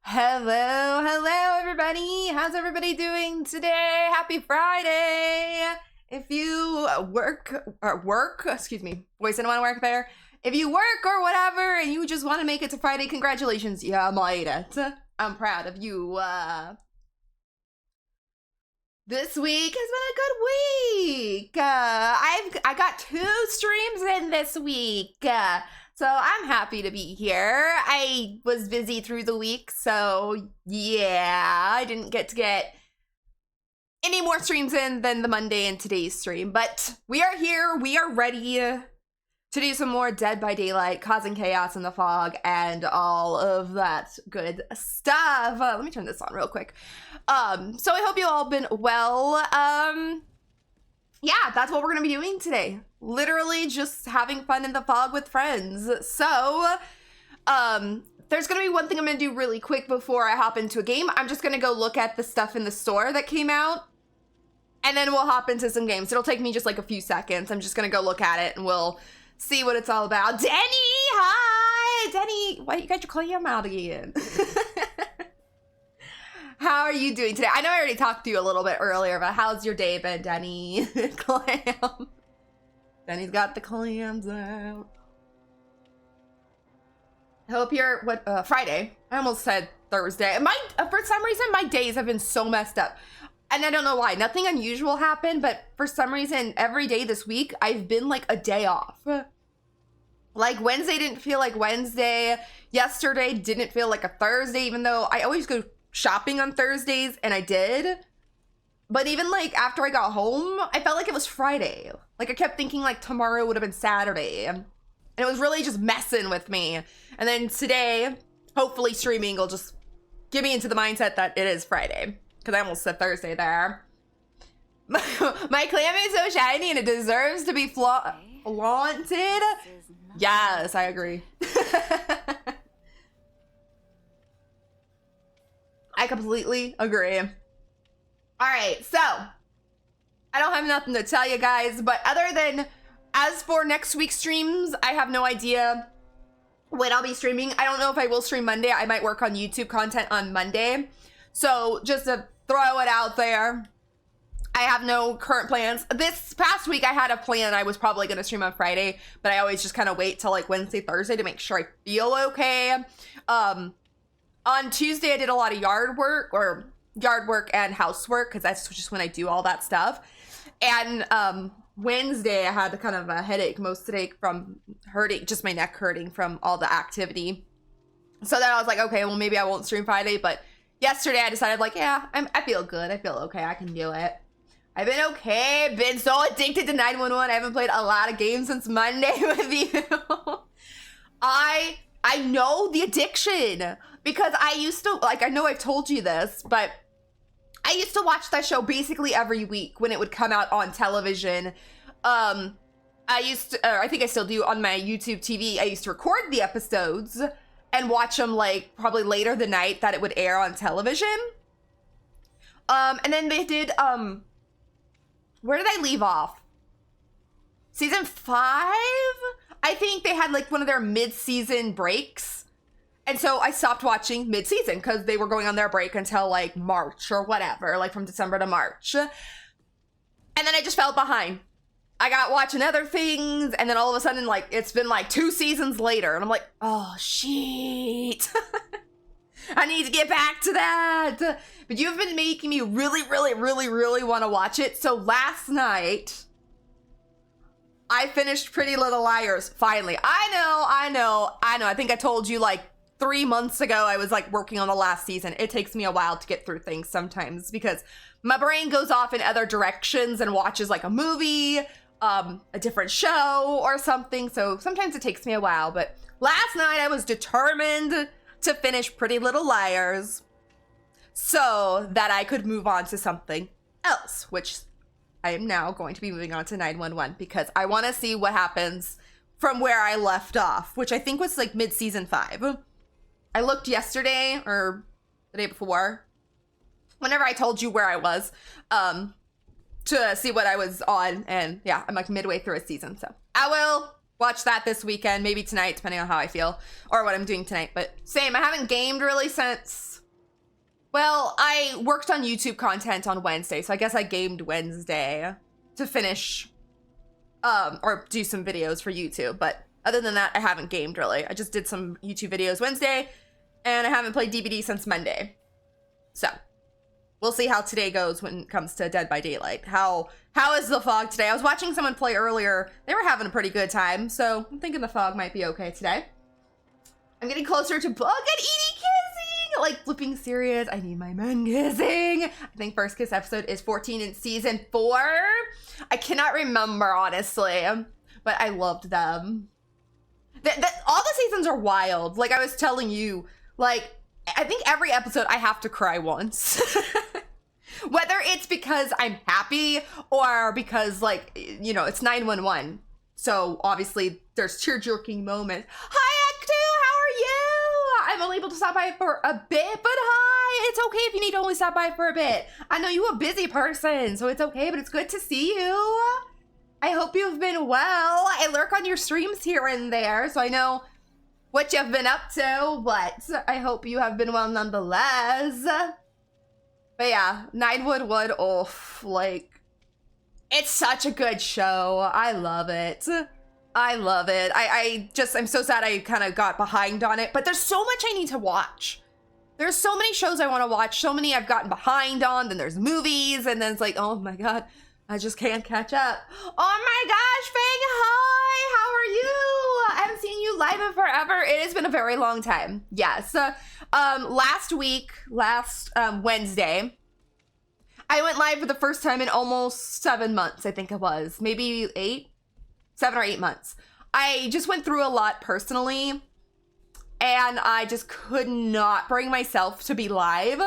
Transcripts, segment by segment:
Hello, everybody. How's everybody doing today? Happy Friday. If you excuse me, voice didn't want to work there. If you work or whatever and you just want to make it to Friday, congratulations. You made it. I'm proud of you. This week has been a good week. I got 2 streams in this week. So I'm happy to be here. I was busy through the week, so yeah, I didn't get to get any more streams in than the Monday and today's stream. But we are here. We are ready to do some more Dead by Daylight, causing chaos in the fog, and all of that good stuff. Let me turn this on real quick. So I hope you all been well. Yeah, that's what we're gonna be doing today. Literally just having fun in the fog with friends. So, there's gonna be one thing I'm gonna do really quick before I hop into a game. I'm just gonna go look at the stuff in the store that came out, and then we'll hop into some games. It'll take me just like a few seconds. I'm just gonna go look at it and we'll see what it's all about. Denny, hi! Denny, why you got your clam out again? How are you doing today? I know I already talked to you a little bit earlier, but how's your day been, Denny? Clam. Denny's got the clams out. I hope you're, Friday. I almost said Thursday. For some reason, my days have been so messed up. And I don't know why. Nothing unusual happened, but for some reason, every day this week, I've been like a day off. Like Wednesday didn't feel like Wednesday. Yesterday didn't feel like a Thursday, even though I always go shopping on Thursdays, and I did. But even like after I got home, I felt like it was Friday. Like I kept thinking like tomorrow would have been Saturday. And it was really just messing with me. And then today, hopefully streaming will just get me into the mindset that it is Friday. Because I almost said Thursday there. My clam is so shiny and it deserves to be flaunted. Yes, I agree. I completely agree. All right, so I don't have nothing to tell you guys, but other than as for next week's streams, I have no idea when I'll be streaming. I don't know if I will stream Monday. I might work on YouTube content on Monday. So just to throw it out there, I have no current plans. This past week, I had a plan. I was probably going to stream on Friday, but I always just kind of wait till like Wednesday, Thursday to make sure I feel okay. On Tuesday, I did a lot of yard work and housework because that's just when I do all that stuff. And Wednesday, I had kind of a headache most today from just my neck hurting from all the activity. So then I was like, okay, well, maybe I won't stream Friday. But yesterday, I decided like, yeah, I feel good. I feel okay. I can do it. I've been okay. Been so addicted to 911. I haven't played a lot of games since Monday with you. I know the addiction. Because I used to, like, I know I've told you this, but I used to watch that show basically every week when it would come out on television. I think I still do on my YouTube TV. I used to record the episodes and watch them, like, probably later the night that it would air on television. And then they did, where did I leave off? Season 5? I think they had, like, one of their mid-season breaks. And so I stopped watching mid-season because they were going on their break until like March or whatever, like from December to March. And then I just fell behind. I got watching other things, and then all of a sudden, like, it's been like 2 seasons later, and I'm like, oh, shit. I need to get back to that. But you've been making me really, really, really, really want to watch it. So last night, I finished Pretty Little Liars, finally. I know. I think I told you like 3 months ago, I was like working on the last season. It takes me a while to get through things sometimes because my brain goes off in other directions and watches like a movie, a different show or something. So sometimes it takes me a while. But last night I was determined to finish Pretty Little Liars so that I could move on to something else, which I am now going to be moving on to 911 because I want to see what happens from where I left off, which I think was like mid-season 5. I looked yesterday or the day before, whenever I told you where I was, to see what I was on. And yeah, I'm like midway through a season. So I will watch that this weekend, maybe tonight, depending on how I feel or what I'm doing tonight. But same, I haven't gamed really since Well, I worked on YouTube content on Wednesday, so I guess I gamed Wednesday to finish, or do some videos for YouTube. But other than that, I haven't gamed really. I just did some YouTube videos Wednesday, and I haven't played DBD since Monday. So we'll see how today goes when it comes to Dead by Daylight. How is the fog today? I was watching someone play earlier. They were having a pretty good time, so I'm thinking the fog might be okay today. I'm getting closer to Bug and Edie kissing, like flipping serious. I need my men kissing. I think first kiss episode is 14 in season 4. I cannot remember, honestly, but I loved them. All the seasons are wild. Like I was telling you, like, I think every episode I have to cry once. Whether it's because I'm happy or because, like, you know, it's 911. So obviously there's tear-jerking moments. Hi, Act 2, how are you? I'm only able to stop by for a bit, but hi. It's okay if you need to only stop by for a bit. I know you're a busy person, so it's okay, but it's good to see you. I hope you've been well. I lurk on your streams here and there, so I know what you've been up to, but I hope you have been well nonetheless. But yeah, 911, like, it's such a good show. I love it. I love it. I'm so sad I kind of got behind on it, but there's so much I need to watch. There's so many shows I want to watch, so many I've gotten behind on, then there's movies, and then it's like, oh my God, I just can't catch up. Oh my gosh, Fang, hi, how are you? I haven't seen you live in forever. It has been a very long time. Yes. Last Wednesday, I went live for the first time in almost 7 months, I think it was. Maybe 7 or 8 months. I just went through a lot personally, and I just could not bring myself to be live.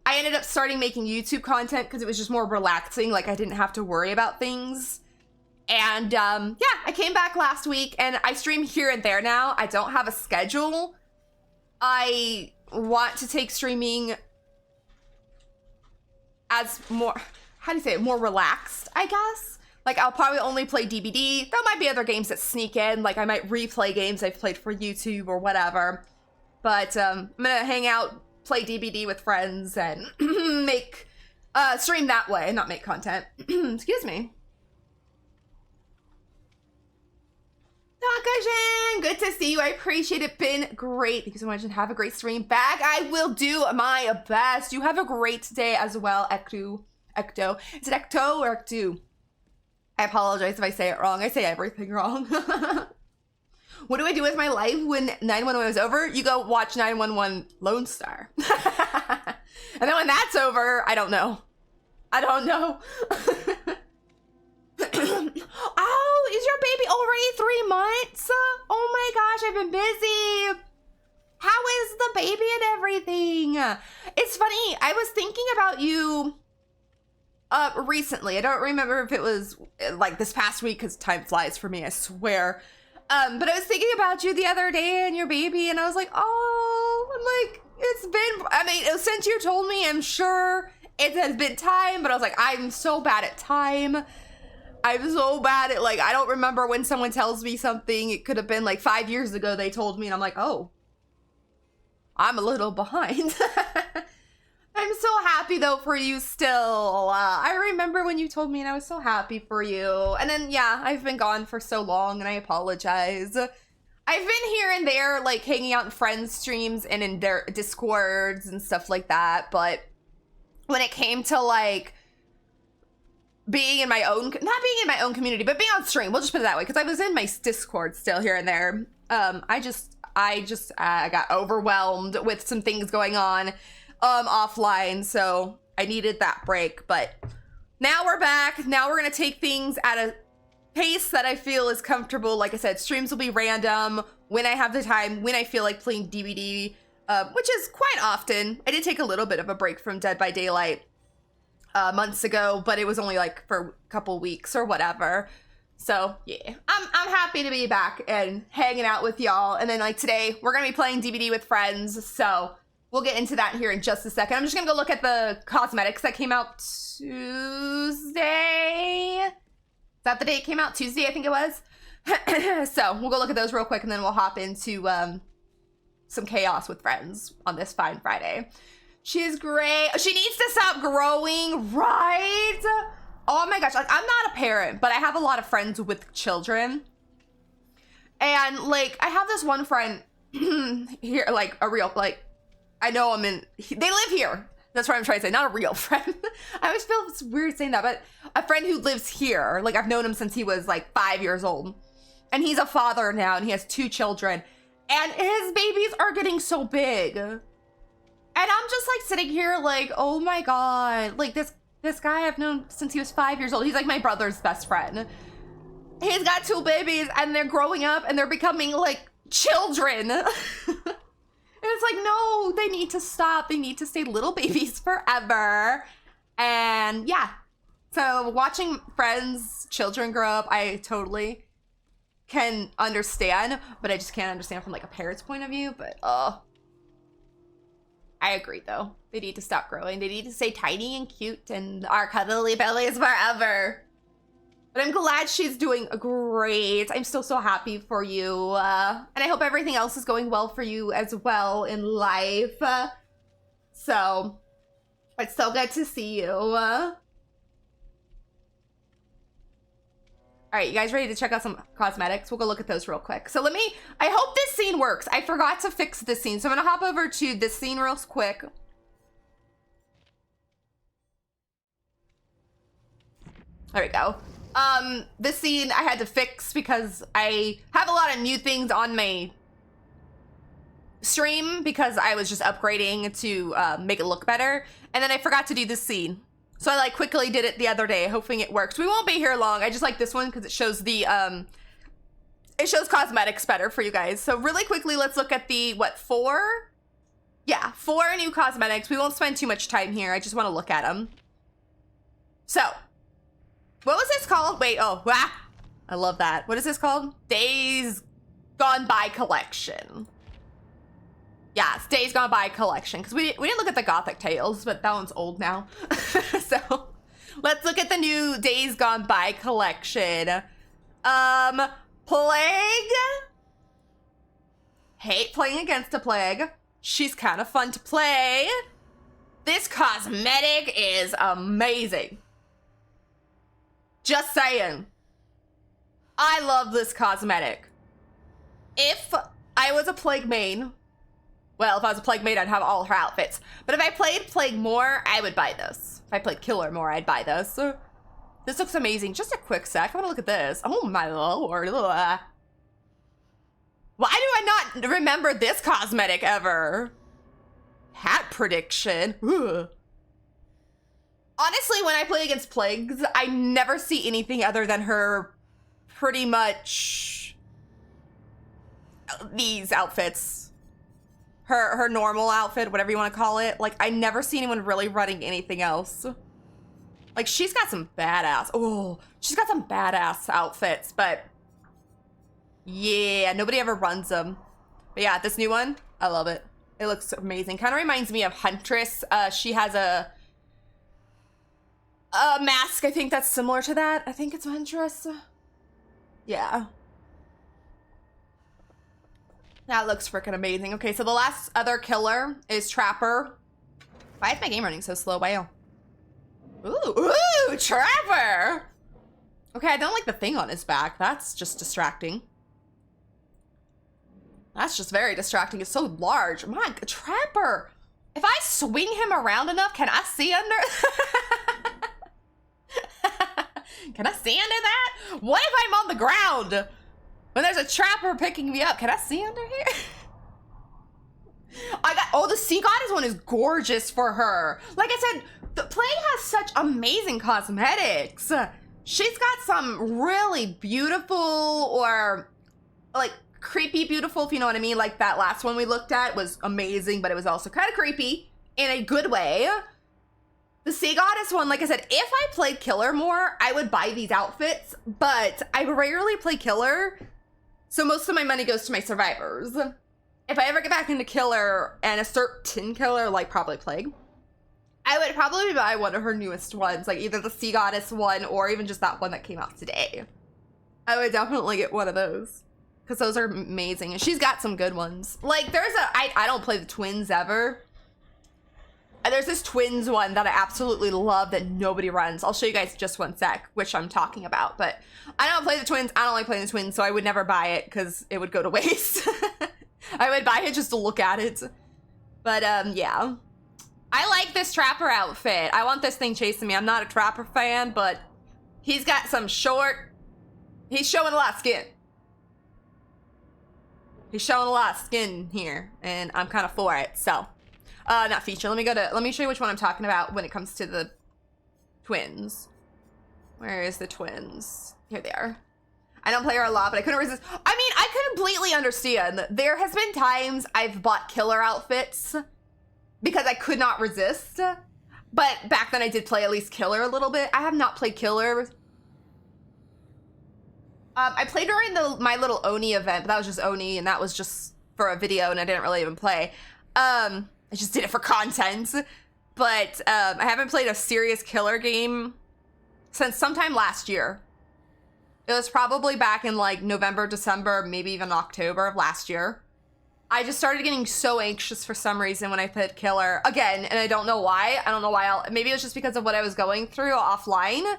I ended up starting making YouTube content because it was just more relaxing. Like I didn't have to worry about things. And yeah, I came back last week and I stream here and there now. I don't have a schedule. I want to take streaming as more, how do you say it, more relaxed, I guess. Like I'll probably only play DBD. There might be other games that sneak in. Like I might replay games I've played for YouTube or whatever. But I'm gonna hang out, play DBD with friends, and make stream that way, not make content. Excuse me. Takashin, good to see you. I appreciate it. Been great. Thank you so much, and have a great stream back. I will do my best. You have a great day as well, Ecto. Is it Ecto or Ecto? I apologize if I say it wrong. I say everything wrong. What do I do with my life when 911 is over? You go watch 911 Lone Star. And then when that's over, I don't know. Oh, is your baby already 3 months? Oh my gosh, I've been busy. How is the baby and everything? It's funny, I was thinking about you recently. I don't remember if it was like this past week because time flies for me, I swear. But I was thinking about you the other day and your baby, and I was like, oh, I'm like, it's been, I mean, since you told me, I'm sure it has been time, but I was like, I'm so bad at time. I'm so bad at, like, I don't remember when someone tells me something. It could have been like 5 years ago they told me, and I'm like, oh, I'm a little behind. I'm so happy though for you still. I remember when you told me and I was so happy for you. And then, yeah, I've been gone for so long and I apologize. I've been here and there, like hanging out in friends' streams and in their Discords and stuff like that. But when it came to like being in my own, not being in my own community, but being on stream, we'll just put it that way. Because I was in my Discord still here and there. I got overwhelmed with some things going on offline, so I needed that break. But now we're back. Now we're gonna take things at a pace that I feel is comfortable. Like I said, streams will be random when I have the time, when I feel like playing DBD, which is quite often. I did take a little bit of a break from Dead by Daylight months ago, but it was only like for a couple weeks or whatever. So yeah, I'm happy to be back and hanging out with y'all. And then like today, we're gonna be playing DBD with friends, so we'll get into that here in just a second. I'm just gonna go look at the cosmetics that came out Tuesday. Is that the day it came out? Tuesday, I think it was. So we'll go look at those real quick and then we'll hop into some chaos with friends on this fine Friday. She's great. She needs to stop growing, right? Oh my gosh, like I'm not a parent, but I have a lot of friends with children. And like, I have this one friend here, like a real, like, I know him they live here. That's what I'm trying to say, not a real friend. I always feel it's weird saying that, but a friend who lives here. Like I've known him since he was like 5 years old. And he's a father now and he has 2 children. And his babies are getting so big. And I'm just like sitting here like, oh my God. Like this guy I've known since he was 5 years old. He's like my brother's best friend. He's got 2 babies and they're growing up and they're becoming like children. And it's like, no, they need to stop. They need to stay little babies forever. And yeah, so watching friends, children grow up, I totally can understand, but I just can't understand from like a parent's point of view. But I agree though. They need to stop growing. They need to stay tiny and cute and our cuddly bellies forever. But I'm glad she's doing great. I'm still so happy for you. And I hope everything else is going well for you as well in life. So it's so good to see you. All right, you guys ready to check out some cosmetics? We'll go look at those real quick. So I hope this scene works. I forgot to fix this scene. So I'm gonna hop over to this scene real quick. There we go. This scene I had to fix because I have a lot of new things on my stream because I was just upgrading to make it look better. And then I forgot to do this scene. So I like quickly did it the other day, hoping it works. We won't be here long. I just like this one because it shows the, it shows cosmetics better for you guys. So really quickly, let's look at the, what, 4? Yeah, 4 new cosmetics. We won't spend too much time here. I just want to look at them. So, what was this called? Wait, oh, wow. I love that. What is this called? Days Gone By Collection. Yeah, it's Days Gone By Collection. Because we didn't look at the Gothic Tales, but that one's old now. So, let's look at the new Days Gone By Collection. Plague. Hate playing against a plague. She's kind of fun to play. This cosmetic is amazing. Just saying. I love this cosmetic. If I was a Plague main, well, if I was a Plague main, I'd have all her outfits. But if I played Plague more, I would buy this. If I played Killer more, I'd buy this. This looks amazing. Just a quick sec. I want to look at this. Oh my lord. Why do I not remember this cosmetic ever? Hat prediction. Ugh. Honestly, when I play against Plagues, I never see anything other than her pretty much these outfits. Her normal outfit, whatever you want to call it. Like, I never see anyone really running anything else. Like, she's got some badass, she's got some badass outfits, but yeah, nobody ever runs them. But yeah, this new one, I love it. It looks amazing. Kind of reminds me of Huntress. She has a mask, I think that's similar to that. I think it's Huntress. Yeah. That looks freaking amazing. Okay, so the last other killer is Trapper. Why is my game running so slow? Wow. Ooh, Trapper! Okay, I don't like the thing on his back. That's just distracting. That's just very distracting. It's so large. My Trapper! If I swing him around enough, can I see under? Can I see under that? What if I'm on the ground? When there's a Trapper picking me up, can I see under here? The Sea Goddess one is gorgeous for her. Like I said, the Plague has such amazing cosmetics. She's got some really beautiful or like creepy beautiful, if you know what I mean. Like that last one we looked at was amazing, but it was also kind of creepy in a good way. The Sea Goddess one, like I said, if I played Killer more, I would buy these outfits, but I rarely play Killer, so most of my money goes to my survivors. If I ever get back into Killer and a certain Killer, like probably Plague, I would probably buy one of her newest ones, like either the Sea Goddess one or even just that one that came out today. I would definitely get one of those because those are amazing, and she's got some good ones. Like there's I don't play the twins ever. There's this twins one that I absolutely love that nobody runs. I'll show you guys just one sec, which I'm talking about. But I don't play the twins. I don't like playing the twins, so I would never buy it because it would go to waste. I would buy it just to look at it. But yeah. I like this trapper outfit. I want this thing chasing me. I'm not a trapper fan, but he's got some short... He's showing a lot of skin. He's showing a lot of skin here, and I'm kind of for it, so... not feature. Let me show you which one I'm talking about when it comes to the twins. Where is the twins? Here they are. I don't play her a lot, but I couldn't resist. I mean, I completely understand. There has been times I've bought killer outfits because I could not resist. But back then I did play at least killer a little bit. I have not played killer. I played during my little Oni event, but that was just Oni, and that was just for a video, and I didn't really even play. I just did it for content, but I haven't played a serious killer game since sometime last year. It was probably back in like November, December, maybe even October of last year. I just started getting so anxious for some reason when I played killer again, and I don't know why. I don't know why. Maybe it was just because of what I was going through offline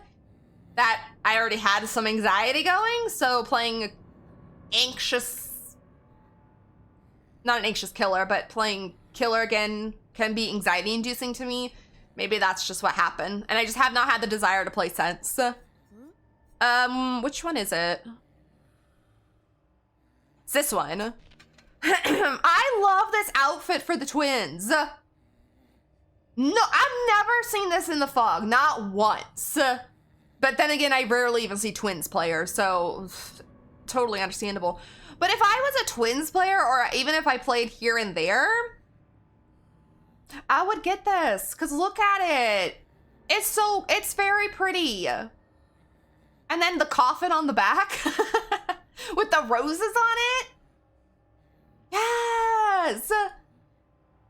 that I already had some anxiety going. So playing anxious, not an anxious killer, but playing killer again can be anxiety inducing to me. Maybe that's just what happened. And I just have not had the desire to play since. Which one is it? It's this one. I love this outfit for the twins. No, I've never seen this in the fog, not once. But then again, I rarely even see twins players, so totally understandable. But if I was a twins player, or even if I played here and there, I would get this, because look at it. It's very pretty. And then the coffin on the back with the roses on it. Yes.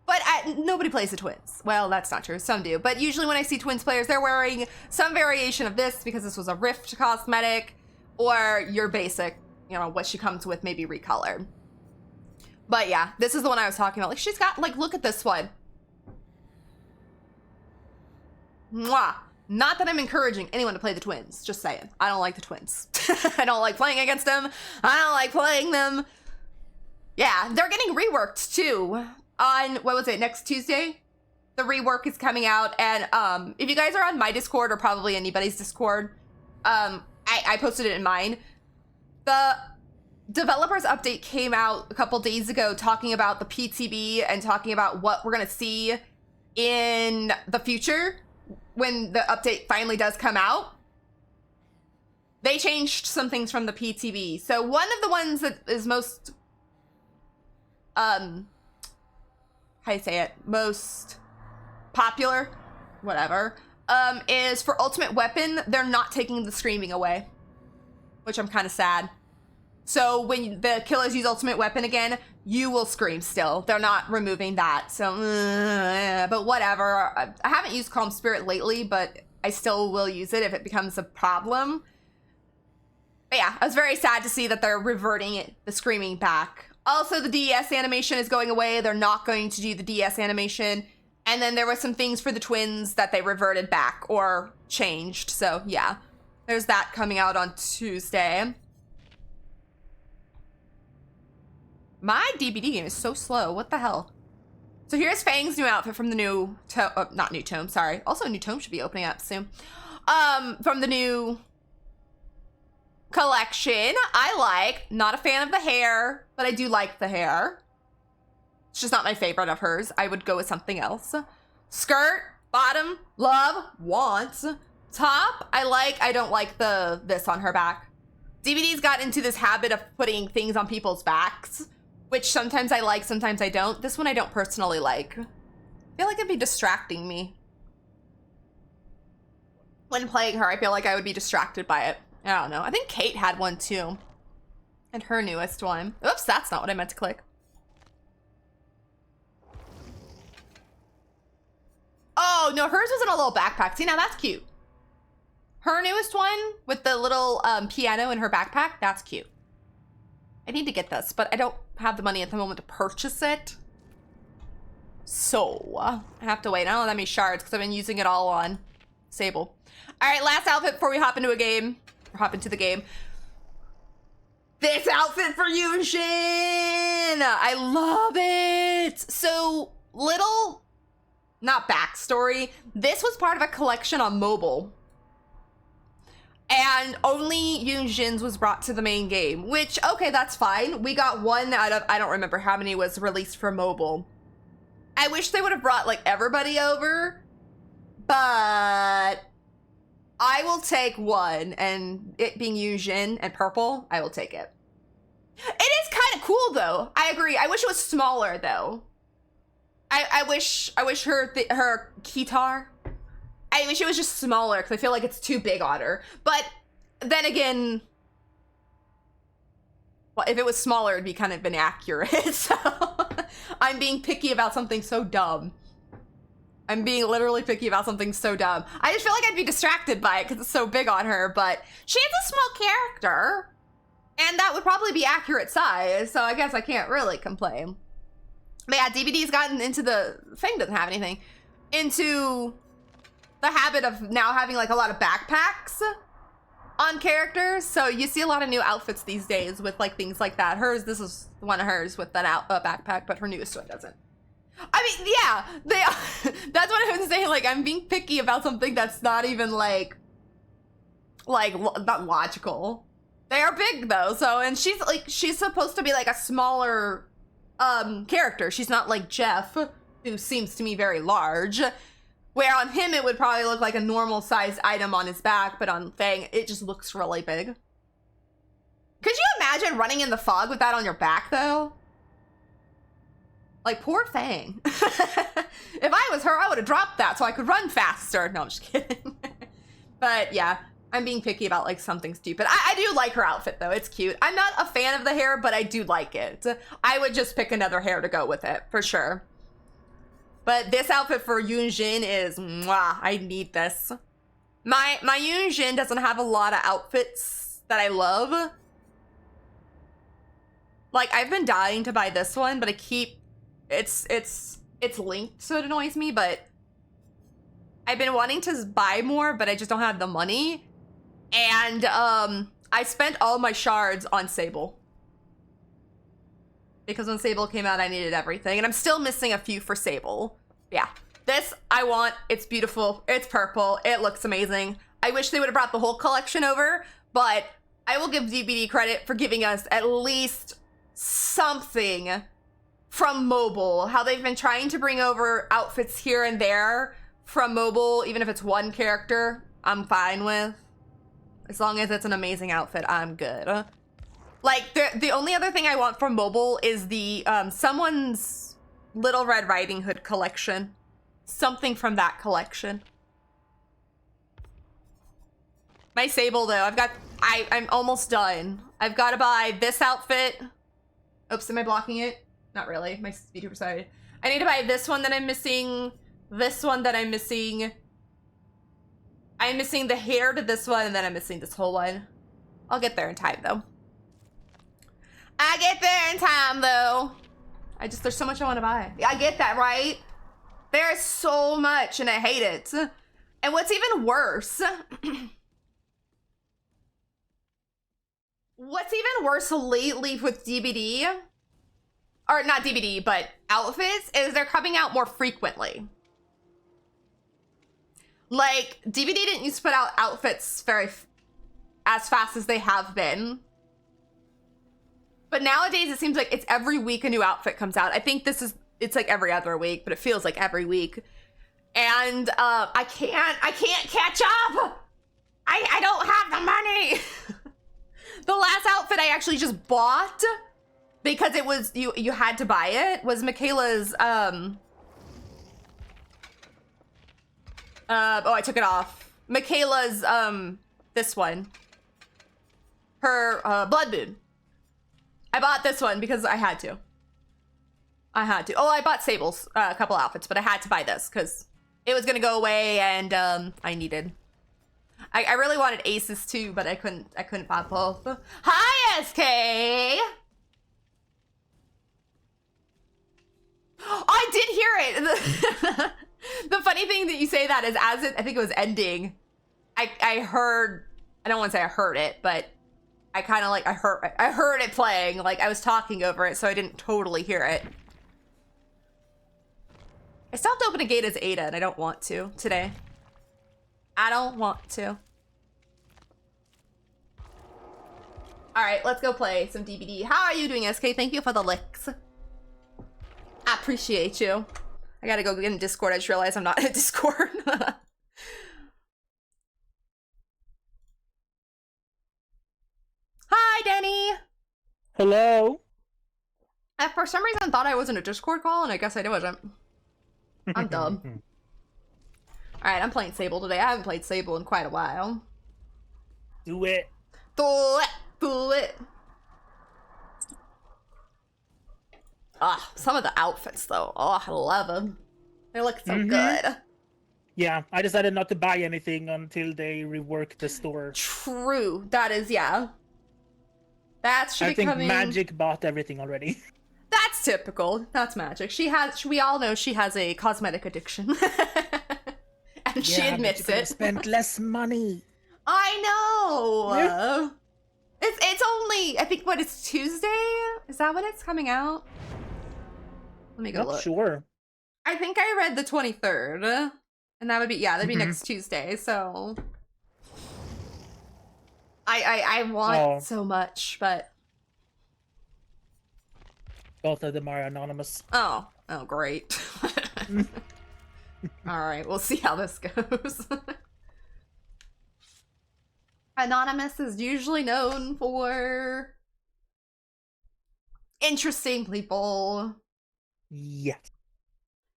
But nobody plays the twins. Well, that's not true. Some do. But usually when I see twins players, they're wearing some variation of this because this was a Rift cosmetic, or your basic, you know, what she comes with, maybe recolored. But yeah, this is the one I was talking about. Like, she's got, like, look at this one. Mwah. Not that I'm encouraging anyone to play the twins. Just saying. I don't like the twins. I don't like playing against them. I don't like playing them. Yeah, they're getting reworked too. On, what was it, next Tuesday? The rework is coming out. And if you guys are on my Discord, or probably anybody's Discord, I posted it in mine. The developers update came out a couple days ago talking about the PTB and talking about what we're going to see in the future when the update finally does come out. They changed some things from the PTB. So one of the ones that is most, how do you say it? Most popular, whatever, is for Ultimate Weapon, they're not taking the screaming away, which I'm kind of sad. So when the killers use Ultimate Weapon again, you will scream still. They're not removing that. So, but whatever. I haven't used Calm Spirit lately, but I still will use it if it becomes a problem. But yeah, I was very sad to see that they're reverting the screaming back. Also, the DS animation is going away. They're not going to do the DS animation. And then there were some things for the twins that they reverted back or changed. So yeah, there's that coming out on Tuesday. My DVD game is so slow. What the hell? So here's Fang's new outfit from the new tome. Not new tome, sorry. Also, a new tome should be opening up soon. From the new collection. I like. Not a fan of the hair, but I do like the hair. It's just not my favorite of hers. I would go with something else. Skirt, bottom, love, want. Top, I like. I don't like this on her back. DVD's got into this habit of putting things on people's backs, which sometimes I like, sometimes I don't. This one I don't personally like. I feel like it'd be distracting me. When playing her, I feel like I would be distracted by it. I don't know. I think Kate had one too. And her newest one. Oops, that's not what I meant to click. Oh, no, hers was in a little backpack. See, now that's cute. Her newest one with the little piano in her backpack, that's cute. I need to get this, but I don't have the money at the moment to purchase it. So, I have to wait. I don't have that many shards because I've been using it all on Sable. All right, last outfit before we hop into a game. Or hop into the game. This outfit for Yushin! I love it! So, little, not backstory, this was part of a collection on mobile. And only Yushin's was brought to the main game, which, okay, that's fine. We got one out of, I don't remember how many was released for mobile. I wish they would have brought, like, everybody over, but I will take one, and it being Yushin and purple, I will take it. It is kind of cool, though. I agree. I wish it was smaller, though. I wish her guitar, I wish it was just smaller, because I feel like it's too big on her. But then again, well, if it was smaller, it'd be kind of inaccurate. So I'm being picky about something so dumb. I'm being literally picky about something so dumb. I just feel like I'd be distracted by it because it's so big on her, but she is a small character. And that would probably be accurate size, so I guess I can't really complain. But yeah, DVD's gotten into the thing, doesn't have anything, into the habit of now having like a lot of backpacks on characters. So you see a lot of new outfits these days with like things like that. Hers, this is one of hers with that backpack, but her newest one doesn't. I mean, yeah, that's what I was saying. Like, I'm being picky about something that's not even like not logical. They are big though, so, and she's supposed to be like a smaller character. She's not like Jeff, who seems to me very large, where on him it would probably look like a normal sized item on his back, but on Fang it just looks really big. Could you imagine running in the fog with that on your back though? Like, poor Fang. If I was her, I would have dropped that so I could run faster. No, I'm just kidding. But yeah, I'm being picky about like something stupid. I do like her outfit though, it's cute. I'm not a fan of the hair, but I do like it. I would just pick another hair to go with it, for sure. But this outfit for Yunjin is, mwah, I need this. My Yunjin doesn't have a lot of outfits that I love. Like, I've been dying to buy this one, but I keep, it's linked, so it annoys me, but I've been wanting to buy more, but I just don't have the money. And I spent all my shards on Sable. Because when Sable came out, I needed everything. And I'm still missing a few for Sable. Yeah. This, I want. It's beautiful. It's purple. It looks amazing. I wish they would have brought the whole collection over. But I will give DBD credit for giving us at least something from mobile. How they've been trying to bring over outfits here and there from mobile. Even if it's one character, I'm fine with. As long as it's an amazing outfit, I'm good. Like, the only other thing I want from mobile is the, someone's Little Red Riding Hood collection. Something from that collection. My Sable, though, I'm almost done. I've got to buy this outfit. Oops, am I blocking it? Not really, my speed decided. I need to buy this one that I'm missing, this one that I'm missing. I'm missing the hair to this one, and then I'm missing this whole one. I'll get there in time, though. I get there in time, though. There's so much I want to buy. I get that, right? There's so much, and I hate it. And what's even worse... what's even worse lately with DVD... or not DVD, but outfits, is they're coming out more frequently. Like, DVD didn't used to put out outfits as fast as they have been. But nowadays, it seems like it's every week a new outfit comes out. I think it's like every other week, but it feels like every week. And I can't catch up. I don't have the money. The last outfit I actually just bought, because it was, you had to buy it, was Michaela's, oh, I took it off. Michaela's, this one. Her, Blood Moon. I bought this one because I had to. Oh, I bought Sable's a couple outfits, but I had to buy this because it was gonna go away, and I needed. I really wanted Aces too, but I couldn't buy both. Hi, SK. I did hear it. The funny thing that you say that is as it, I think it was ending, I heard, I don't want to say I heard it, but I kind of like, I heard it playing, like I was talking over it, so I didn't totally hear it. I still have to open a gate as Ada, and I don't want to today. I don't want to. All right, let's go play some DBD. How are you doing, SK? Thank you for the licks. I appreciate you. I gotta go get in Discord. I just realized I'm not in Discord. Hi, Denny. Hello. I, for some reason, thought I was in a Discord call, and I guess I wasn't. I'm dumb. All right, I'm playing Sable today. I haven't played Sable in quite a while. Do it. Do it. Do it. Ah, some of the outfits, though. Oh, I love them. They look so good. Yeah, I decided not to buy anything until they rework the store. True. That is, yeah. That should be coming. I think Magic bought everything already. That's typical. That's Magic. She has. We all know she has a cosmetic addiction, and she admits it. Spent less money. I know. Yeah. It's only. I think what it's Tuesday. Is that when it's coming out? Let me go look. Not sure. I think I read the 23rd, and that would be that'd be next Tuesday. So I want so much, but. Both of them are anonymous. Oh, great. All right, we'll see how this goes. Anonymous is usually known for interesting people. Yes.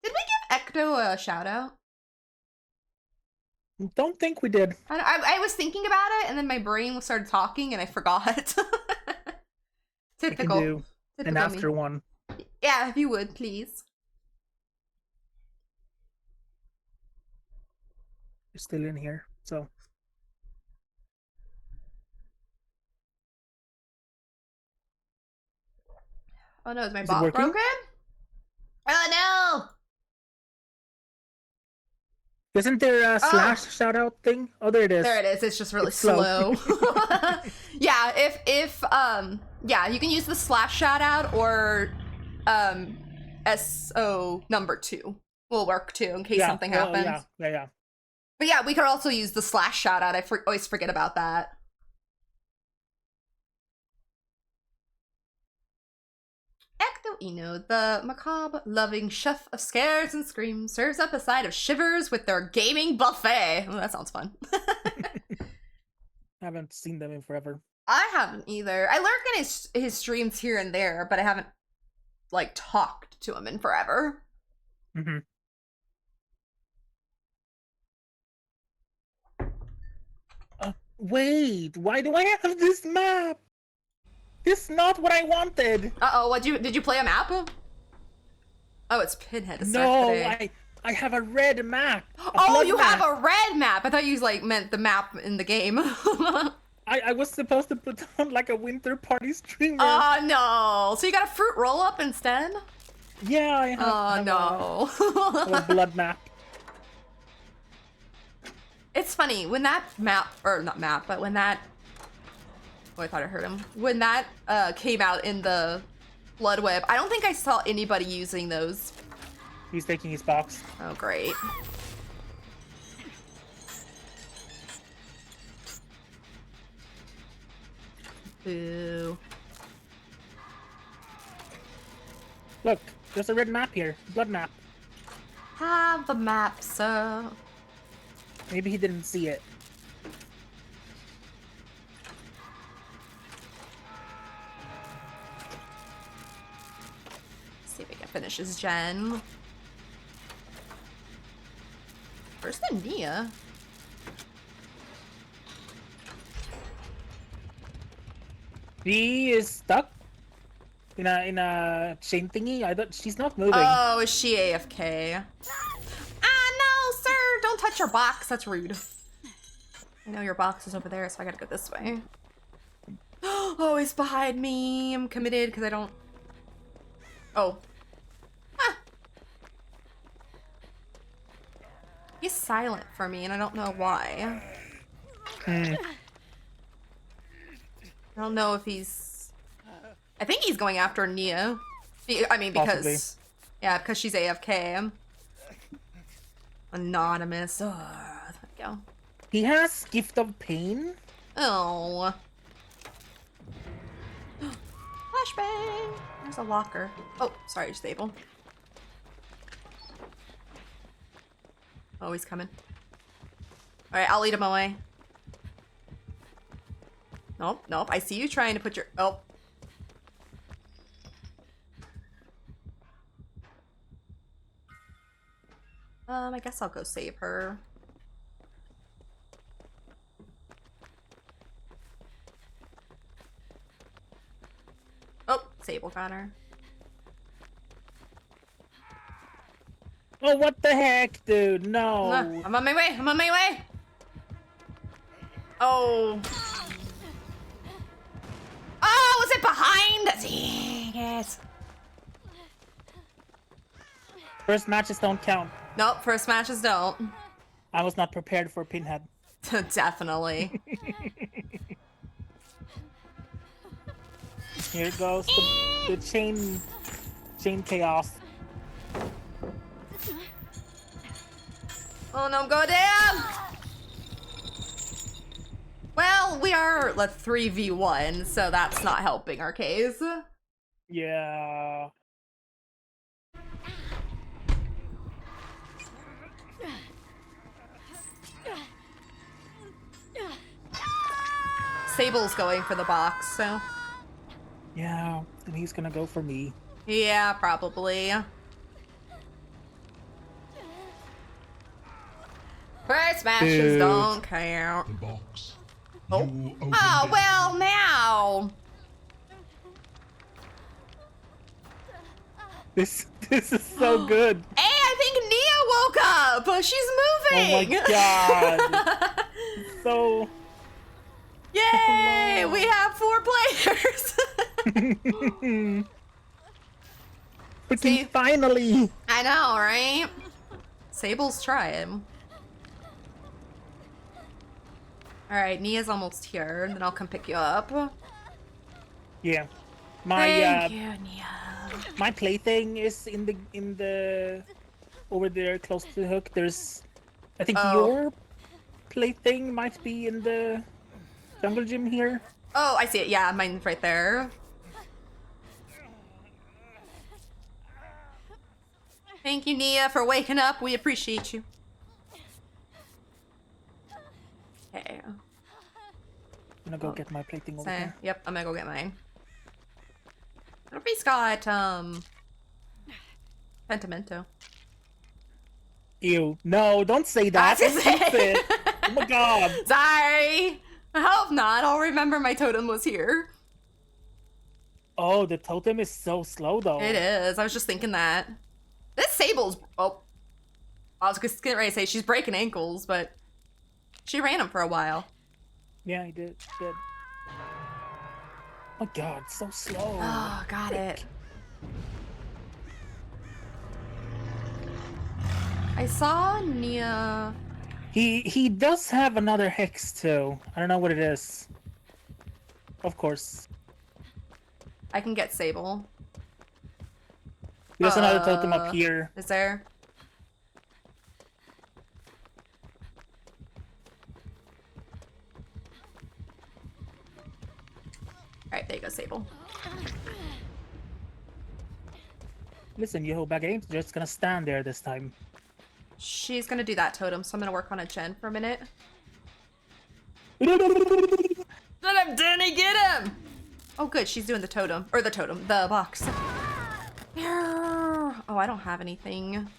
Did we give Ecto a shout out? Don't think we did. I was thinking about it, and then my brain started talking, and I forgot. Typical. I can do an after one. Yeah, if you would, please. You're still in here, so. Oh no, is my bot broken? Oh no! Isn't there a slash shout out thing? Oh, there it is. There it is. It's just really slow. Yeah, if yeah, you can use the slash shout out or SO number 2 will work too in case something happens. Yeah. But yeah, we could also use the slash shout out. I always forget about that. Ecto Eno, the macabre loving chef of scares and screams, serves up a side of shivers with their gaming buffet. Oh, that sounds fun. Haven't seen them in forever. I haven't either. I lurk in his streams here and there, but I haven't like talked to him in forever. Wait, why do I have this map? This is not what I wanted. Uh-oh, did you play a map? Oh, it's Pinhead. No, I have a red map. Oh, you have a red map. I thought you like meant the map in the game. I was supposed to put on like a winter party streamer. Oh no! So you got a fruit roll up instead? Yeah, I have. No. A blood map. It's funny when that map, or not map, but when that. Oh, I thought I heard him. When that came out in the Blood Web, I don't think I saw anybody using those. He's taking his box. Oh, great. Boo. Look, there's a red map here. Blood map. Have the map, sir. Maybe he didn't see it. See if we can finish his gen. Where's the Nia? She is stuck in a chain thingy. I don't. She's not moving. Oh, is she AFK? Ah, no, sir! Don't touch your box. That's rude. I know your box is over there, so I gotta go this way. Oh, he's behind me. I'm committed because I don't. Oh. Ah, He's silent for me, and I don't know why. Hmm. I don't know if he's... I think he's going after Nia. I mean, because... Possibly. Yeah, because she's AFK. Anonymous. Oh, there we go. He has Gift of Pain. Oh. Flashbang! There's a locker. Oh, sorry, stable. Oh, he's coming. Alright, I'll lead him away. Nope, nope. I see you trying to put your... Oh. I guess I'll go save her. Oh, Sable got her. Oh, what the heck, dude? No. I'm on my way. I'm on my way. Oh. Oh, was it behind? Dang it. First matches don't count. Nope, first matches don't. I was not prepared for Pinhead. Definitely. Here goes the chain chaos. Oh no, go down! Well, we are a 3v1, so that's not helping our case. Yeah. Sable's going for the box, so... Yeah, and he's gonna go for me. Yeah, probably. First matches Dude. don't count. The box. Oh. You opened Oh, it. well, now. This is so good. Hey, I think Nia woke up. She's moving. Oh my god. So Yay! We have 4 players. freaking See? finally. I know, right? Sable's trying. Alright, Nia's almost here, and then I'll come pick you up. Yeah. Thank you, Nia. My plaything is in the over there close to the hook. There's I think Oh. your plaything might be in the jungle gym here. Oh, I see it. Yeah, mine's right there. Thank you, Nia, for waking up. We appreciate you. Okay. I'm gonna go get my plaything over So, there. yep, I'm gonna go get mine. I wonder if he's got, Pentimento. Ew. No, don't say that. I was Don't gonna keep say. it. Oh my god. Sorry! I hope not. I'll remember my totem was here. Oh, the totem is so slow though. It is. I was just thinking that. This Sable's... Oh. I was just getting ready to say she's breaking ankles, but... She ran him for a while. Yeah, I did. Did. Oh my god, so slow. Oh, got it. I saw Nia... He does have another hex too. I don't know what it is. Of course. I can get Sable. There's another totem up here. Is there? Alright, there you go, Sable. Listen, you hold back games, just gonna stand there this time. She's gonna do that totem, so I'm gonna work on a gen for a minute. Oh Get him, Danny, get him! Oh, good, she's doing the totem. Or the totem, the box. Oh, I don't have anything.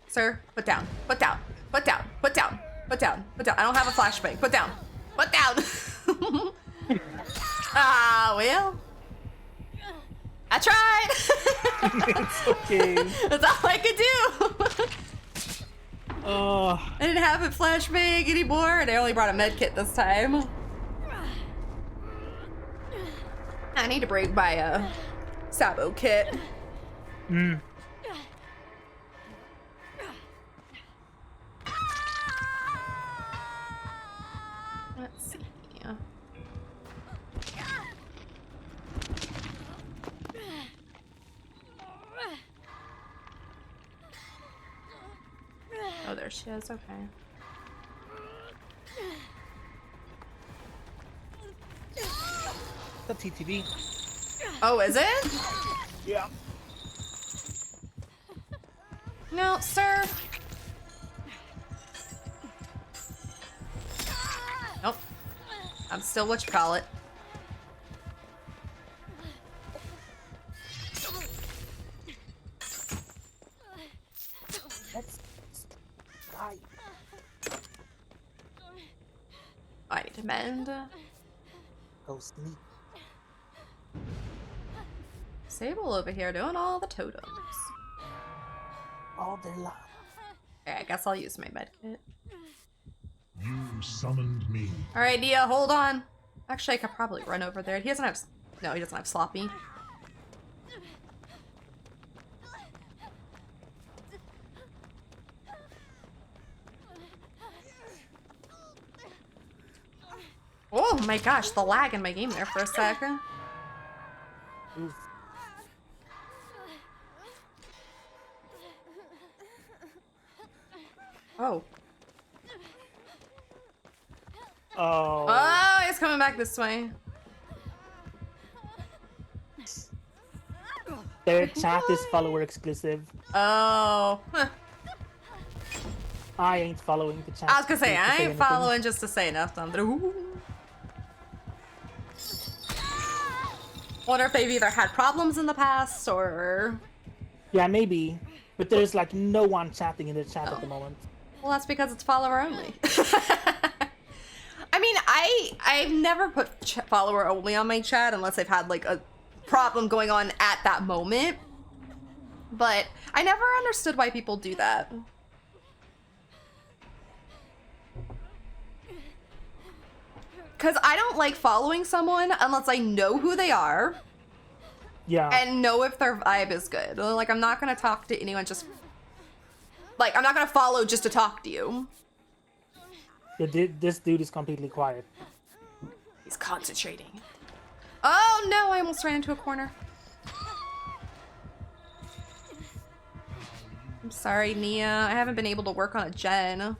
Sir, put down, put down, put down, put down, put down, put down. I don't have a flashbang. Put down, put down. Ah, well. I tried. It's okay. That's all I could do. Oh, I didn't have a flashbang anymore, and I only brought a med kit this time. I need to bring my Sabo kit. there she is. Okay. The TTV. Oh, is it? Yeah. No, sir. Nope. I'm still what you call it. Let's die. I need to mend. Go sneak. Sable over here doing all the totems. All their life. Okay, I guess I'll use my medkit. You summoned me. All right, Nia, hold on. Actually, I could probably run over there. He doesn't have... No, he doesn't have sloppy. Oh my gosh, the lag in my game there for a second. Oof. Oh. Oh. Oh, he's coming back this way. Their chat is follower exclusive. Oh. Huh. I ain't following the chat. I was gonna say, to I ain't anything. following just to say nothing. Wonder if they've either had problems in the past or... Yeah, maybe. But there's like no one chatting in the chat at the moment. Well, that's because it's follower only. I mean, I've never put follower only on my chat unless I've had like a problem going on at that moment. But I never understood why people do that. Because I don't like following someone unless I know who they are. Yeah. And know if their vibe is good. Like, I'm not gonna talk to anyone just... Like, I'm not gonna follow just to talk to you. Yeah, this dude is completely quiet. He's concentrating. Oh no, I almost ran into a corner. I'm sorry, Nia. I haven't been able to work on a gen.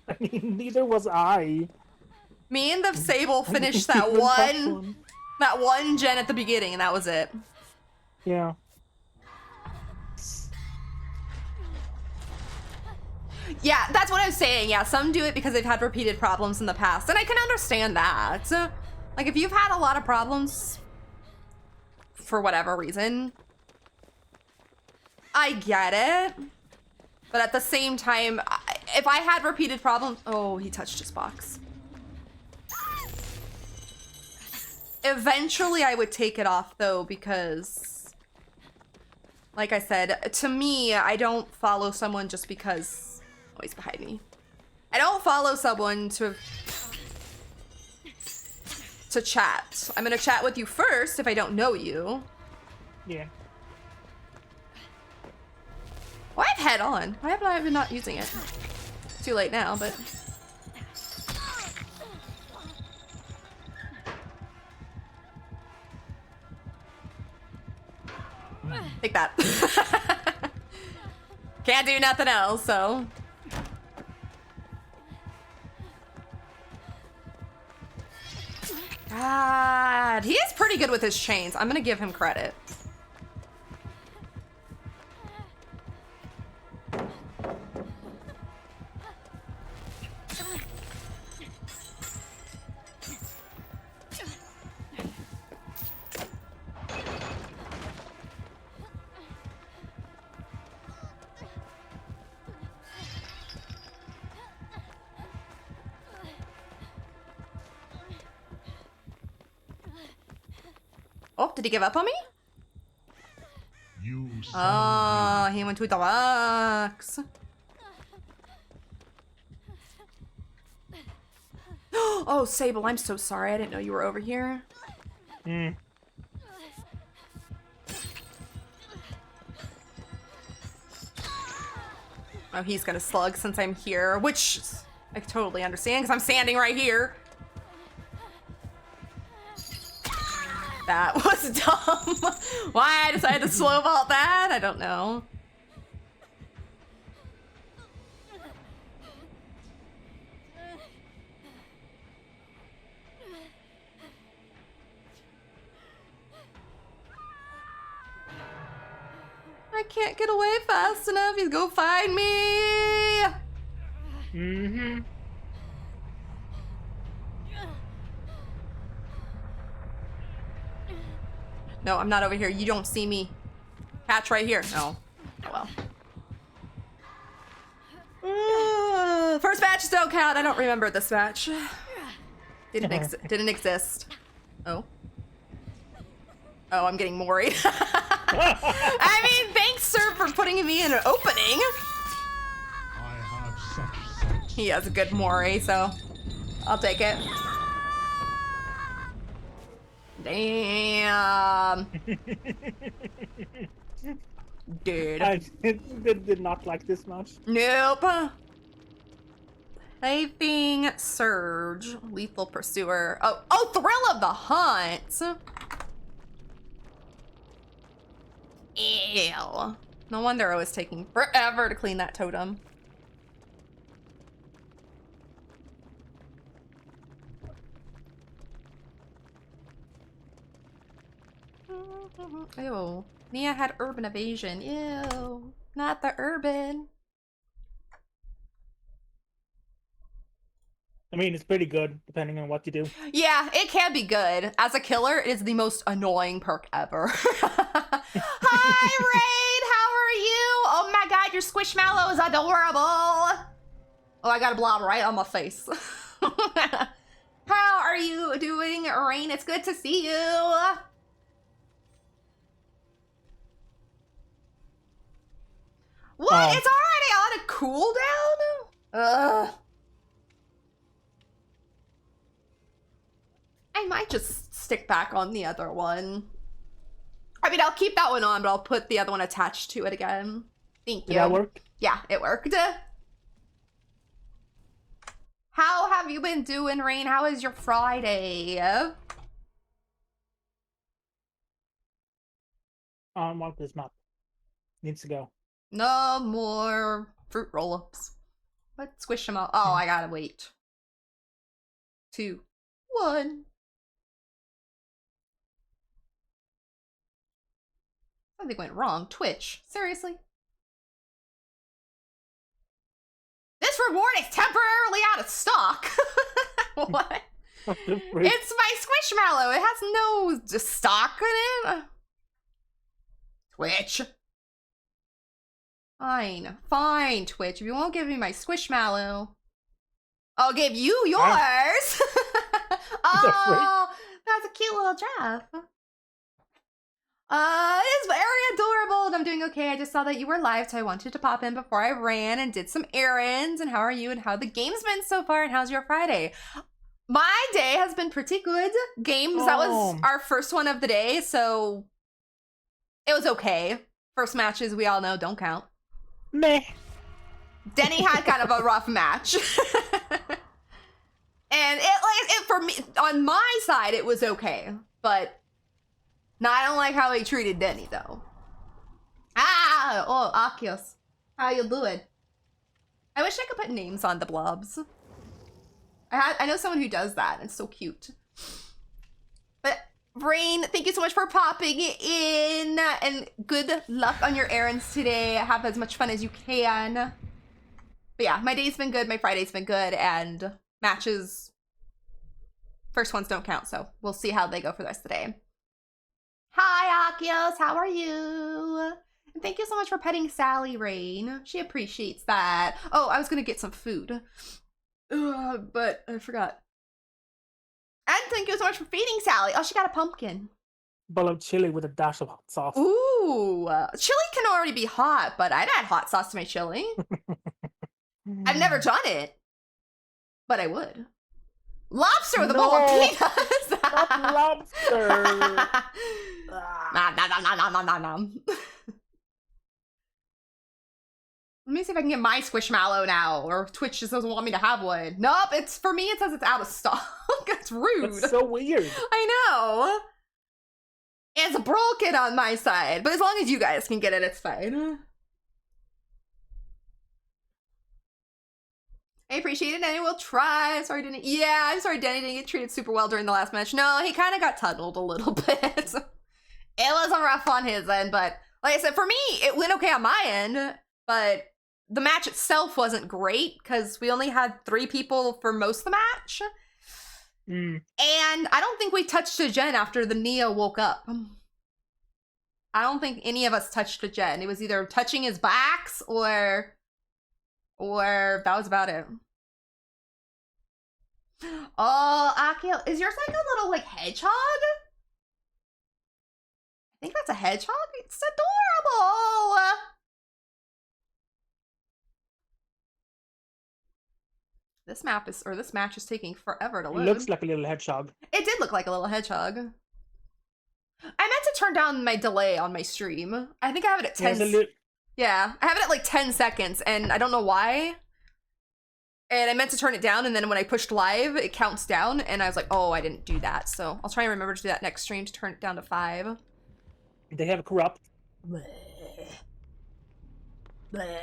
I mean, neither was I. Me and the Sable finished I that didn't touch one gen at the beginning, and that was it. Yeah. Yeah, that's what I was saying. Yeah, some do it because they've had repeated problems in the past, and I can understand that. Like, if you've had a lot of problems for whatever reason, I get it. But at the same time, if I had repeated problems... Oh, he touched his box. Eventually, I would take it off, though, because... Like I said, to me, I don't follow someone just because... Oh, he's behind me. I don't follow someone to chat. I'm gonna chat with you first if I don't know you. Yeah. Well, I have head on. Why have I been not using it? Too late now, but... Take that. Can't do nothing else, so... God, he is pretty good with his chains. I'm gonna give him credit. Oh, did he give up on me? You Oh, he went to the box. Oh, Sable, I'm so sorry. I didn't know you were over here. Hmm. Oh, he's gonna slug since I'm here, which I totally understand because I'm standing right here. That was dumb. Why I decided to slow vault that? I don't know. I can't get away fast enough. He's go find me. Mm-hmm. No, I'm not over here. You don't see me. Catch right here. No. Oh, well. First match don't count. I don't remember this match. Didn't exist. Oh. Oh, I'm getting Mori. I mean, thanks, sir, for putting me in an opening. I have such sight. He has a good Mori, so I'll take it. Damn. Dude. I did not like this match. Nope. Typing Surge. Lethal Pursuer. Oh, Thrill of the Hunt. Ew. No wonder it was taking forever to clean that totem. Ew. Mia had urban evasion. Ew. Not the urban. I mean, it's pretty good, depending on what you do. Yeah, it can be good. As a killer, it is the most annoying perk ever. Hi, Raid! How are you? Oh my god, your Squishmallow is adorable! Oh, I got a blob right on my face. How are you doing, Rain? It's good to see you. What? It's already on a cooldown? Ugh. I might just stick back on the other one. I mean, I'll keep that one on, but I'll put the other one attached to it again. Thank you. Did that work? Yeah, it worked. How have you been doing, Rain? How is your Friday? Mark this map. Needs to go. No more fruit roll-ups. Let's squish them out. Oh, I gotta wait. 2, 1. Something went wrong. Twitch. Seriously? This reward is temporarily out of stock. What? It's my Squishmallow. It has no stock in it. Twitch. Fine. Fine, Twitch. If you won't give me my Squishmallow, I'll give you yours. Oh, that's a cute little giraffe. It's very adorable and I'm doing okay. I just saw that you were live, so I wanted to pop in before I ran and did some errands. And how are you and how the game's been so far and how's your Friday? My day has been pretty good. Games, that was our first one of the day, so it was okay. First matches, we all know, don't count. Meh. Denny had kind of a rough match. And it for me, on my side, it was okay. But no, I don't like how he treated Denny, though. Ah! Oh, Akios. How you doing? I wish I could put names on the blobs. I know someone who does that. It's so cute. But, Rain, thank you so much for popping in. And good luck on your errands today. Have as much fun as you can. But yeah, my day's been good. My Friday's been good. And matches, first ones don't count. So we'll see how they go for the rest of the day. Hi, Akios. How are you? And thank you so much for petting Sally, Rain. She appreciates that. Oh, I was going to get some food. But I forgot. And thank you so much for feeding Sally. Oh, she got a pumpkin. Bowl of chili with a dash of hot sauce. Ooh, chili can already be hot, but I'd add hot sauce to my chili. I've never done it, but I would. Lobster with a bowl of peanuts. Not lobster. Nom. Let me see if I can get my Squishmallow now, or Twitch just doesn't want me to have one. Nope, it's for me. It says it's out of stock. That's rude. That's so weird. I know. It's broken on my side, but as long as you guys can get it, it's fine. I appreciate it, and I will try. Sorry, Denny. Yeah, I'm sorry Denny didn't get treated super well during the last match. No, he kind of got tunneled a little bit. It was a rough on his end, but Like I said, for me, it went okay on my end, but the match itself wasn't great because we only had 3 people for most of the match. Mm. And I don't think we touched a gen after the Neo woke up. I don't think any of us touched a gen. It was either touching his backs or that was about it. Oh, Akio, is yours like a little like hedgehog? I think that's a hedgehog. It's adorable. This match is taking forever to It load. looks like a little hedgehog. It did look like a little hedgehog. I meant to turn down my delay on my stream. I think I have it at 10. Yeah, I have it at like 10 seconds, and I don't know why. And I meant to turn it down, and then when I pushed live, it counts down, and I was like, oh, I didn't do that. So I'll try and remember to do that next stream to turn it down to 5. They have corrupt. Bleh. Bleh.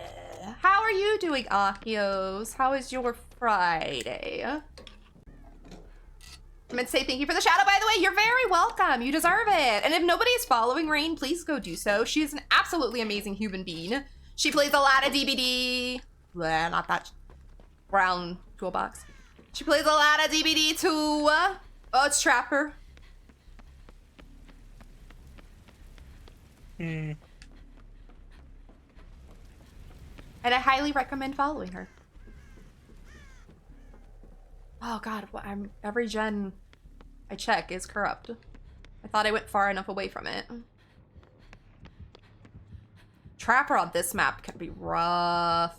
How are you doing, Akios? How is your Friday? I meant to say thank you for the shout out, by the way. You're very welcome. You deserve it. And if nobody is following Rain, please go do so. She is an absolutely amazing human being. She plays a lot of DBD. Bleh, not that brown toolbox. She plays a lot of DBD too. Oh, it's Trapper. Hmm. And I highly recommend following her. Oh god, every gen I check is corrupt. I thought I went far enough away from it. Trapper on this map can be rough.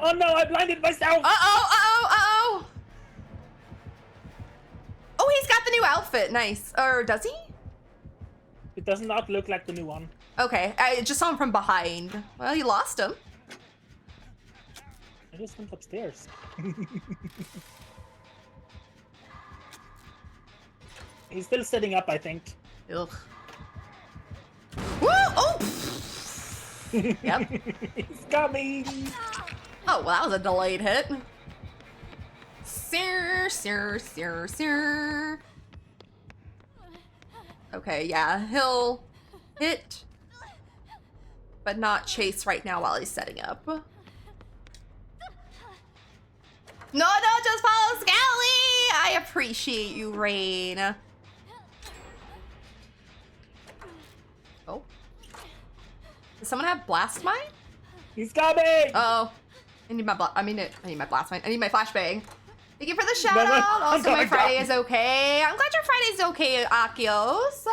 Oh no, I blinded myself! Uh-oh! Oh, he's got the new outfit. Nice. Or does he? It does not look like the new one. Okay, I just saw him from behind. Well, you lost him. I just went upstairs. He's still setting up, I think. Ugh. Woo! Oh! Yep. He's coming! Oh, well, that was a delayed hit. Sir. Okay, yeah, he'll hit, but not chase right now while he's setting up. No, just follow Scally! I appreciate you, Rain. Oh. Does someone have Blast Mine? He's coming! Oh. I need my Blast Mine. I need my Flashbang. Thank you for the shout No, out. Also, my God. Friday is okay. I'm glad your Friday's okay, Akios.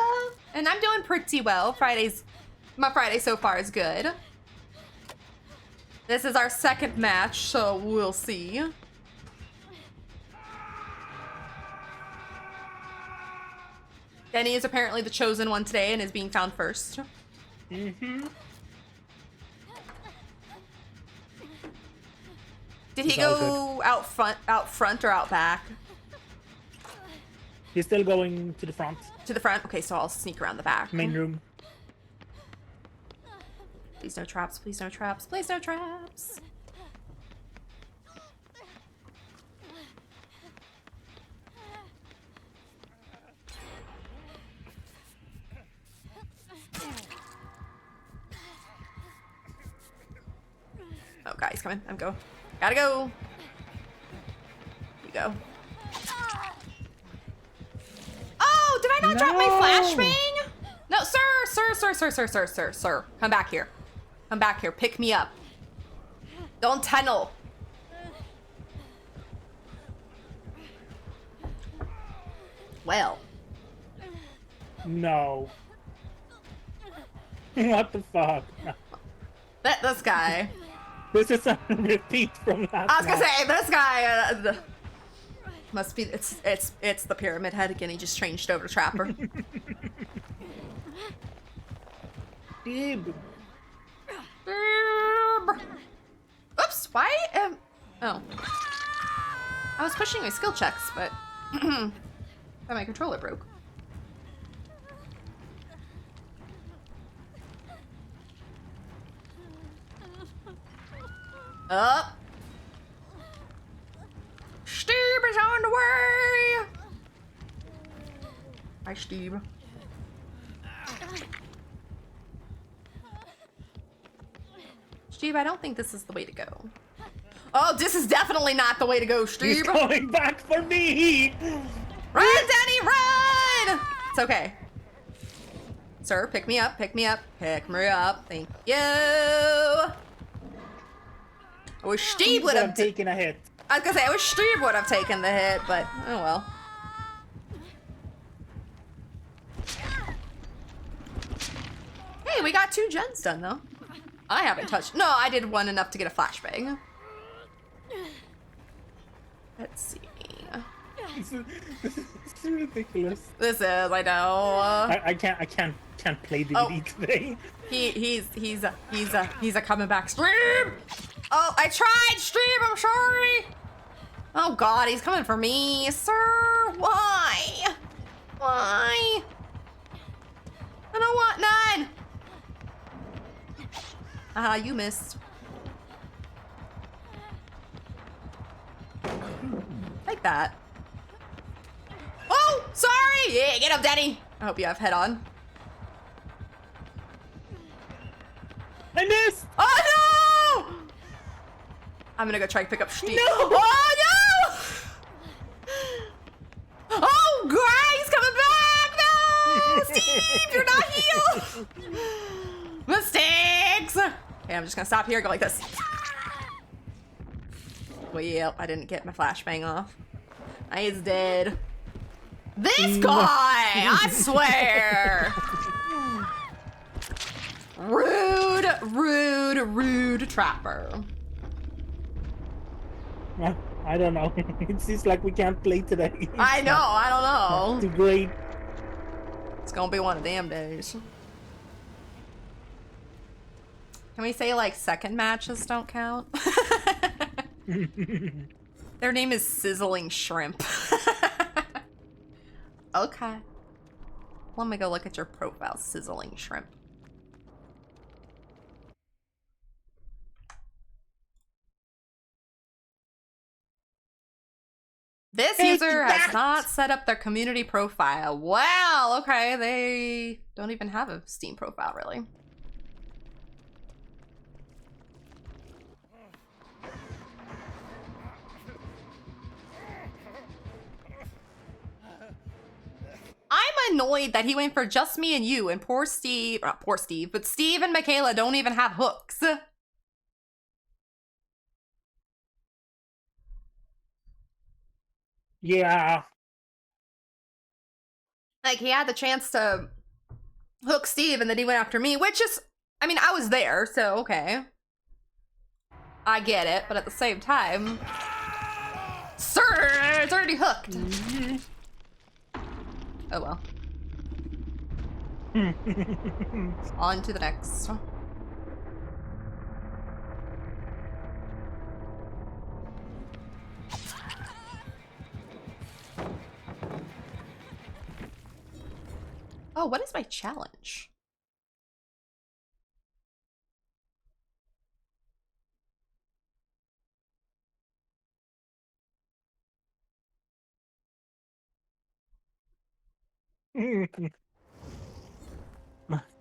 And I'm doing pretty well. My Friday so far is good. This is our second match, so we'll see. Denny is apparently the chosen one today and is being found first. Mm-hmm. Did he It's all go out front or out back? He's still going to the front. To the front? Okay, so I'll sneak around the back. Main room. Please no traps, please no traps, please no traps. Oh god, he's coming. Gotta go. You go. Oh, did I not drop my flashbang? No, sir. Come back here. Pick me up. Don't tunnel. Well. No. What the fuck? This guy. This is a repeat from last I was gonna match. say, this guy must be, it's the pyramid head again. He just changed over to Trapper. Dib. Oops, why oh. I was pushing my skill checks, but then my controller broke. Up. Steve is on the way. Hi, Steve. Steve, I don't think this is the way to go. Oh, this is definitely not the way to go, Steve. He's coming back for me! Run, Danny, run! It's okay. Sir, pick me up, pick me up, pick me up. Thank you. I wish Steve would have taken a hit. I was gonna say, I wish Steve would have taken the hit, but oh well. Hey, we got 2 gens done though. I haven't touched. No, I did one enough to get a flashbang. Let's see. This is ridiculous. This is, I know. I can't play DVD today. He's a coming back stream. Oh, I tried, stream. I'm sorry. Oh God, he's coming for me, sir. Why? Why? I don't want none. Aha, you missed. Like that. Oh, sorry. Yeah, get up, Daddy. I hope you have head on. I missed! Oh no! I'm gonna go try to pick up Steve. No! Oh no! Oh God, he's coming back! No! Steve, you're not healed! Mistakes! Okay, I'm just gonna stop here and go like this. Well, yep, I didn't get my flashbang off. He's dead. This guy! I swear! Rude, rude, rude trapper. I don't know. It seems like we can't play today. I know, I don't know. Too great. It's gonna be one of them days. Can we say like second matches don't count? Their name is Sizzling Shrimp. Okay. Let me go look at your profile, Sizzling Shrimp. This user has not set up their community profile. Wow, okay, they don't even have a Steam profile, really. I'm annoyed that he went for just me and you, and poor Steve, not poor Steve, but Steve and Michaela don't even have hooks. Yeah. Like, he had the chance to hook Steve, and then he went after me, which is, I mean, I was there, so okay. I get it, but at the same time, sir, it's already hooked. Oh well. On to the next. Oh, what is my challenge?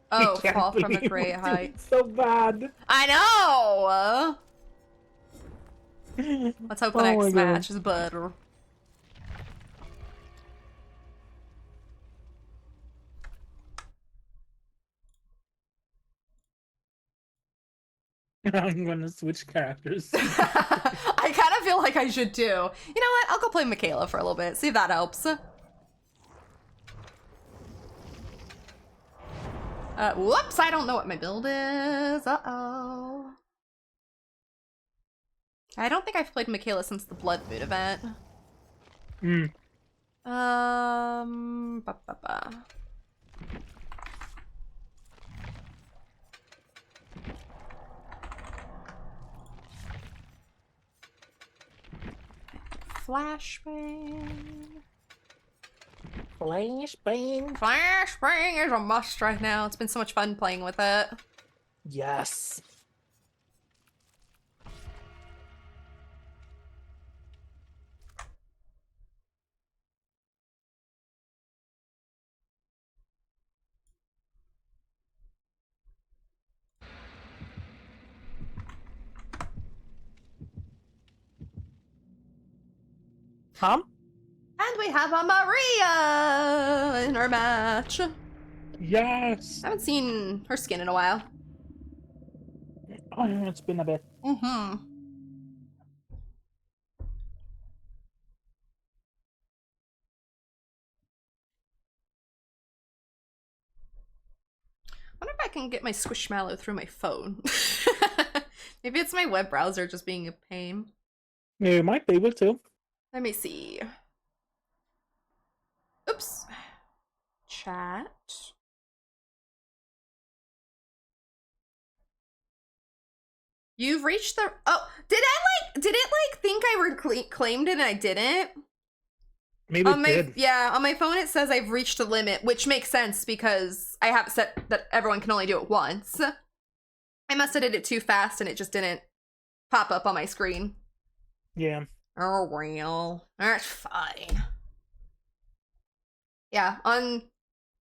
Oh, fall from a great height. So bad. I know! Let's hope the next match is better. I'm gonna switch characters. I kind of feel like I should too. You know what? I'll go play Michaela for a little bit. See if that helps. Whoops, I don't know what my build is. Uh-oh. I don't think I've played Michaela since the Blood Moon event. Ba-ba-ba. Flashbang. Flashbang. Flashbang is a must right now. It's been so much fun playing with it. Yes. Huh? And we have a Maria in our match. Yes. I haven't seen her skin in a while. Oh, it's been a bit. Mm-hmm. I wonder if I can get my Squishmallow through my phone. Maybe it's my web browser just being a pain. Yeah, you might be able to. Let me see. Oops. Chat. You've reached the... Oh, did it think I claimed it and I didn't? Maybe On it my did. Yeah, on my phone it says I've reached the limit, which makes sense because I have it set that everyone can only do it once. I must have did it too fast and it just didn't pop up on my screen. Yeah. Oh well, that's fine. Yeah,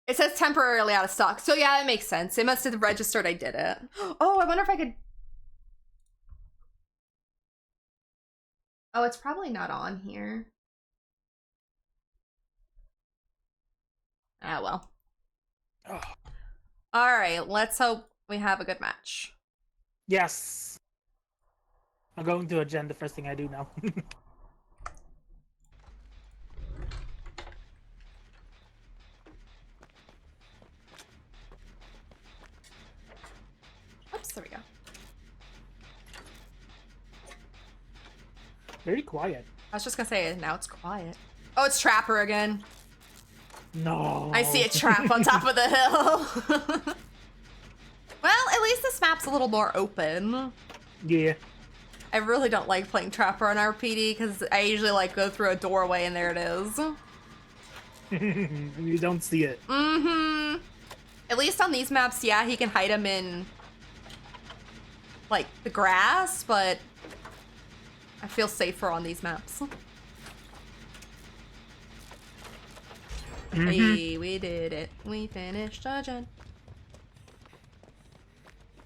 it says temporarily out of stock. So yeah, it makes sense. It must have registered I did it. Oh, I wonder if I could... Oh, it's probably not on here. Ah, well. Oh. All right, let's hope we have a good match. Yes. I'm going to agenda the first thing I do now. Oops, there we go. Very quiet. I was just gonna say, now it's quiet. Oh, it's Trapper again. No. I see a trap on top of the hill. Well, at least this map's a little more open. Yeah. I really don't like playing Trapper on RPD because I usually like go through a doorway and there it is. You don't see it. Mm-hmm. At least on these maps, yeah, he can hide him in like the grass, but I feel safer on these maps. Hey, we did it. We finished the gen.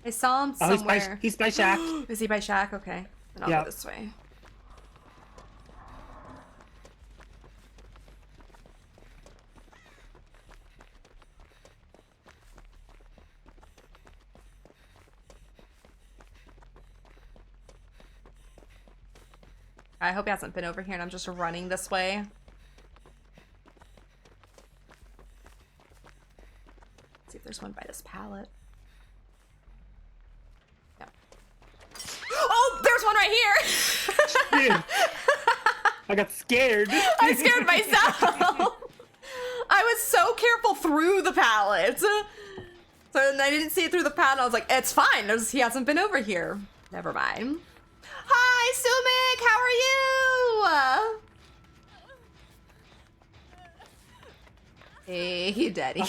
I saw him Oh, somewhere. he's by Shaq. Is he by Shaq? Okay. Then I'll Yeah. go this way. I hope he hasn't been over here and I'm just running this way. Let's see if there's one by this pallet. No. Oh, there's one right here! I got scared. I scared myself! I was so careful through the pallet. So then I didn't see it through the pallet. I was like, it's fine. He hasn't been over here. Never mind. Hi, Sumik! How are you? Hey, daddy.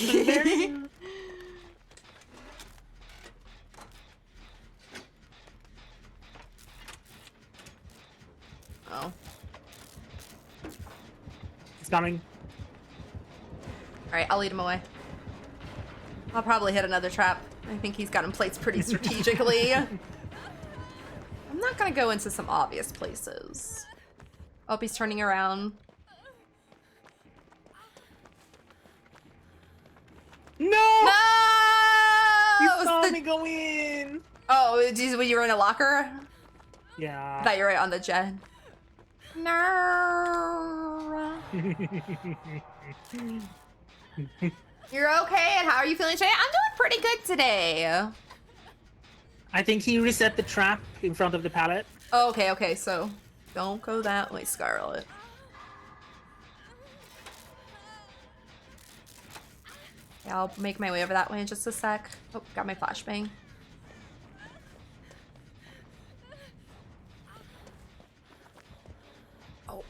Oh. It's coming. Alright, I'll lead him away. I'll probably hit another trap. I think he's got him placed pretty strategically. I'm not gonna go into some obvious places. Oh, he's turning around. No! No! You saw me go in. Oh, when you were in a locker? Yeah. I thought you were right on the gen. No. You're okay, and how are you feeling today? I'm doing pretty good today. I think he reset the trap in front of the pallet. Oh, okay, so don't go that way, Scarlet. Yeah, I'll make my way over that way in just a sec. Oh, got my flashbang. Oh.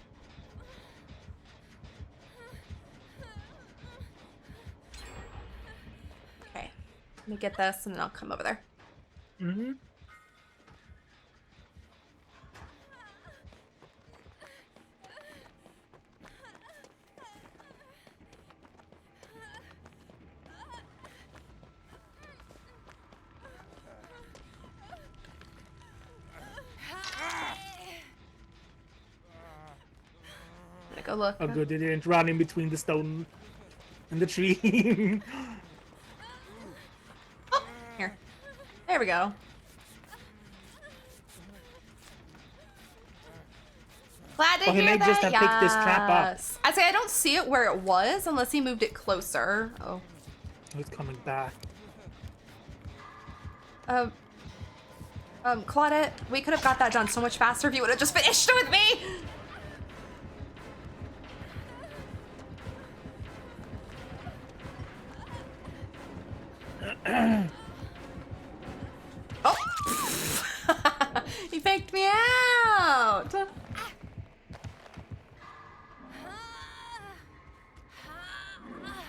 Okay, let me get this and then I'll come over there. Mm-hmm. look. Oh, good, they didn't run in between the stone and the tree. Oh, here. There we go. Glad to Oh, he hear may that. just have picked this trap up. Yes. I say I don't see it where it was unless he moved it closer. Oh. Oh, it's coming back. Claudette, we could have got that done so much faster if you would have just finished with me. Oh! He faked me out.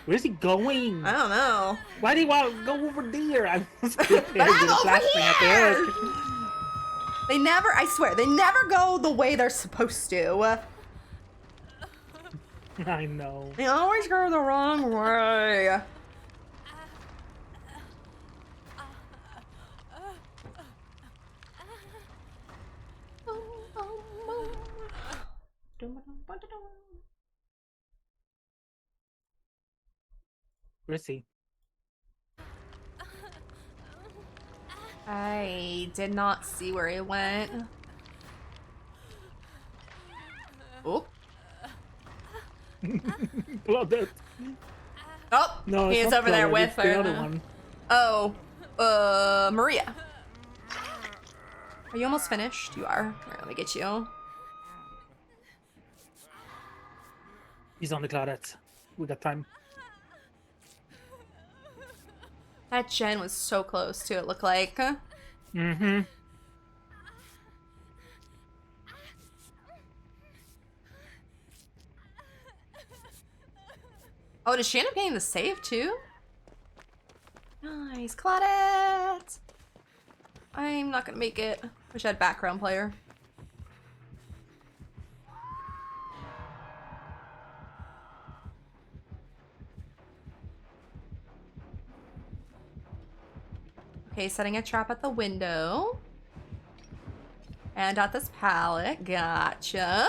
Where's he going? I don't know. Why do you want to go over there? I was prepared But I'm with a over flashbang at the here. hook. They never, I swear, they never go the way they're supposed to. I know. They always go the wrong way. Where is he? I did not see where he went. Oh. Claudette. Oh, No, he it's is not over there Claudette, with it's the other her. one. Oh, Maria. Are you almost finished? You are. Here, let me get you. He's on the Claudette. We got time. That Jen was so close to it, looked like. Mm-hmm. Oh, does she end up getting the save too? Nice, Claudette. I'm not gonna make it. Wish I had background player. Okay, setting a trap at the window. And at this pallet. Gotcha.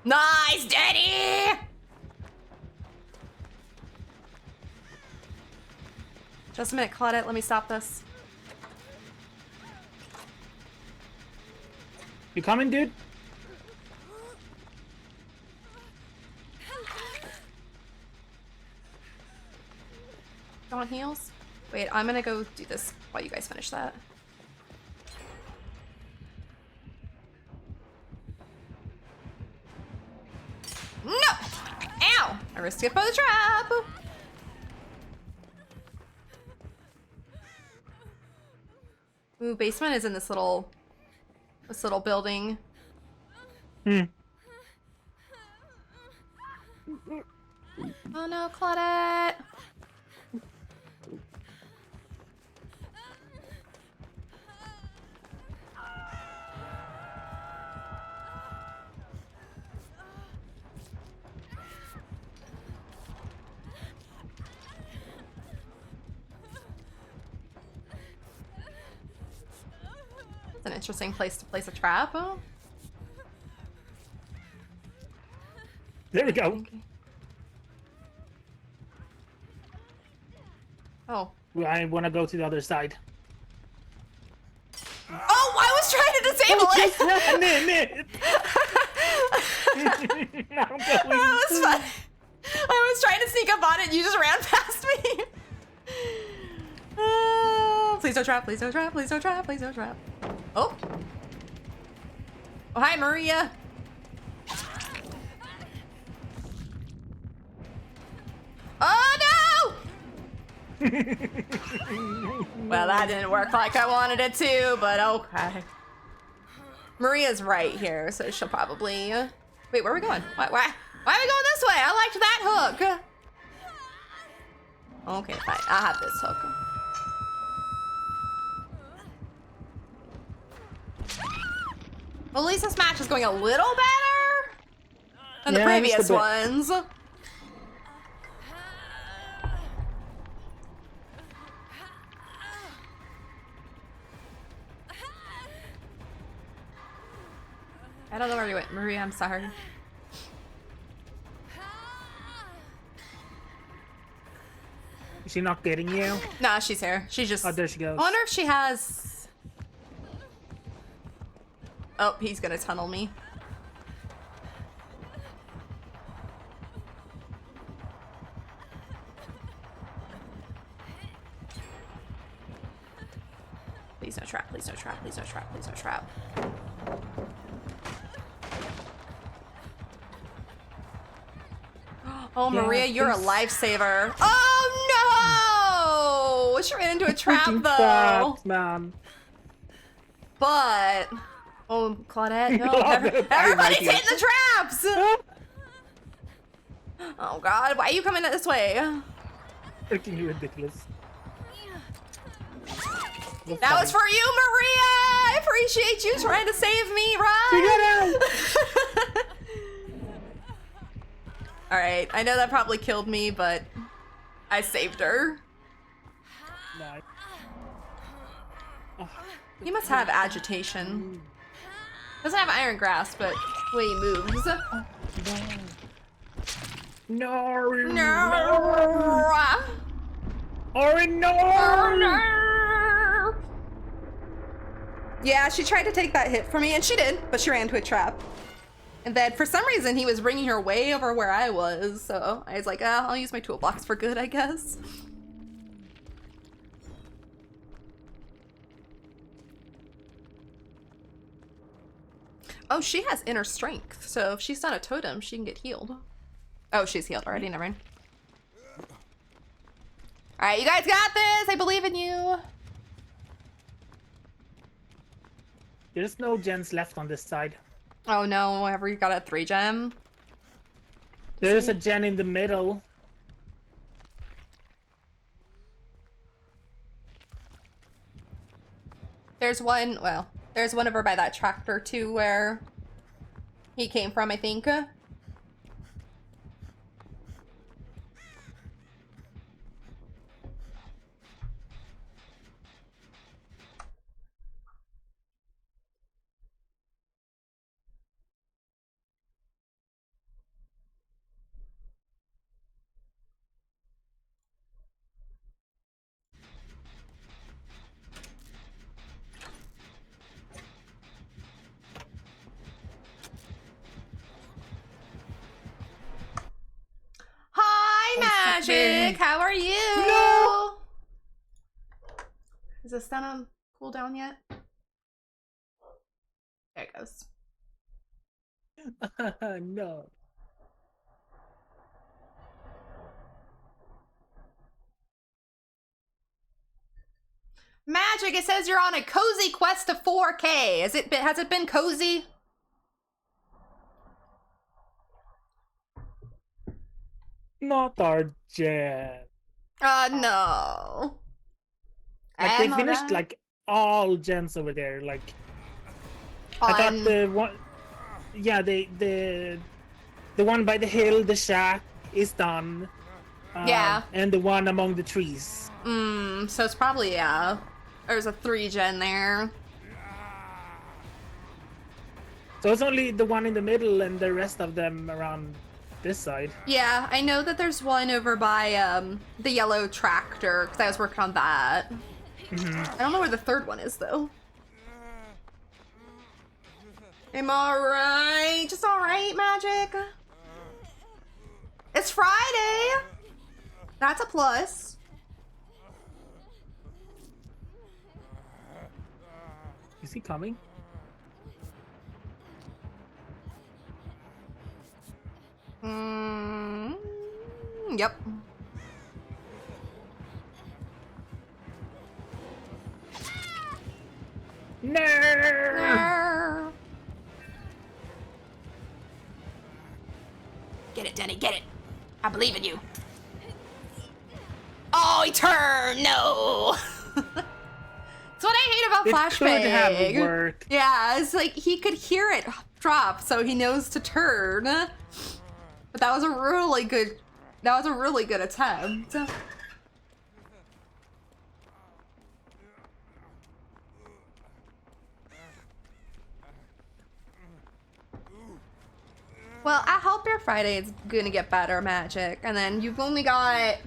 Nice, Daddy! Just a minute, Claudette. Let me stop this. You coming, dude? On heels? Wait, I'm gonna go do this while you guys finish that. No! Ow! I risked it for the trap! Ooh, basement is in this little building. Hmm. Oh no, Claudette! That's an interesting place to place a trap. Oh. There we go. Oh. I want to go to the other side. Oh, I was trying to disable Just it! run in it! I'm going. That was fun. I was trying to sneak up on it and you just ran past me. Please don't trap, please don't trap, please don't trap, please don't trap. Oh. Oh, hi, Maria. Oh, no! Well, that didn't work like I wanted it to, but okay. Maria's right here, so she'll probably... Wait, where are we going? Why are we going this way? I liked that hook. Okay, fine. I'll have this hook. Well, at least this match is going a little better than the Yeah, just a previous bit. ones. I don't know where you went, Maria. I'm sorry. Is she not getting you? Nah, she's here. She just. Oh, there she goes. I wonder if she has. Oh, he's gonna tunnel me. Please no trap, please no trap, please no trap, please no trap. Oh, Yeah, Maria, you're a please. lifesaver. Oh no! She ran into a trap Freaking though. traps, man. But oh, Claudette, no! Claudette, I Everybody's like you. hitting the traps. Oh God, why are you coming this way? Freaking ridiculous. That was for you, Maria. I appreciate you trying to save me, right? All right, I know that probably killed me, but I saved her. Nice. He must have agitation. Doesn't have iron grasp, but the way he moves. No. No. Ori, no. Oh, no. Yeah, she tried to take that hit for me, and she did, but she ran into a trap. And then for some reason, he was bringing her way over where I was, so I was like, oh, I'll use my toolbox for good, I guess. Oh, she has inner strength, so if she's not a totem, she can get healed. Oh, she's healed already, never mind. Alright, you guys got this! I believe in you! There's no gens left on this side. Oh no, have we got a 3-gem? There's a gen in the middle. There's one, well, there's one over by that tractor too where he came from, I think. Hi, Magic! How are you? No! Is this on cooldown yet? There it goes. No. Magic, it says you're on a cozy quest to 4K. Has it been cozy? Not our gen. No. Like I they know finished that. like all gens over there. Like I thought On- the one, yeah, the one by the hill, the shack is done. Yeah. And the one among the trees. So it's probably, yeah. There's a 3-gen there. So it's only the one in the middle and the rest of them around this side. Yeah, I know that there's one over by the yellow tractor, because I was working on that. I don't know where the third one is, though. I'm alright. Just alright, Magic. It's Friday. That's a plus. Is he coming? Yep. No! Get it, Denny, get it. I believe in you. Oh, he turned. No. That's what I hate about It flashbang. could have worked. Yeah, it's like he could hear it drop, so he knows to turn. But that was a really good. That was a really good attempt. Well, I hope your Friday is gonna get better, Magic. And then you've only got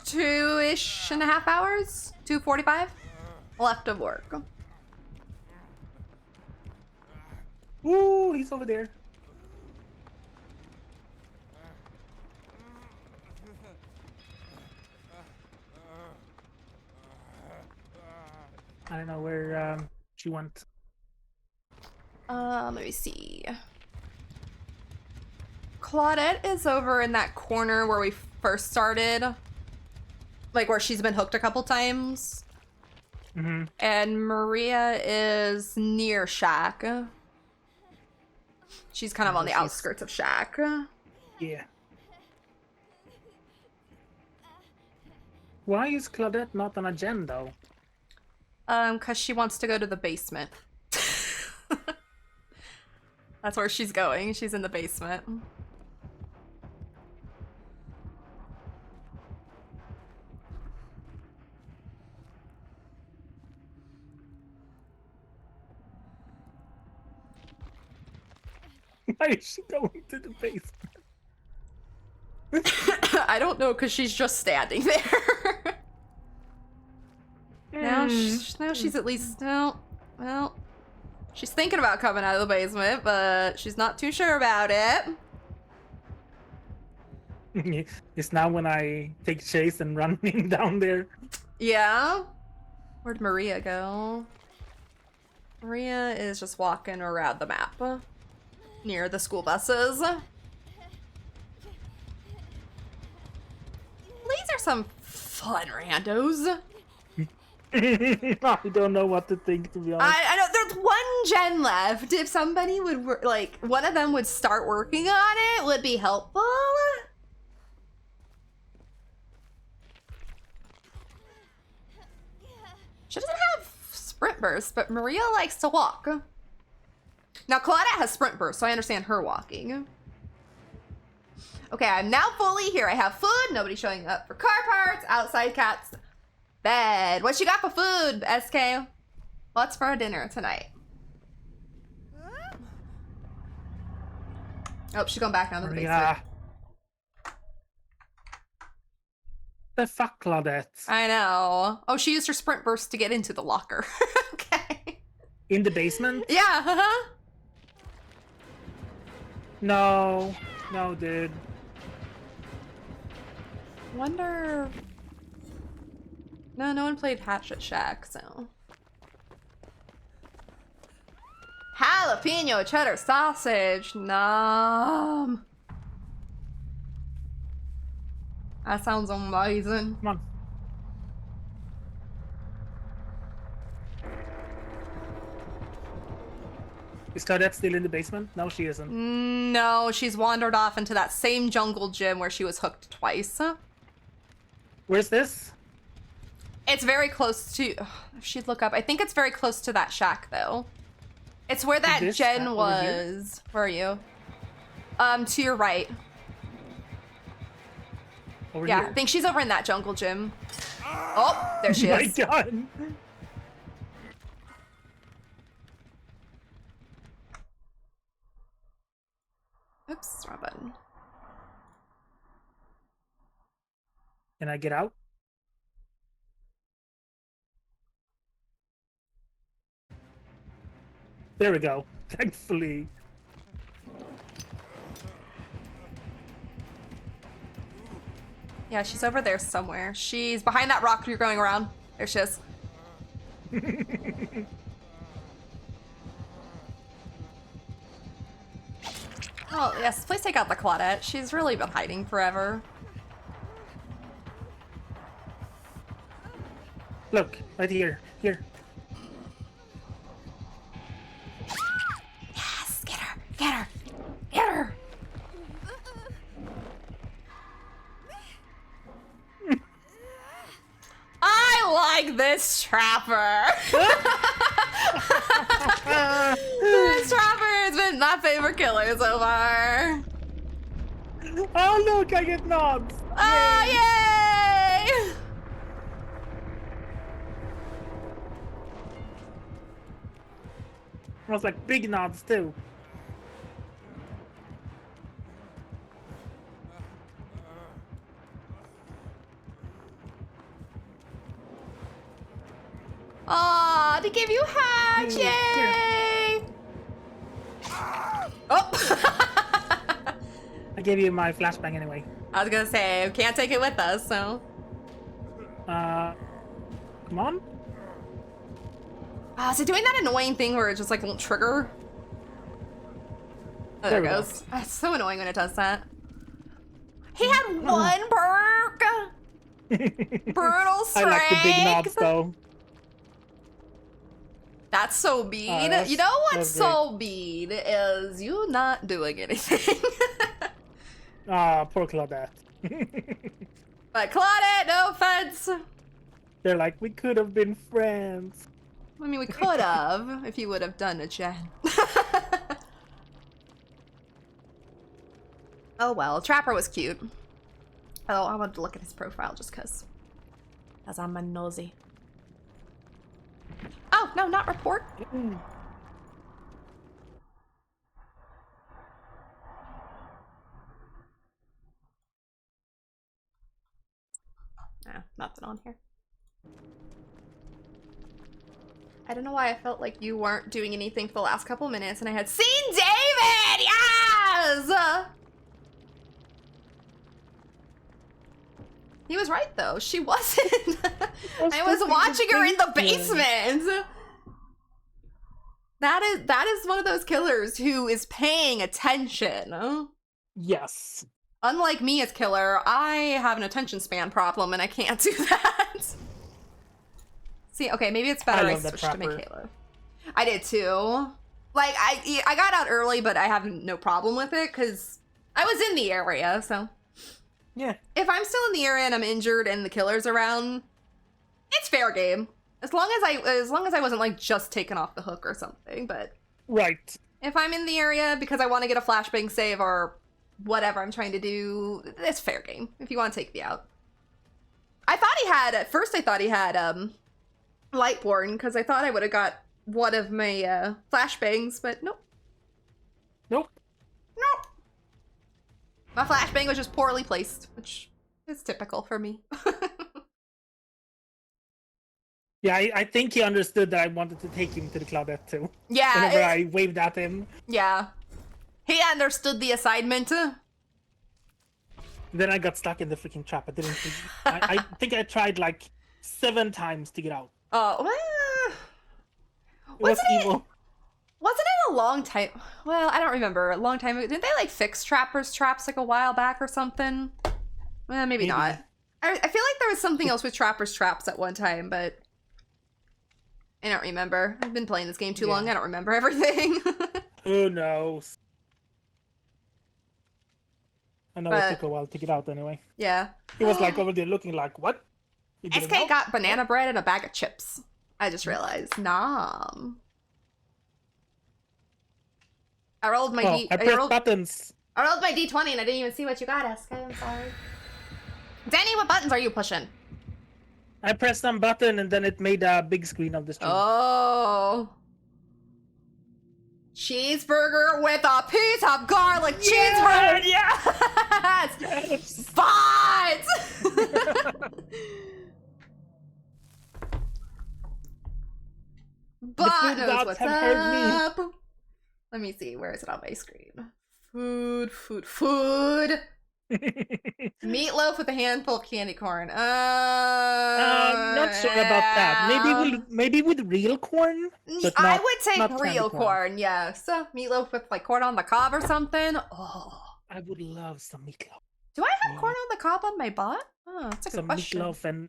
2.5 hours? 2:45 left of work. Ooh, he's over there. I don't know where she went. Let me see. Claudette is over in that corner where we first started. Like where she's been hooked a couple times. Mm-hmm. And Maria is near Shack. She's kind of on the outskirts of Shack. Yeah. Why is Claudette not on a gen though? Cause she wants to go to the basement. That's where she's going. She's in the basement. Why is she going to the basement? I don't know, cause she's just standing there. Now she's at least well, she's thinking about coming out of the basement, but she's not too sure about it. It's now when I take chase and run him down there. Yeah. Where'd Maria go? Maria is just walking around the map near the school buses. These are some fun randos. I don't know what to think, to be honest. I know there's one gen left. If somebody would like one of them would start working on it, would be helpful. She doesn't have sprint burst, but Maria likes to walk. Now Claudette has sprint burst, so I understand her walking. Okay, I'm now fully here. I have food. Nobody's showing up for car parts. Outside cats. Bed. What you got for food, SK? What's for dinner tonight? Oh, she's going back down to the basement. The fuck, Claudette? I know. Oh, she used her sprint burst to get into the locker. Okay. In the basement? Yeah, uh-huh. No, dude. Wonder... No one played Hatchet Shack, so... Jalapeno cheddar sausage. Nom. That sounds amazing. Come on. Is Claudette still in the basement? No, she isn't. No, she's wandered off into that same jungle gym where she was hooked twice. Where's this? It's very close to... If she'd look up. I think it's very close to that shack, though. It's where that This gen over was. Where are you? To your right. Over Yeah, here? I think she's over in that jungle gym. Oh, there she My is. God. Oops, wrong button. Can I get out? There we go. Thankfully. Yeah, she's over there somewhere. She's behind that rock you're going around. There she is. Oh, yes, please take out the Claudette. She's really been hiding forever. Look, right here. Here. Yes, get her, get her, get her. I like this trapper. This trapper has been my favorite killer so far. Oh, look, I get nods. Oh, yay! It was like big nods too. he gave you hatch! Yay! Oh! I gave you my flashbang anyway. I was gonna say, we can't take it with us, so. Come on. Is it doing that annoying thing where it just like won't trigger? Oh, there it goes. It's so annoying when it does that. He had one perk! Brutal strength! I like the big knobs though. That's so mean. You know what's so mean is you not doing anything. Poor Claudette. But Claudette, no offense. They're like, we could have been friends. I mean, we could have if you would have done it, Jen. Oh well, Trapper was cute. Oh, I wanted to look at his profile just cause I'm a nosy. Oh, no, not report. Nothing on here. I don't know why I felt like you weren't doing anything for the last couple minutes and I had seen David! Yes! He was right though, she wasn't. I was watching her in the basement. That is one of those killers who is paying attention. Yes. Unlike me as killer, I have an attention span problem and I can't do that. See, okay, maybe it's better I switched to Michaela. I did too. Like, I got out early, but I have no problem with it because I was in the area, so. Yeah. If I'm still in the area and I'm injured and the killer's around, it's fair game. As long as I wasn't like just taken off the hook or something, but. Right. If I'm in the area because I want to get a flashbang save or whatever I'm trying to do, it's fair game if you want to take me out. I thought he had, at first I thought he had Lightborn because I thought I would have got one of my flashbangs, but nope. Nope. Nope. My flashbang was just poorly placed, which is typical for me. Yeah, I think he understood that I wanted to take him to the Claudette too. Yeah. Whenever I waved at him. Yeah. He understood the assignment. Then I got stuck in the freaking trap. I didn't think... I think I tried like 7 times to get out. Oh, It was evil. Wasn't it a long time? Well, I don't remember. A long time ago. Didn't they like fix Trapper's traps like a while back or something? Well, maybe not. I feel like there was something else with Trapper's traps at one time, but I don't remember. I've been playing this game too long. I don't remember everything. Who knows? I know it took a while to get out anyway. Yeah. He was like over there looking like, what? SK got banana bread and a bag of chips. I just realized. Nom. I rolled my I pressed buttons. I rolled my D20 and I didn't even see what you got, SK. I'm sorry. Danny, what buttons are you pushing? I pressed some button and then it made a big screen of the stream. Oh. Cheeseburger with a piece of garlic cheeseburger. Yes. Yes. But. But knows what's up. Let me see. Where is it on my screen? Food. Meatloaf with a handful of candy corn. I'm not sure about that. Maybe with real corn. But I would take real corn. Yes. Meatloaf with like corn on the cob or something. Oh, I would love some meatloaf. Do I have corn on the cob on my bot? Oh, that's a good question. Meatloaf and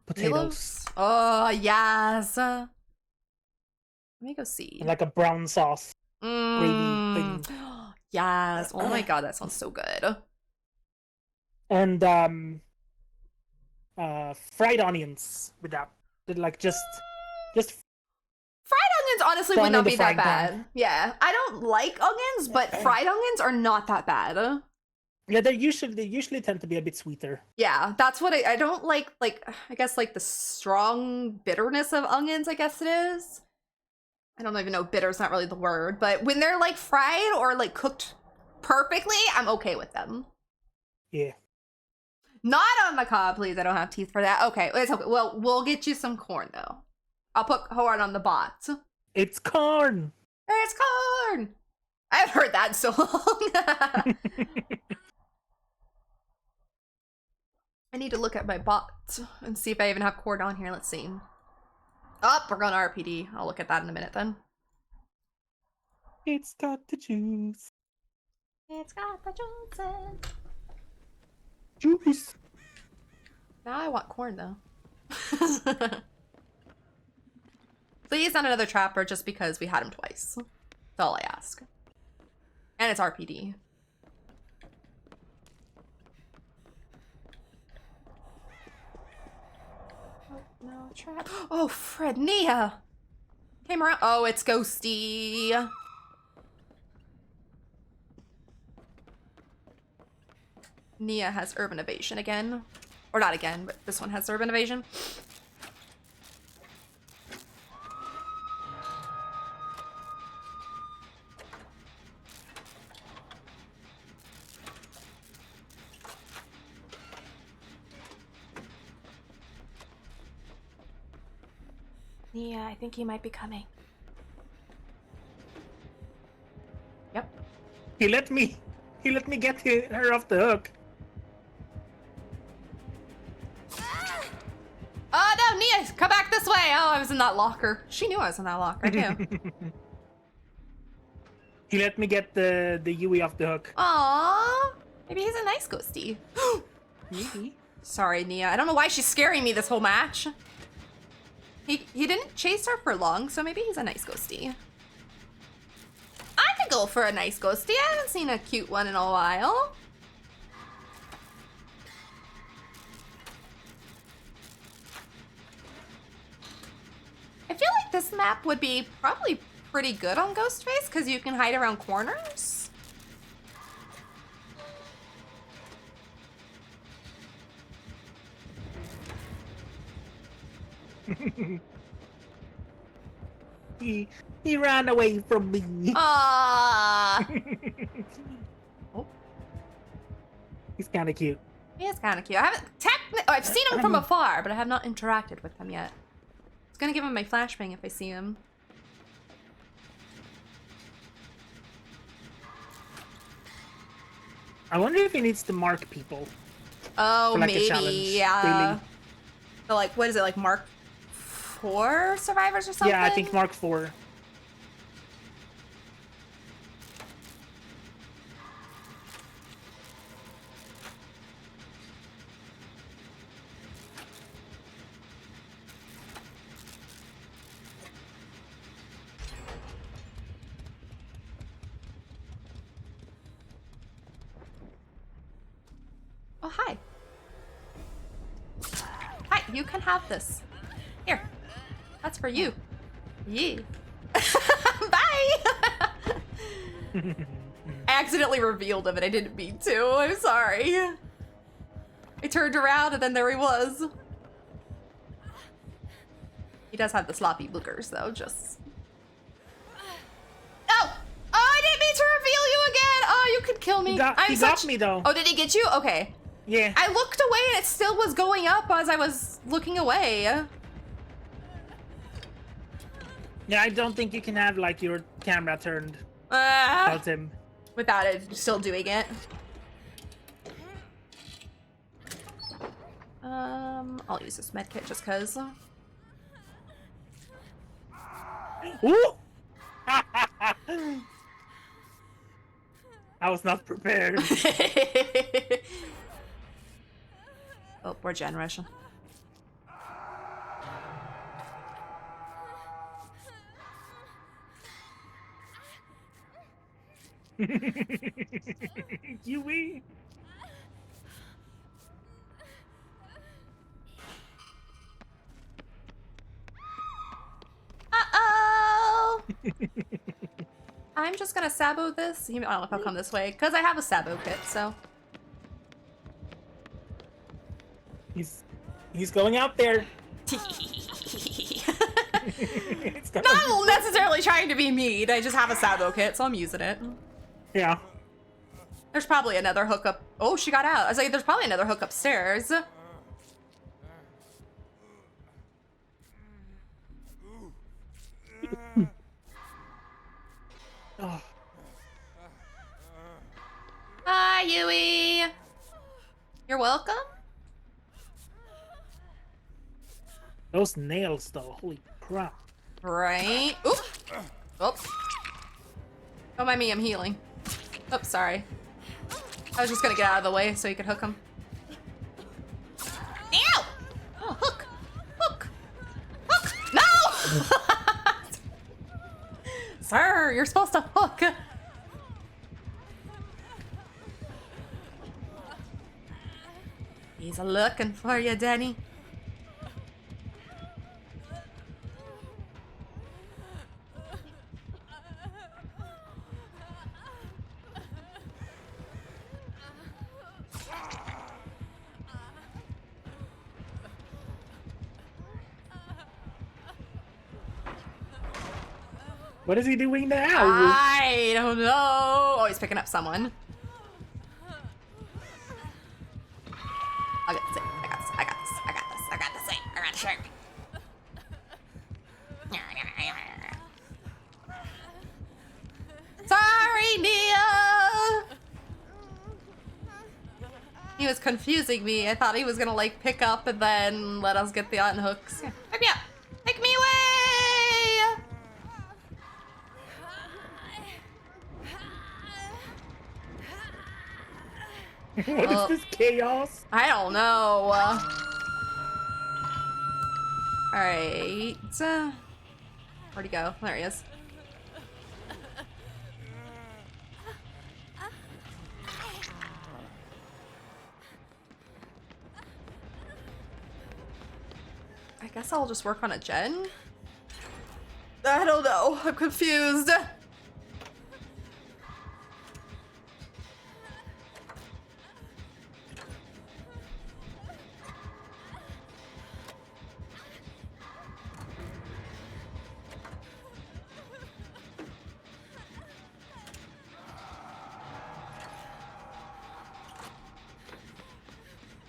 potatoes. Oh yes. Let me go see. And like a brown sauce gravy thing. Yes. Oh my god, that sounds so good. And fried onions with that. Like just fried onions honestly would not be that bad. Pan. Yeah. I don't like onions, but fried onions are not that bad. Yeah, they usually tend to be a bit sweeter. Yeah, that's what I don't like I guess like the strong bitterness of onions, I guess it is. I don't even know, bitter's not really the word, but when they're like fried or like cooked perfectly, I'm okay with them. Yeah. Not on the cob, please. I don't have teeth for that. Okay, it's okay. Well, we'll get you some corn though. I'll put corn on the bot. It's corn. It's corn. I haven't heard that in so long. I need to look at my bot and see if I even have corn on here. Let's see. Oh, we're going to RPD. I'll look at that in a minute then. It's got the juice. It's got the Johnson. Juice. Now I want corn though. Please not another trapper just because we had him twice. That's all I ask. And it's RPD. Oh, no trap. Oh, Fred, Nia! Came around. Oh, it's Ghosty. Nia has urban evasion again. Or not again, but this one has urban evasion. Nia, I think he might be coming. Yep. He let me get her off the hook. Oh no, Nia, come back this way. Oh, I was in that locker. She knew I was in that locker too. He let me get the Yui off the hook. Aww. Maybe he's a nice ghosty. Maybe. Sorry, Nia. I don't know why she's scaring me this whole match. He didn't chase her for long, so maybe he's a nice ghosty. I could go for a nice ghosty. I haven't seen a cute one in a while. I feel like this map would be probably pretty good on Ghostface because you can hide around corners. He ran away from me. Ah. Oh, He's kind of cute. he is kind of cute. I've seen him from afar, but I have not interacted with him yet. I was gonna give him my flashbang if I see him. I wonder if he needs to mark people. Oh, For, like, a maybe, challenge yeah. daily. So, like, what is it, like Mark 4 survivors or something? Yeah, I think Mark 4. Oh, hi. Hi, you can have this. Here. That's for you. Yeah. Bye! I accidentally revealed him and I didn't mean to. I'm sorry. I turned around and then there he was. He does have the sloppy boogers though, just... Oh! Oh, I didn't mean to reveal you again! Oh, you could kill me. He got me though. Oh, did he get you? Okay. Yeah. I looked away and it still was going up as I was looking away. Yeah, I don't think you can have like your camera turned Ah, towards him. without it still doing it. I'll use this medkit just cause. Ooh! I was not prepared. Oh, we're gen rushing. Yui. Uh-oh! I'm just gonna sabo this. I don't know if I'll come this way, because I have a sabo kit, so. He's going out there. Not necessarily trying to be mean, I just have a sabo kit, so I'm using it. Yeah. There's probably another hook up. Oh, she got out. I was like, there's probably another hook upstairs. Oh, Hi, Yui. You're welcome. those nails, though. Holy crap. Right. Oop. Oops. Don't mind me, I'm healing. Oops, sorry. I was just gonna get out of the way so you could hook him. Ow! Oh, hook! Hook! Hook! No! Sir, you're supposed to hook. He's looking for you, Denny. What is he doing now? I don't know. Oh, he's picking up someone. I got this. I got this. I got this. I got this. I got this. I got the shark. Sorry, Nia. He was confusing me. I thought he was gonna like pick up and then let us get the unhooks. Yeah. Pick me up. Pick me away. What is this chaos? I don't know. Alright. Where'd he go? There he is. I guess I'll just work on a gen? I don't know. I'm confused.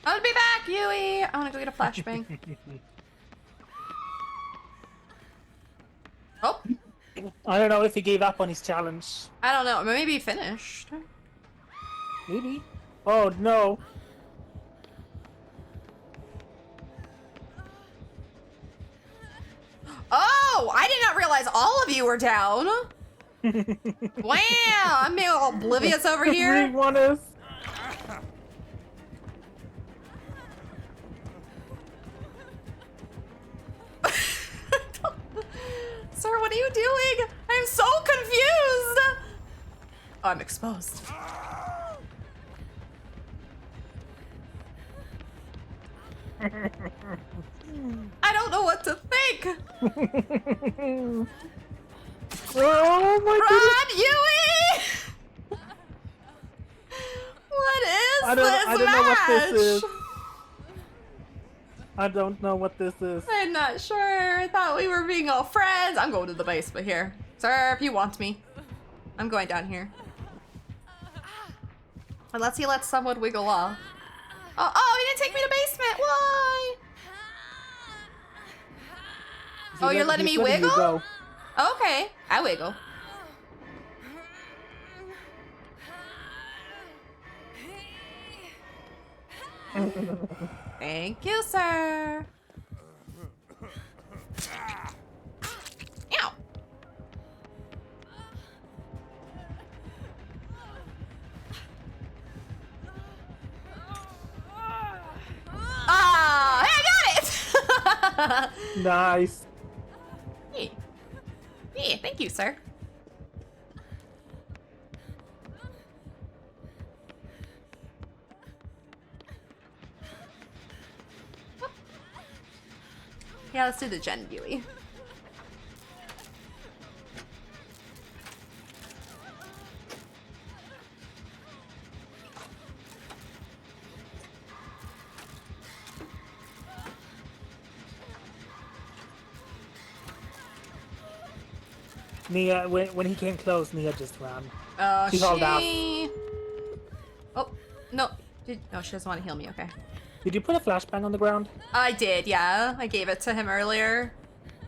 I'll be back, Yui! I wanna go get a flashbang. Oh! I don't know if he gave up on his challenge. I don't know. Maybe he finished. Maybe. Oh no. Oh! I did not realize all of you were down! Wow! I'm being all oblivious over here. Everyone is. Sir, what are you doing? I'm so confused! I'm exposed. I don't know what to think! Oh my Run, Yui! What is I this don't know what this is. match? I don't know what this is. I'm not sure. I thought we were being all friends. I'm going to the basement here. Sir, if you want me. I'm going down here. Unless he lets someone wiggle off. Oh, he didn't take me to basement. Why? Oh, you're letting me He's letting you wiggle? go. Okay, I wiggle. Thank you, sir. Ow. Ah, hey, I got it! Nice. Hey. Hey, thank you, sir. Yeah, let's do the Gen Beauty. Nia, when he came close, Nia just ran. Oh, She hauled ass. Oh, no. No, she doesn't want to heal me, okay. Did you put a flashbang on the ground? I did, yeah. I gave it to him earlier.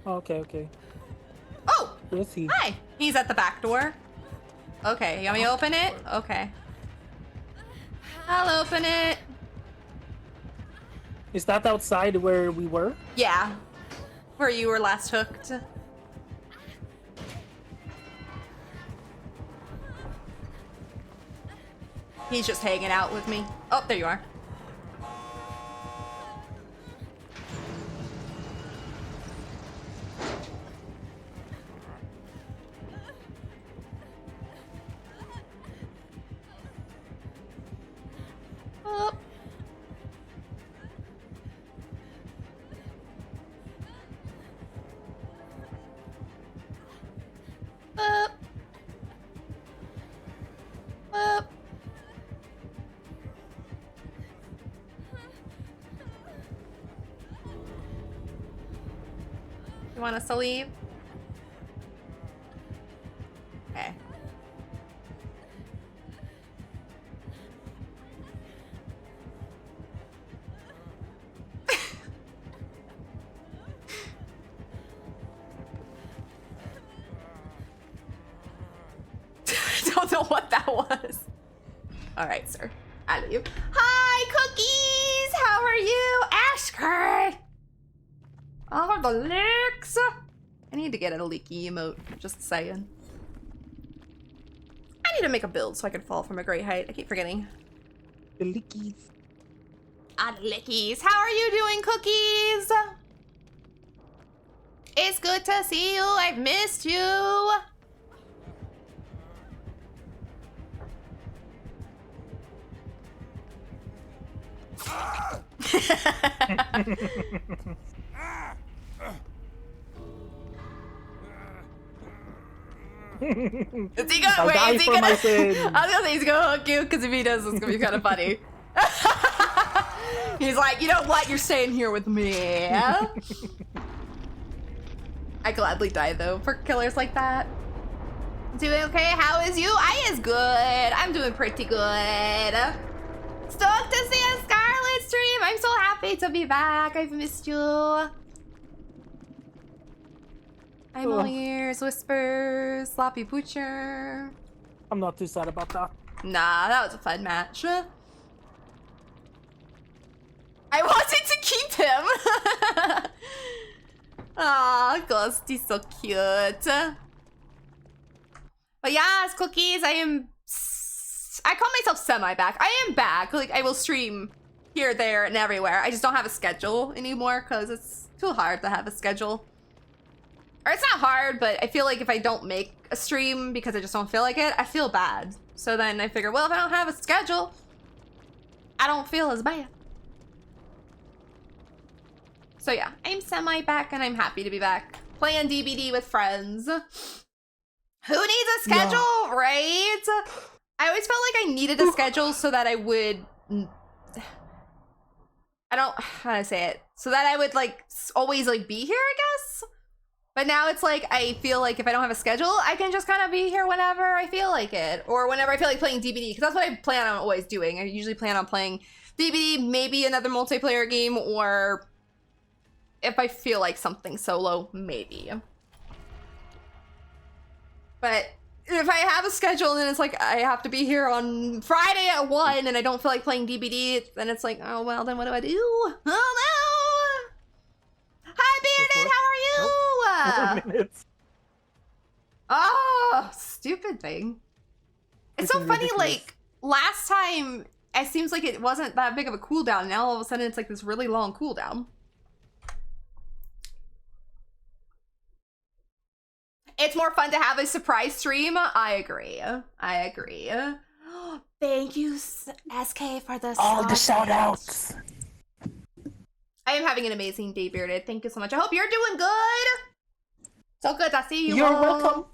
Oh, okay, okay. Oh! Where is he? Hi. He's at the back door. Okay, you want me to open it? Okay. I'll open it. Is that outside where we were? Yeah. Where you were last hooked. He's just hanging out with me. Oh, there you are. Oh. Up. Up. You want us to leave? Okay. Don't know what that was. All right, sir. I leave. Hi, Cookies. How are you, Ashker? Oh, the licks. I need to get a leaky emote. Just saying. I need to make a build so I can fall from a great height. I keep forgetting. The lickies. Ah, the lickies. How are you doing, Cookies? It's good to see you. I've missed you. Is he gonna, wait, is he gonna, I was gonna say he's gonna hook you, because if he does, it's gonna be kind of funny. He's like, you know what, you're staying here with me. I gladly die though for killers like that. Doing okay, how is you? I is good, I'm doing pretty good. Stoked to see a Scarlet stream, I'm so happy to be back, I've missed you. I'm all ears, whispers, sloppy poocher. I'm not too sad about that. Nah, that was a fun match. I wanted to keep him. Aw, Ghost, he's so cute. But yes, Cookies, I call myself semi-back. I am back. Like, I will stream here, there, and everywhere. I just don't have a schedule anymore because it's too hard to have a schedule. Or it's not hard, but I feel like if I don't make a stream because I just don't feel like it, I feel bad. So then I figure, well, if I don't have a schedule, I don't feel as bad. So yeah, I'm semi-back and I'm happy to be back. Playing DBD with friends. Who needs a schedule, yeah. Right? I always felt like I needed a schedule so that I would... how do I say it? So that I would, like, always, like, be here, I guess? But now it's like, I feel like if I don't have a schedule, I can just kind of be here whenever I feel like it. Or whenever I feel like playing DBD, because that's what I plan on always doing. I usually plan on playing DBD, maybe another multiplayer game, or if I feel like something solo, maybe. But if I have a schedule and it's like, I have to be here on Friday at 1 and I don't feel like playing DBD, then it's like, oh, well, then what do I do? Oh, no! Hi, Bearded, how are you? Nope. 4 minutes. Oh, stupid thing. It's so funny, ridiculous. Like, last time, it seems like it wasn't that big of a cooldown. Now all of a sudden it's like this really long cooldown. It's more fun to have a surprise stream. I agree. I agree. Thank you, SK, for the all the shout-outs. I am having an amazing day, Bearded. Thank you so much. I hope you're doing good. So good to see you. You're all. welcome.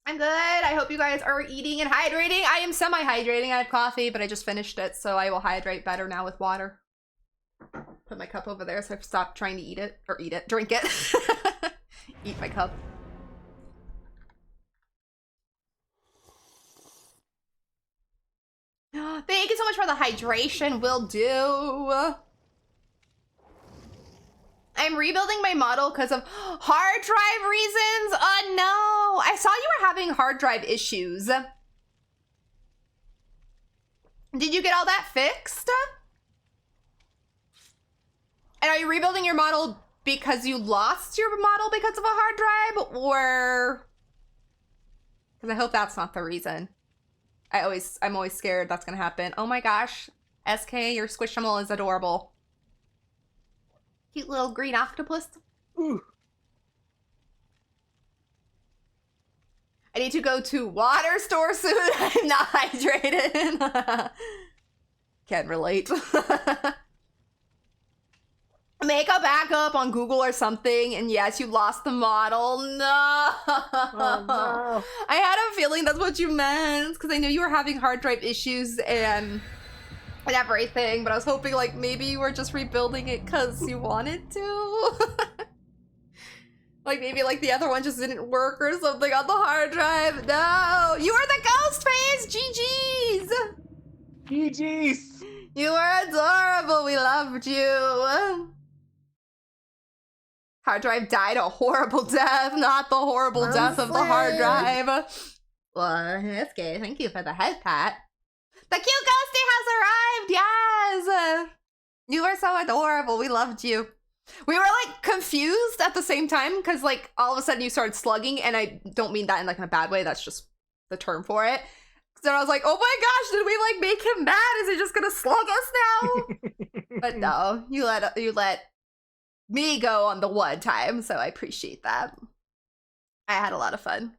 I'm good. I hope you guys are eating and hydrating. I am semi-hydrating. I have coffee, but I just finished it, so I will hydrate better now with water. Put my cup over there so I've stopped trying to eat it. Or drink it. Eat my cup. Thank you so much for the hydration. Will do. I'm rebuilding my model because of hard drive reasons. Oh no, I saw you were having hard drive issues. Did you get all that fixed? And are you rebuilding your model because you lost your model because of a hard drive, or? Because I hope that's not the reason. I'm always scared that's gonna happen. Oh my gosh, SK, your Squishmallow is adorable. Cute little green octopus. Ooh. I need to go to water store soon. I'm not hydrated. Can't relate. Make a backup on Google or something, and yes, you lost the model. No. Oh, no. I had a feeling that's what you meant, because I knew you were having hard drive issues and everything, but I was hoping like maybe you were just rebuilding it because you wanted to. Like maybe like the other one just didn't work or something on the hard drive. No, you are the ghost face. GG's. GG's. You were adorable. We loved you. Hard drive died a horrible death, not the horrible death of the hard drive. Well, that's good. Thank you for the head pat. The cute ghosty has arrived. Yes. You are so adorable. We loved you. We were like confused at the same time because like all of a sudden you started slugging, and I don't mean that in like a bad way. That's just the term for it. So I was like, oh my gosh, did we like make him mad? Is he just gonna slug us now? But no, you let me go on the one time, so I appreciate that. I had a lot of fun.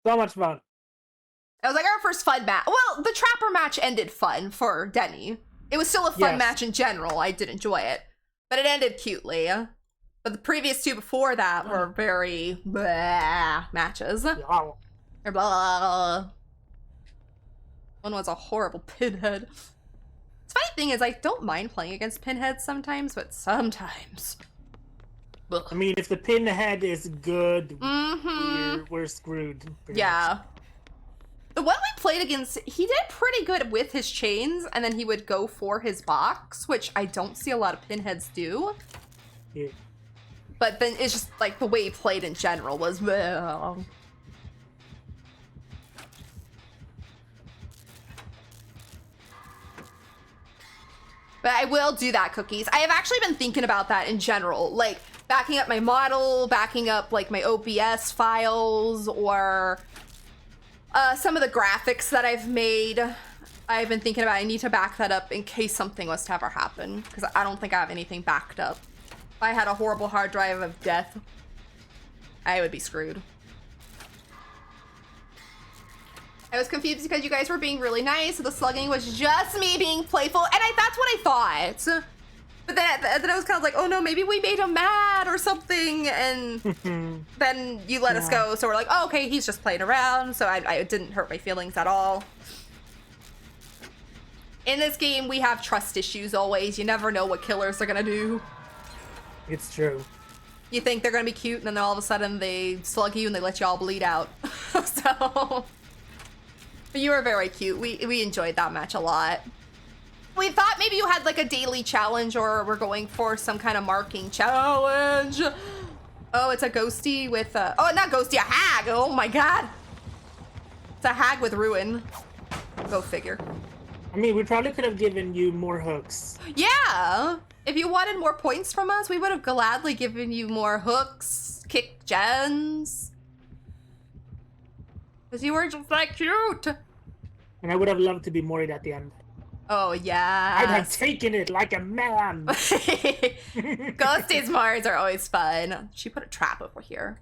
So much fun. It was like our first fun match. Well, the Trapper match ended fun for Denny. It was still a fun match in general. I did enjoy it. But it ended cutely. But the previous two before that were very blah matches. Yeah. Or blah. One was a horrible pinhead. The funny thing is, I don't mind playing against pinheads sometimes, but sometimes. I mean, if the pinhead is good, Mm-hmm. we're screwed. Yeah. The one we played against, he did pretty good with his chains, and then he would go for his box, which I don't see a lot of pinheads do. Yeah. But then it's just like the way he played in general was well. But I will do that, Cookies. I have actually been thinking about that in general, like backing up my model, backing up like my OBS files, or some of the graphics that I've made. I've been thinking about I need to back that up in case something was to ever happen, because I don't think I have anything backed up. If I had a horrible hard drive of death, I would be screwed. I was confused because you guys were being really nice, so the slugging was just me being playful, and that's what I thought. But then I was kind of like, oh no, maybe we made him mad or something, and then you let us go, so we're like, oh, okay, he's just playing around, so I didn't hurt my feelings at all. In this game, we have trust issues always. You never know what killers are gonna do. It's true. You think they're gonna be cute, and then all of a sudden they slug you and they let you all bleed out. So... But you were very cute. We enjoyed that match a lot. We thought maybe you had like a daily challenge, or we're going for some kind of marking challenge. Oh, it's a ghosty with a... Oh, not ghosty, a hag. Oh my god. It's a hag with ruin. Go figure. I mean, we probably could have given you more hooks. Yeah. If you wanted more points from us, we would have gladly given you more hooks, kick gens. Because you were just like cute. And I would have loved to be Moried at the end. Oh, yeah. I'd have taken it like a man. Ghosty's Mars are always fun. She put a trap over here.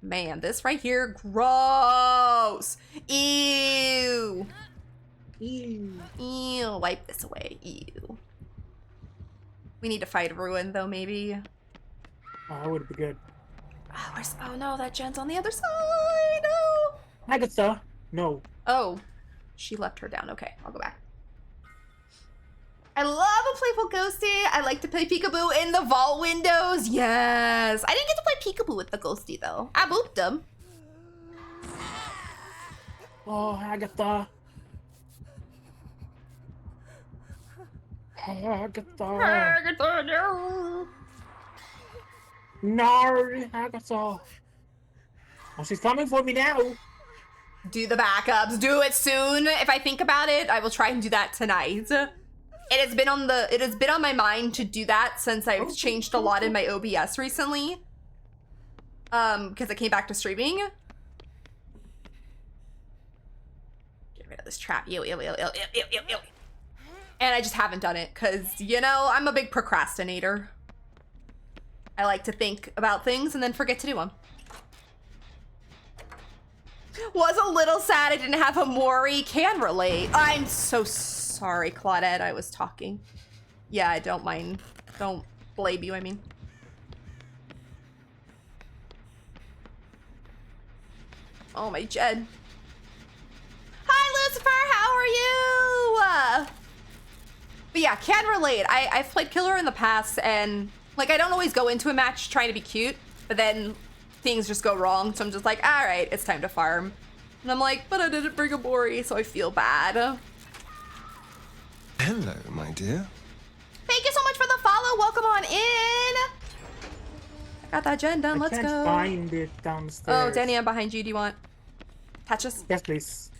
Man, this right here, gross. Ew. Ew. Ew. Wipe this away. Ew. We need to fight Ruin, though, maybe. Oh, that would be good. Oh no, that gen's on the other side. No. Agatha. No. Oh, she left her down. Okay, I'll go back. I love a playful ghosty. I like to play peekaboo in the vault windows. Yes. I didn't get to play peekaboo with the ghosty though. I booped him. Oh, Agatha. Agatha. No, Agatha. Oh, she's coming for me now. Do the backups. Do it soon. If I think about it, I will try and do that tonight. It has been on my mind to do that since I've changed a lot in my OBS recently. Because I came back to streaming. Get rid of this trap. Ew. And I just haven't done it because, you know, I'm a big procrastinator. I like to think about things and then forget to do them. Was a little sad I didn't have a Mori. Can relate. I'm so sorry, Claudette. I was talking. Yeah, I don't mind. Don't blame you, I mean. Oh, my Jed. Hi, Lucifer. How are you? But yeah, can relate. I've played killer in the past, and like I don't always go into a match trying to be cute, but then things just go wrong. So I'm just like, all right, it's time to farm. And I'm like, but I didn't bring a Mori, so I feel bad. Hello, my dear. Thank you so much for the follow. Welcome on in. I got that gen done. Let's I go. can't find it downstairs. Oh, Danny, I'm behind you. Do you want touches? Yes, please.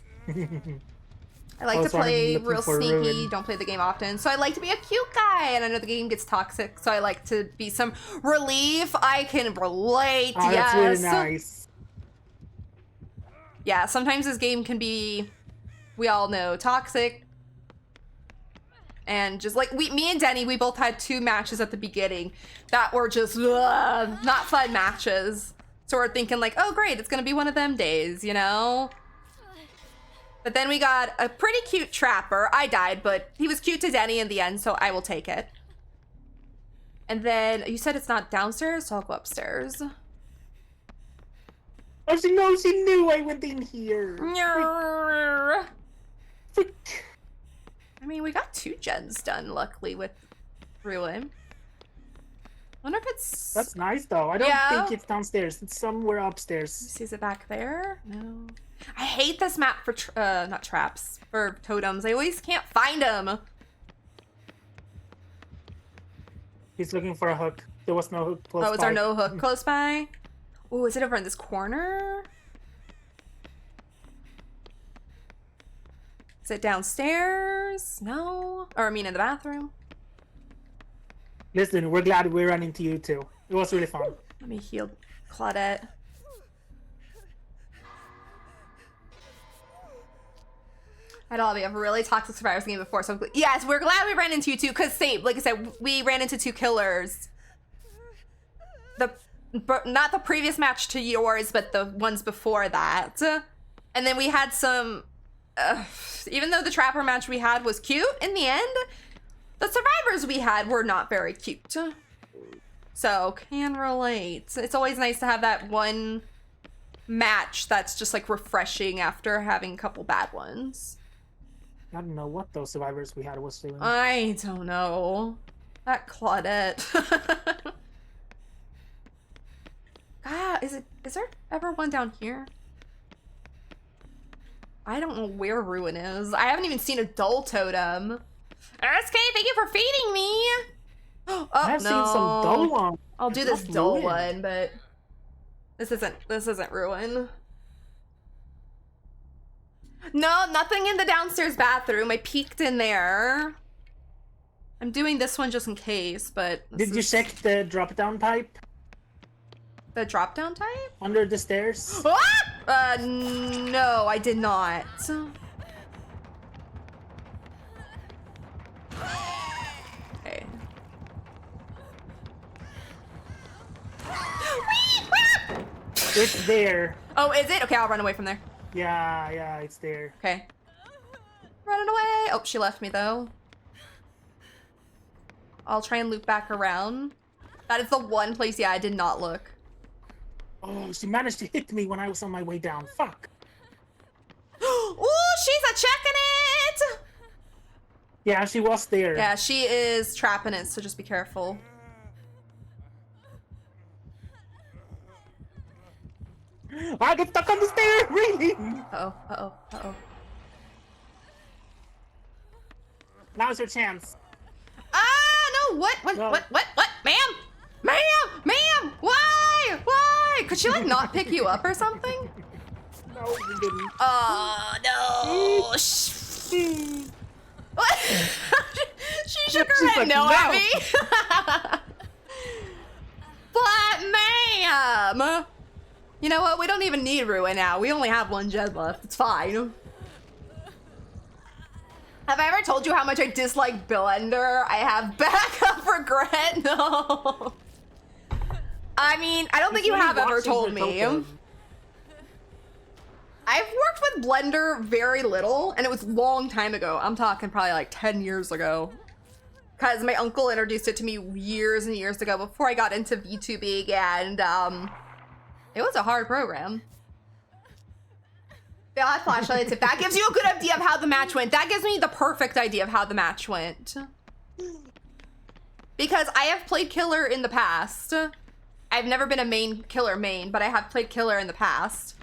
I like to Also, I'm play looking real for sneaky, Ruin. don't play the game often. So I like to be a cute guy, and I know the game gets toxic, so I like to be some relief. I can relate, Oh, yes. that's really nice. Yeah, sometimes this game can be, we all know, toxic. And just like, me and Denny, we both had 2 matches at the beginning that were just not fun matches. So we're thinking like, oh great, it's gonna be one of them days, you know? But then we got a pretty cute trapper. I died, but he was cute to Denny in the end, so I will take it. And then, you said it's not downstairs, so I'll go upstairs. Oh, she knew I went in here. Frick. I mean, we got 2 gens done, luckily, with Ruin. Wonder if it's... That's nice, though. I don't Yeah. think it's downstairs. It's somewhere upstairs. Is it back there? No. I hate this map for, not traps, for totems. I always can't find them. He's looking for a hook. There was no hook close Oh, is there by. no hook close by? Oh, is it over in this corner? Is it downstairs? No. Or I mean in the bathroom? Listen, we're glad we ran into you too. It was really fun. Let me heal Claudette. I don't know, we have a really toxic survivors game before, so yes, we're glad we ran into you too, because same, like I said, we ran into 2 killers. Not the previous match to yours, but the ones before that. And then we had some, even though the trapper match we had was cute in the end, the survivors we had were not very cute. So, can relate. It's always nice to have that one match that's just like refreshing after having a couple bad ones. I don't know what those survivors we had was doing. I don't know. That Claudette. Ah, is there ever one down here? I don't know where Ruin is. I haven't even seen a dull totem. SK, thank you for feeding me. Oh, I've no. seen some dull ones. I'll do It's this not dull Ruin. one, but this isn't Ruin. No, nothing in the downstairs bathroom. I peeked in there. I'm doing this one just in case, but Did you check the drop-down pipe the drop down type? under the stairs? Ah! No, I did not. Okay. It's there. Oh, is it? Okay, I'll run away from there. Yeah, it's there. Okay. Running away. Oh, she left me though. I'll try and loop back around. That is the one place, yeah, I did not look. Oh, she managed to hit me when I was on my way down. Fuck. Ooh, she's a checking it! Yeah, she was there. Yeah, she is trapping it, so just be careful. I get stuck on the stair, really? Uh-oh. Now's your chance. What? No. What? Ma'am! Why? Could she like not pick you up or something? No, you didn't. Oh no! What? She shook her She's head like, no no. at me. But ma'am, you know what? We don't even need Ruin now. We only have one Jed left. It's fine. Have I ever told you how much I dislike Blender? I have backup regret. No. I mean, I don't think you have ever told me. I've worked with Blender very little, and it was a long time ago. I'm talking probably like 10 years ago. Because my uncle introduced it to me years and years ago before I got into VTubing, and it was a hard program. They all had flashlights. If that gives you a good idea of how the match went, that gives me the perfect idea of how the match went. Because I have played killer in the past. I've never been a killer main, but I have played killer in the past.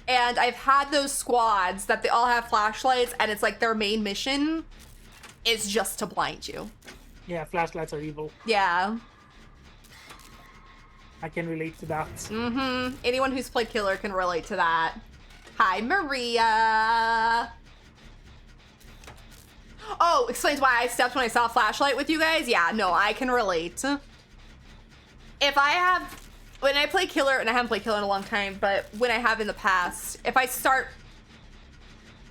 And I've had those squads that they all have flashlights, and it's like their main mission is just to blind you. Yeah, flashlights are evil. Yeah. I can relate to that. Mm-hmm. Anyone who's played killer can relate to that. Hi, Maria. Oh, explains why I stepped when I saw a flashlight with you guys? Yeah, no, I can relate. When I play killer, and I haven't played killer in a long time, but when I have in the past, if I start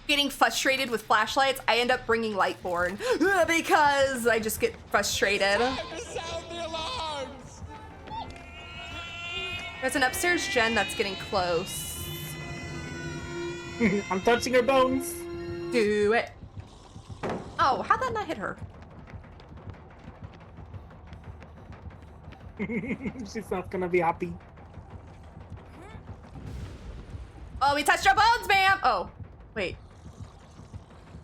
getting frustrated with flashlights, I end up bringing Lightborn because I just get frustrated. Sound the alarms! There's an upstairs gen that's getting close. I'm touching her bones. Do it. Oh, how'd that not hit her? She's not gonna be happy. Oh, we touched our bones, ma'am! Oh, wait.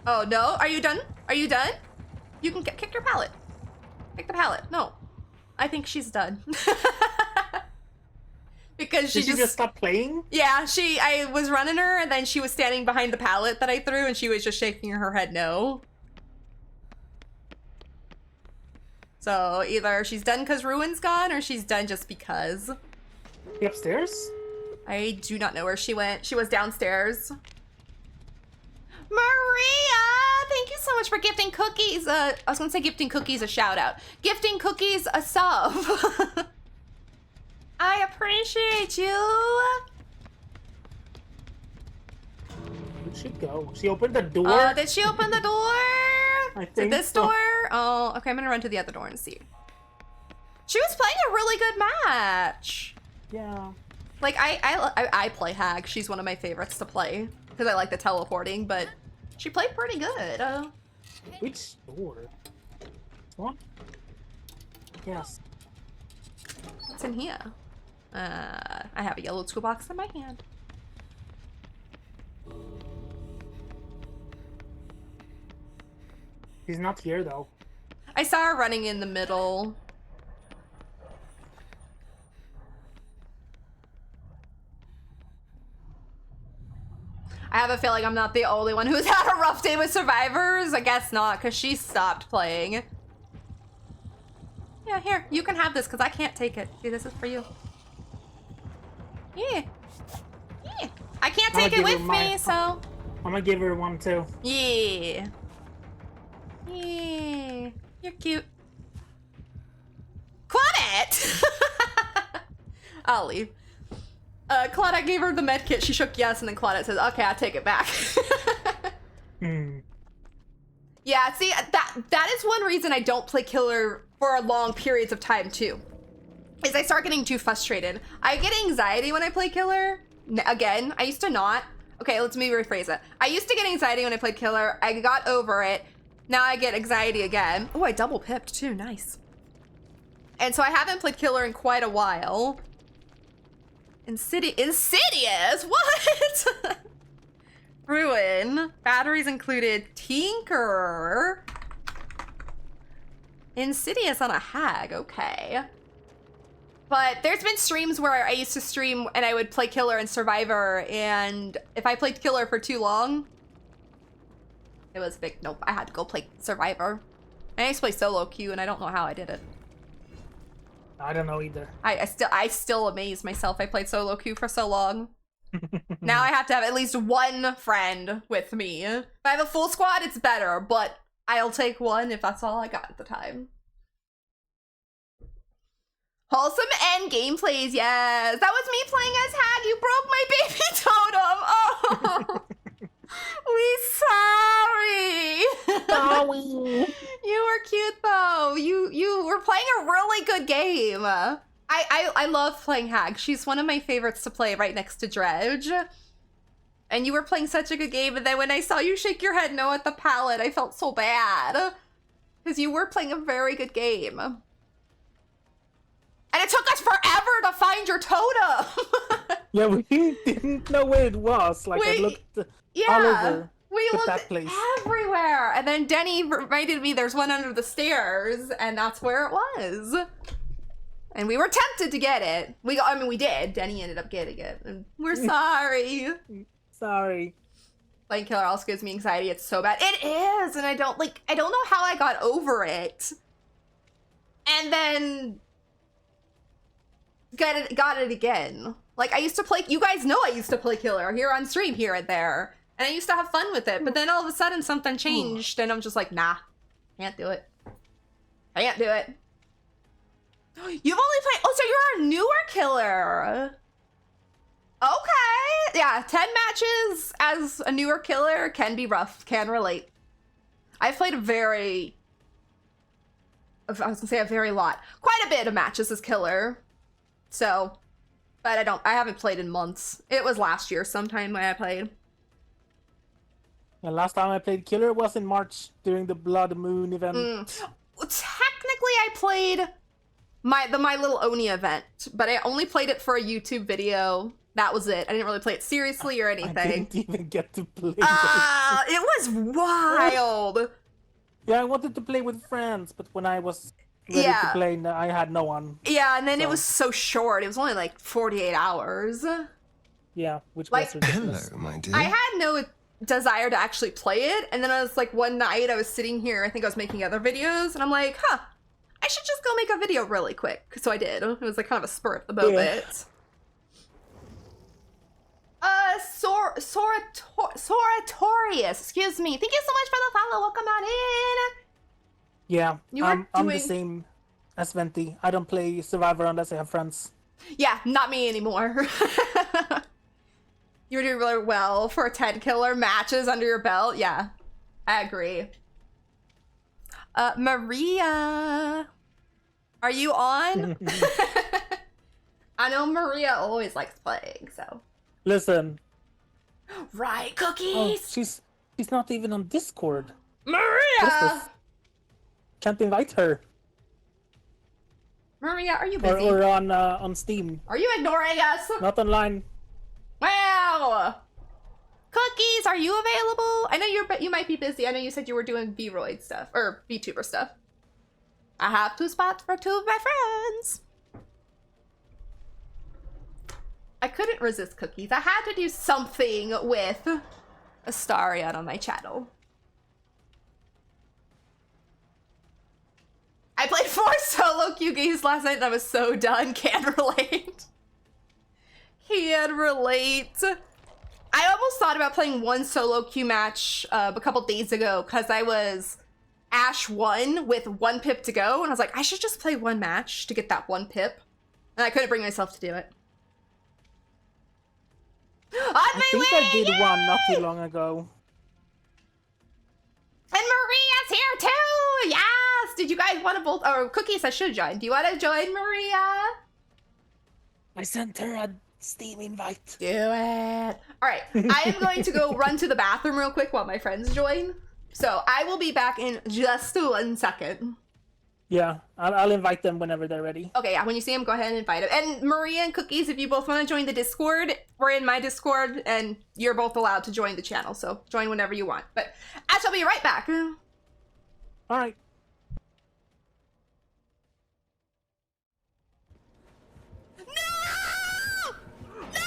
Oh, no? Are you done? Are you done? You can kick your pallet. Kick the pallet. No. I think she's done. Because Did she just stop playing? Yeah, I was running her, and then she was standing behind the pallet that I threw, and she was just shaking her head no. So either she's done because Ruin's gone, or she's done just because. She upstairs? I do not know where she went. She was downstairs. Maria! Thank you so much for gifting cookies. I was gonna say gifting cookies a shout out. Gifting cookies a sub. I appreciate you. Where'd she go? She opened the door? Did she open the door? I To think this so. door? Oh, okay, I'm gonna run to the other door and see. She was playing a really good match. Yeah. Like, I play Hag. She's one of my favorites to play. Because I like the teleporting, but she played pretty good. Which door? What? Yes. What's in here? I have a yellow toolbox in my hand. She's not here though. I saw her running in the middle. I have a feeling I'm not the only one who's had a rough day with survivors. I guess not, because she stopped playing. Yeah, here, you can have this, because I can't take it. See, this is for you. Yeah. Yeah. I can't take it with me, so... I'm gonna give her one too. Yeah. Yeah. You're cute. Claudette! I'll leave. Claudette gave her the med kit. She shook yes, and then Claudette says, okay, I'll take it back. Yeah, see, that is one reason I don't play killer for long periods of time, too. Is I start getting too frustrated. I get anxiety when I play killer. Again, I used to not. Okay, let me rephrase it. I used to get anxiety when I played killer. I got over it. Now I get anxiety again. Oh, I double pipped, too. Nice. And so I haven't played killer in quite a while. Insidious? What? Ruin. Batteries included. Tinker. Insidious on a Hag. Okay. But there's been streams where I used to stream and I would play killer and survivor, and if I played killer for too long, it was big. Nope, I had to go play survivor. I used to play solo queue, and I don't know how I did it. I don't know either. I still amaze myself. I played solo queue for so long. Now I have to have at least one friend with me. If I have a full squad, it's better, but I'll take one if that's all I got at the time. Wholesome end gameplays, yes. That was me playing as Hag. You broke my baby totem. Oh, we sorry. Sorry. You were cute though. You were playing a really good game. I love playing Hag. She's one of my favorites to play right next to Dredge. And you were playing such a good game, and then when I saw you shake your head no at the pallet, I felt so bad. Because you were playing a very good game. And it took us forever to find your totem! Yeah, we didn't know where it was. Like, I looked all over we looked that place. everywhere! And then Denny reminded me there's one under the stairs, and that's where it was. And we were tempted to get it. I mean, we did. Denny ended up getting it. And we're sorry. Sorry. Playing Killer also gives me anxiety. It's so bad. It is! And I don't know how I got over it. And then got it again. Like, I used to play, you guys know I used to play Killer here on stream here and there. And I used to have fun with it. But then all of a sudden something changed and I'm just like, nah, can't do it. I can't do it. You've only played, oh, so you're a newer Killer. Okay. Yeah, 10 matches as a newer Killer can be rough, can relate. I've played a very quite a bit of matches as Killer. So, but I haven't played in months. It was last year sometime when I played. The last time I played Killer was in March during the Blood Moon event. Technically, I played the My Little Oni event, but I only played it for a YouTube video. That was it. I didn't really play it seriously or anything. I didn't even get to play. It was wild. Yeah, I wanted to play with friends, but when I was ready to play, I had no one. Yeah, and then it was so short. It was only like 48 hours. Yeah, which was ridiculous. Hello, my dear. I had no desire to actually play it, and then I was like, one night I was sitting here, I think I was making other videos, and I'm like, I should just go make a video really quick. So I did. It was like kind of a spur at the moment. Soratorius, excuse me. Thank you so much for the follow. Welcome on in. Yeah, I'm the doing- same as Venti. I don't play Survivor unless I have friends. Yeah, not me anymore. You were doing really well for 10 Killer matches under your belt. Yeah, I agree. Maria, are you on? I know Maria always likes playing, so. Listen. Right, Oh, cookies. she's not even on Discord. Maria. Can't invite her. Maria, are you busy? Or on Steam. Are you ignoring us? Not online. Wow. Cookies, are you available? I know you might be busy. I know you said you were doing V-Roid stuff or VTuber stuff. I have 2 spots for 2 of my friends. I couldn't resist cookies. I had to do something with Astarion on my channel. I played 4 solo queue games last night and I was so done. Can't relate. Can't relate. I almost thought about playing 1 solo queue match a couple days ago because I was Ash 1 with 1 pip to go. And I was like, I should just play 1 match to get that 1 pip. And I couldn't bring myself to do it. I think I did one not too long ago. And Maria's here too! Yes! Did you guys want to both... Or Cookies, I should join. Do you want to join, Maria? I sent her a Steam invite. Do it. Alright, I am going to go run to the bathroom real quick while my friends join. So I will be back in just 1 second. Yeah, I'll invite them whenever they're ready. Okay, yeah, when you see them, go ahead and invite them. And Maria and Cookies, if you both want to join the Discord, we're in my Discord, and you're both allowed to join the channel, so join whenever you want. But I shall be right back. All right. No! No!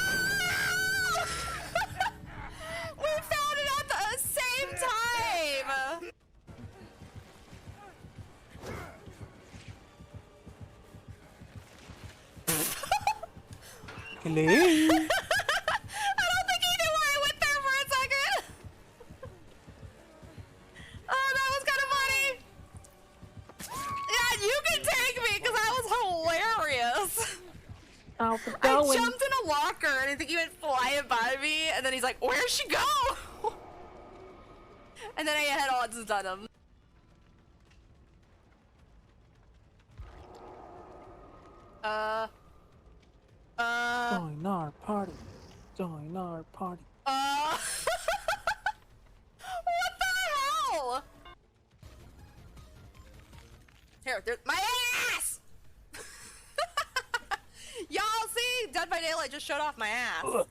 We found it at the same time! Hello? I don't think he knew where I went there for a second. Oh, that was kind of funny. Yeah, you can take me because that was hilarious. Oh, I jumped in a locker and I think he went flying by me, and then he's like, "Where'd she go?" And then I had odds done him. Join our party. Join our party. What the hell? Here, there's my ass! Y'all see? Dead by Daylight just showed off my ass. Ugh.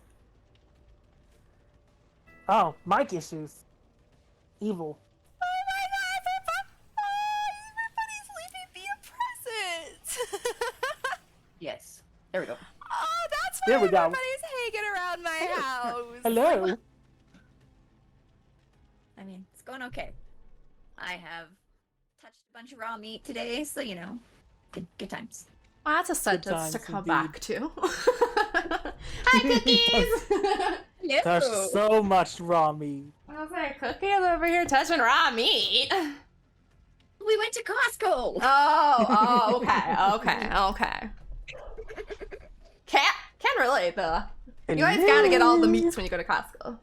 Oh, mic issues. Evil. Oh my god, everybody's leaving me a present! Yes. There we go. Oh, that's why There we go. everybody's hanging around my house. Hello. I mean, it's going okay. I have touched a bunch of raw meat today, so you know, good times. Well, that's a sentence times to come indeed. back to. Hi, cookies! Hello. Touched so much raw meat. I was like, Cookies over here touching raw meat. We went to Costco. Okay. Can't relate though. You guys gotta get all the meats when you go to Costco.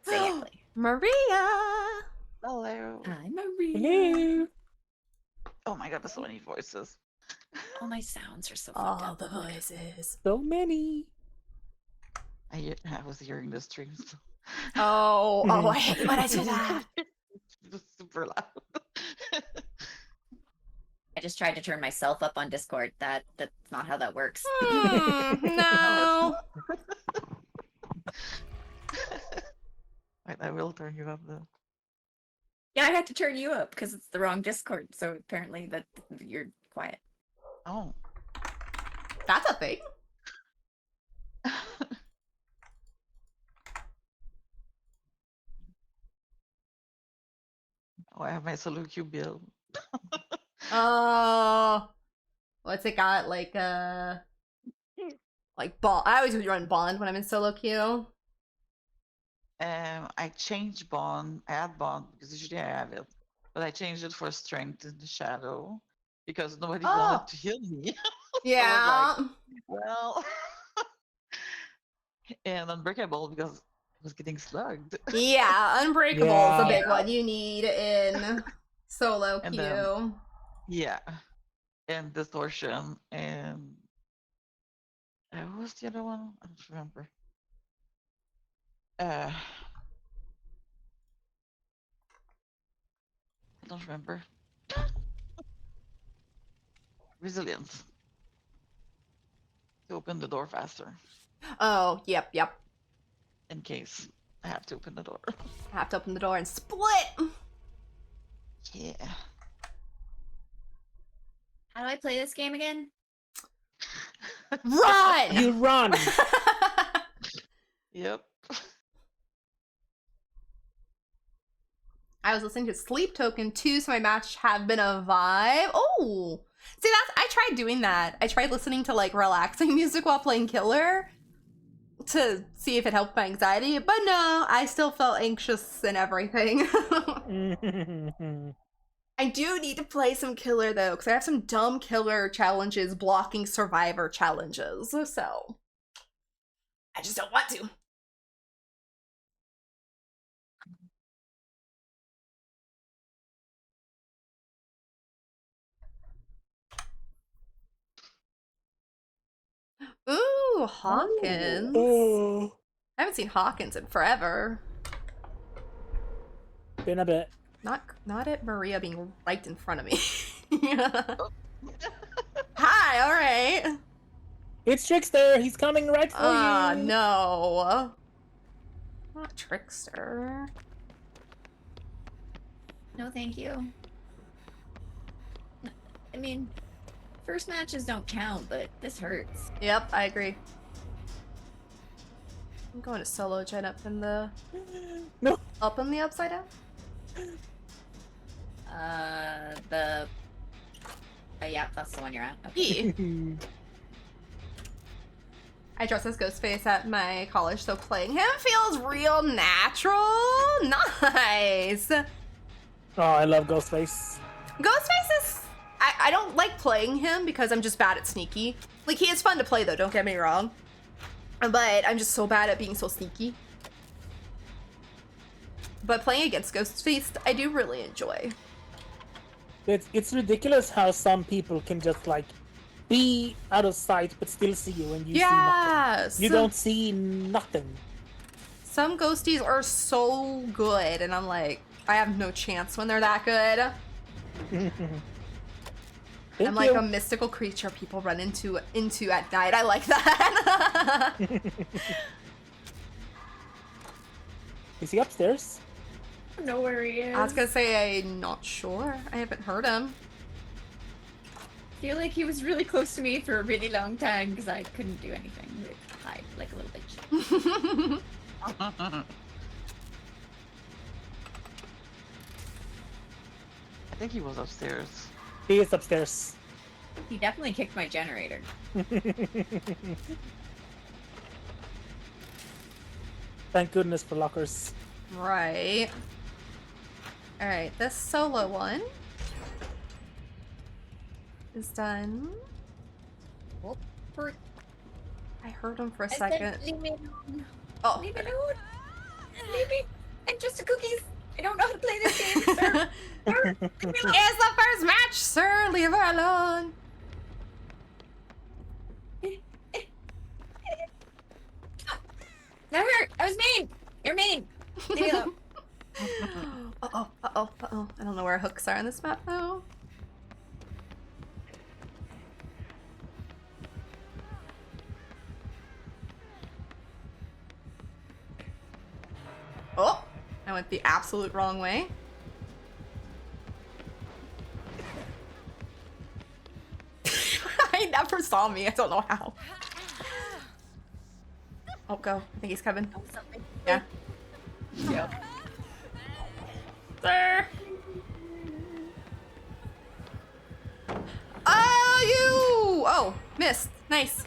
Exactly. Maria! Hello. Hi, Maria. Hello. Oh my god, there's so many voices. All my sounds are so All fucked the up. voices. So many. I was hearing the streams. Oh, I hate when I do that. It was super loud. I just tried to turn myself up on Discord. That's not how that works. No. Wait, I will turn you up though. Yeah, I had to turn you up because it's the wrong Discord. So apparently that you're quiet. Oh. That's a thing. Oh, I have my solo queue build. Oh. What's it got? Like bond. I always run bond when I'm in solo queue. I changed bond. I add bond because usually I have it, but I changed it for strength in the shadow because nobody wanted to heal me. Yeah. Well, and unbreakable because I was getting slugged. Yeah, Unbreakable is a Yeah. big one you need in solo And queue. then- Yeah, and distortion and what was the other one? I don't remember. I don't remember. Resilience. To open the door faster Oh, yep. in case I have to open the door. I have to open the door and split. Yeah. How do I play this game again? Run! You run. Yep. I was listening to Sleep Token too, so my match have been a vibe. Oh, see, I tried doing that. I tried listening to like relaxing music while playing Killer to see if it helped my anxiety, but no, I still felt anxious and everything. I do need to play some Killer though, because I have some dumb Killer challenges blocking Survivor challenges, so I just don't want to. Ooh, Hawkins. Oh. I haven't seen Hawkins in forever. Been a bit. Not at Maria being right in front of me. Hi, alright. It's Trickster. He's coming right for you. No. Not Trickster. No, thank you. I mean, first matches don't count, but this hurts. Yep, I agree. I'm going to solo gen up in the... No. Up in the upside down? Yeah, that's the one you're at. Okay. E. I dress as Ghostface at my college, so playing him feels real natural. Nice. Oh, I love Ghostface. Ghostface is... I don't like playing him because I'm just bad at sneaky. Like, he is fun to play, though, don't get me wrong. But I'm just so bad at being so sneaky. But playing against Ghostface, I do really enjoy. It's ridiculous how some people can just like be out of sight but still see you and you see nothing. You don't see nothing. Some ghosties are so good, and I'm like, I have no chance when they're that good. I'm like a mystical creature people run into at night. I like that. Is he upstairs? I know where he is. I was gonna say I'm not sure. I haven't heard him. I feel like he was really close to me for a really long time because I couldn't do anything but hide like a little bitch. I think he was upstairs. He is upstairs. He definitely kicked my generator. Thank goodness for lockers. Right. All right, this solo one is done. Oh, for I heard him for a I said, second. leave me alone. Oh. Leave me alone. Leave me. I'm just a cookies. I don't know how to play this game, sir. Sir, leave me alone. It's the first match, sir. Leave her alone. That hurt. I was mean. You're mean. Leave me alone. Uh-oh, uh-oh, uh-oh. I don't know where hooks are on this map, though. Oh! I went the absolute wrong way. He never saw me. I don't know how. Oh, go. I think he's coming. Oh, something. Yeah. Yep. Sir! Oh, you! Oh, missed. Nice.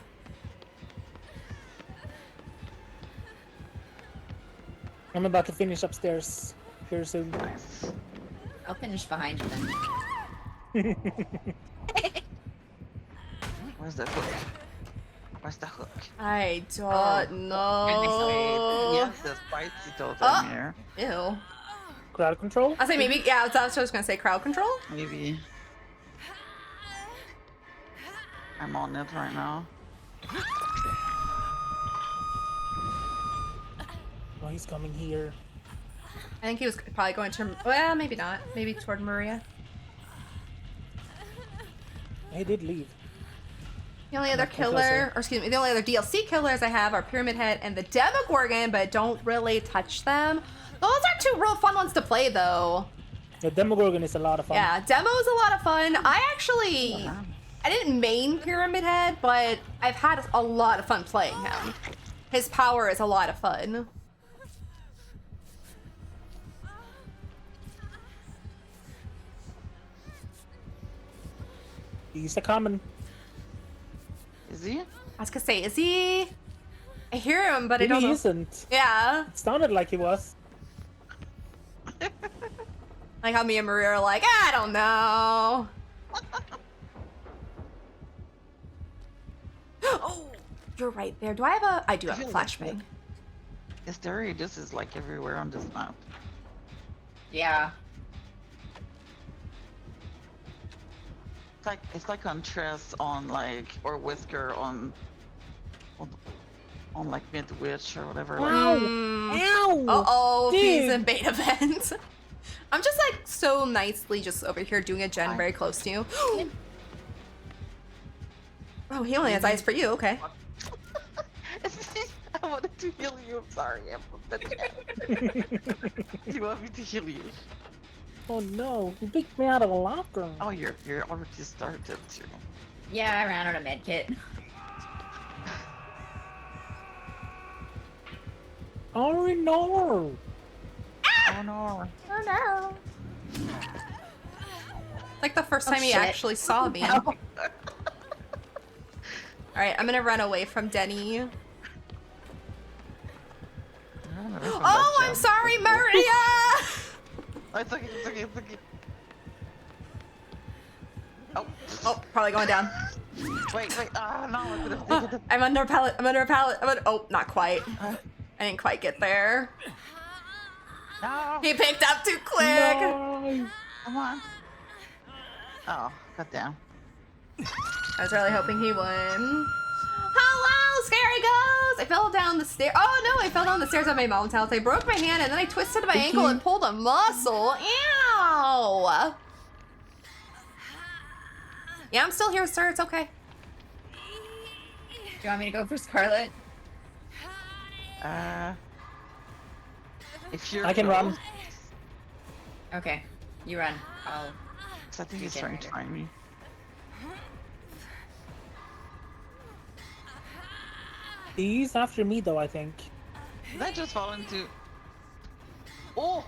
I'm about to finish upstairs here soon. Nice. I'll finish behind you then. Where's the hook? Where's the hook? I don't know. Yes, the spicy totem Oh. here. Ew. Crowd control? I say maybe, yeah, that's what I was gonna say, crowd control? Maybe. I'm on it right now. Oh, he's coming here. I think he was probably going to, well, maybe not. Maybe toward Maria. He did leave. The only other Not closer. killer, or excuse me, the only other DLC killers I have are Pyramid Head and the Demogorgon, but don't really touch them. Those are two real fun ones to play, though. The Demogorgon is a lot of fun. Yeah, Demo's a lot of fun. I didn't main Pyramid Head, but I've had a lot of fun playing him. His power is a lot of fun. He's a common. Is he? I was gonna say, is he? I hear him, but I Maybe don't he know. isn't. Yeah. It sounded like he was. Like how me and Maria are like, I don't know. Oh, you're right there. Do I have a? I do have a feel like flashbang. Hysteria just is like everywhere on this map. Yeah. It's like on Tress on like or Whisker on like Mid-Witch or whatever. Ow! Uh-oh, Dude. he's in beta vent. I'm just like so nicely just over here doing a gen Hi. very close to you. Oh, he only has eyes for you, okay. I wanted to heal you. I'm sorry. Do you want me to heal you? Oh no, he picked me out of a locker. Oh, you're already started too. Yeah, I ran out of med kit. Oh no! Oh no. Oh no. Like the first Oh, time he shit. actually saw me. No. Alright, Alright, I'm gonna run away from Denny. Oh, I'm sorry, Maria! It's okay, it's okay, it's okay. Oh. Oh, probably going down. Wait, ah, no, I could have taken it. I'm under a pallet, oh, not quite. I didn't quite get there. No, He picked up too quick! No. come on. Oh, got down. I was really hoping he would. Hello, scary ghost! I fell down the stairs. Oh no, I fell down the stairs at my mom's house. I broke my hand and then I twisted my ankle and pulled a muscle. Ow! Yeah, I'm still here, sir. It's okay. Do you want me to go for Scarlet? If you're I can run. Okay, you run. I'll. I think he's trying to find me. He's after me though, I think. Did I just fall into... Oh!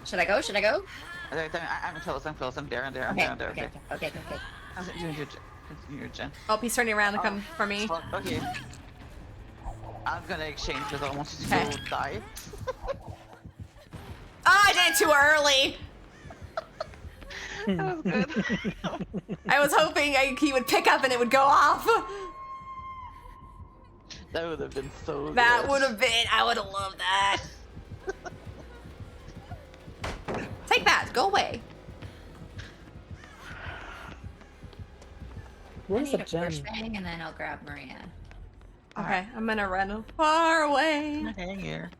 Should I go? Should I go? I'm close, I'm there, Okay. okay. Okay. You're Jen. Oh, he's turning around to come for me. Okay. I'm gonna exchange because I want you to Okay. go die. Oh, I did it too early! That was good. I was hoping he would pick up and it would go off. That would have been so That good. would have been, I would have loved that. Take that, go away. I Where's need the a gem? flashbang and then I'll grab Maria. Okay, I'm gonna run far away. Hang here.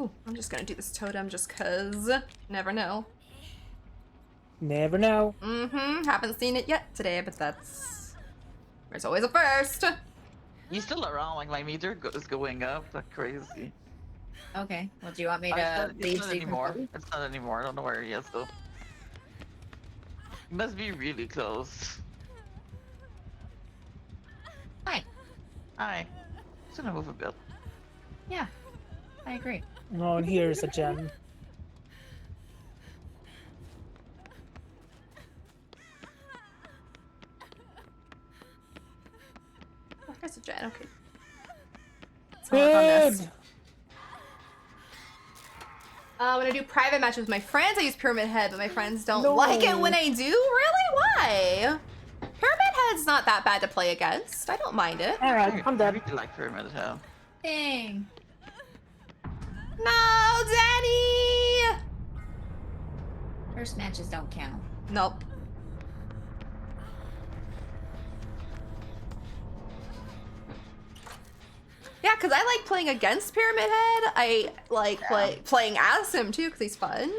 Ooh, I'm just gonna do this totem just cause. Never know. Never know. Mm-hmm, haven't seen it yet today, but there's always a first. He's still around, like my meter is going up like crazy. Okay. Well, do you want me Oh, to it's leave not so you can anymore. go? It's not anymore. I don't know where he is though. He must be really close. Hi. Hi. Just gonna move a bit. Yeah. I agree. Oh, and here's a gem. Oh, there's a jet, okay. Let's work on this. Good. When I do private matches with my friends, I use Pyramid Head, but my friends don't like it when I do. Really? Why? Pyramid Head's not that bad to play against. I don't mind it. Alright, I'm I dead. really like Pyramid Head. Dang. No, Danny! First matches don't count. Nope. Yeah, because I like playing against Pyramid Head. I like playing as him too, because he's fun.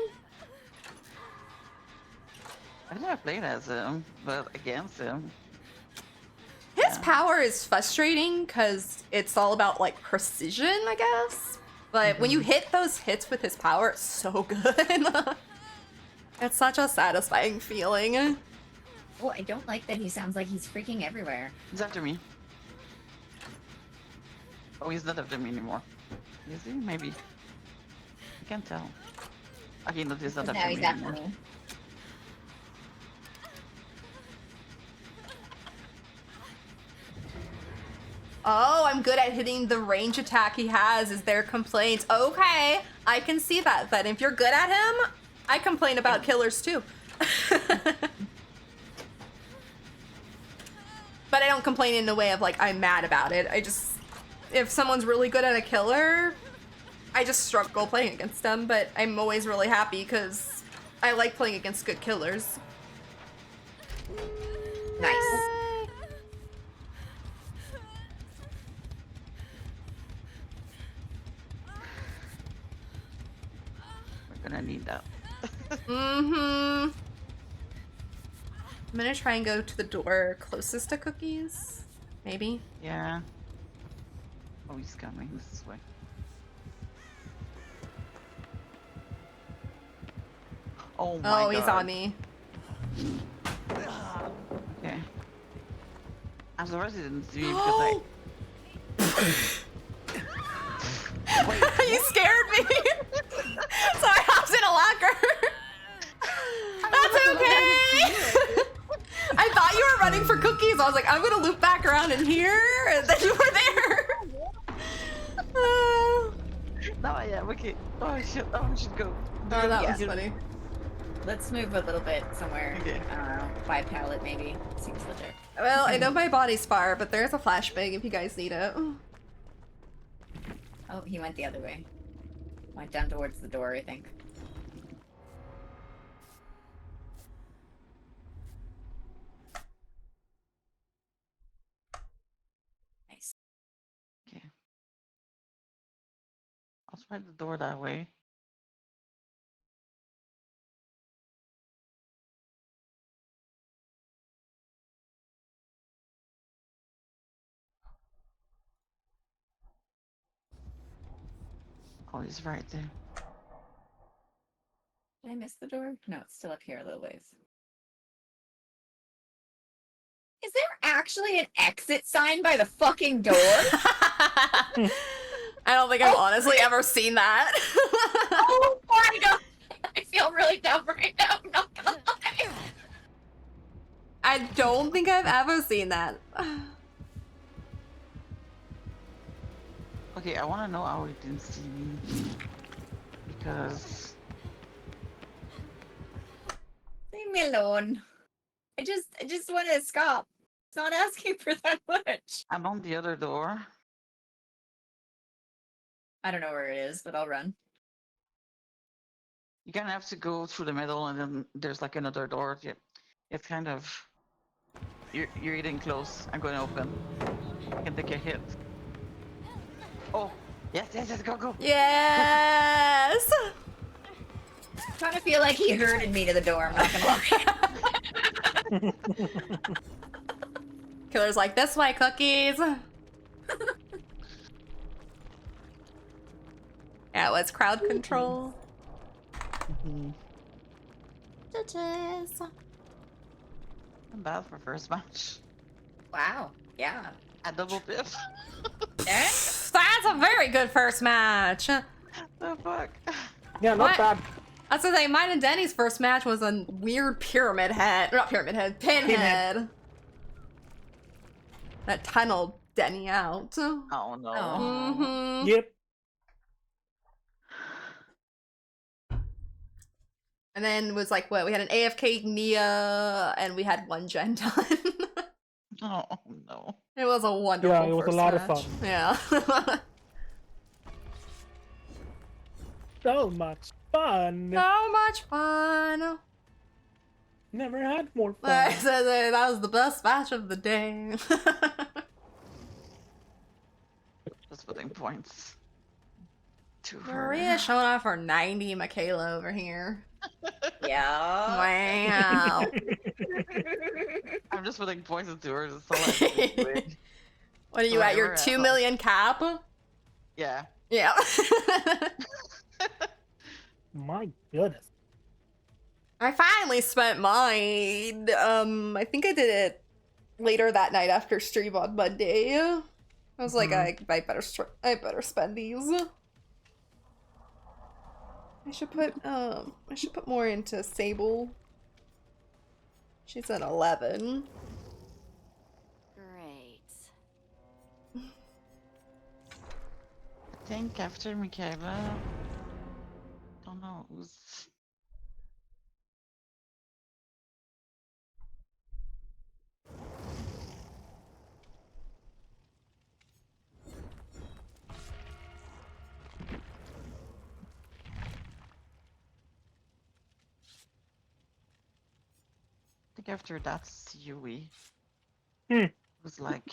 I've never played as him, but against him. His power is frustrating because it's all about like precision, I guess. But when you hit those hits with his power, it's so good. It's such a satisfying feeling. Oh, I don't like that he sounds like he's freaking everywhere. He's after me. Oh, he's not after me anymore. Is he? Maybe. I can't tell. Okay, no, he's not Now after he's me after anymore. me. Oh, I'm good at hitting the range attack he has, is their complaint. Okay, I can see that. Then if you're good at him, I complain about killers too. But I don't complain in the way of like, I'm mad about it. I just, if someone's really good at a killer, I just struggle playing against them, but I'm always really happy because I like playing against good killers. Nice. We're gonna need that. Mm-hmm. I'm gonna try and go to the door closest to Cookies. Maybe. Yeah. Oh, he's coming this way. Oh my god. Oh, he's on me. Okay. I'm surprised he didn't see me because Wait. You scared me. So I hopped in a lock was like, I'm gonna loop back around in here, and then you were there. No, I am. Okay. Oh shit. Oh, we should go. Oh, that Yeah. was funny. Let's move a little bit somewhere. Okay. I don't know. By pallet, maybe. Seems legit. Well, I know my body's far, but there's a flashbang if you guys need it. Oh, he went the other way. Went down towards the door, I think. Nice. Okay. I'll try the door that way. Oh, he's right there. Did I miss the door? No, it's still up here a little ways. Is there actually an exit sign by the fucking door? I don't think I've honestly ever seen that. Oh my god! I feel really dumb right now. I'm not gonna lie. I don't think I've ever seen that. Okay, I want to know how he didn't see me. Because... Leave me alone. I just want to escape. It's not asking for that much. I'm on the other door. I don't know where it is, but I'll run. You're gonna have to go through the middle and then there's like another door. It's kind of... You're getting close. I'm going to open. I can take a hit. Oh! Yes, go, go! Yes! I kind of feel like he herded me to the door, I'm not gonna lie. Killer's like, this way, cookies. Yeah, what's crowd control? Judges. I'm bad for first match. Wow. Yeah. A double piff. That's a very good first match. The fuck? Yeah, not What? bad. I was gonna say, mine and Denny's first match was a weird pyramid head. Not pyramid head, pinhead. That tunneled Denny out. Oh no. Oh. Mm-hmm. Yep. And then was like, what? We had an AFK Nia, and we had one gen done. Oh no. It was a wonderful Yeah, it was a first lot of match. fun. Yeah. So much fun. So much fun. Never had more I fun. said that was the best match of the day. Just putting points to her. Maria showing off her 90 Michaela over here. Yeah. Wow. I'm just putting points into her. So like, wait. What are you at? Your Whatever 2 million cap? Yeah. Yeah. My goodness. I finally spent mine. I think I did it later that night after stream on Monday. I was like, I better spend these. I should put more into Sable. She's at 11. Great. I think after Michaela, don't know who's. I think after that's Yui. It was like,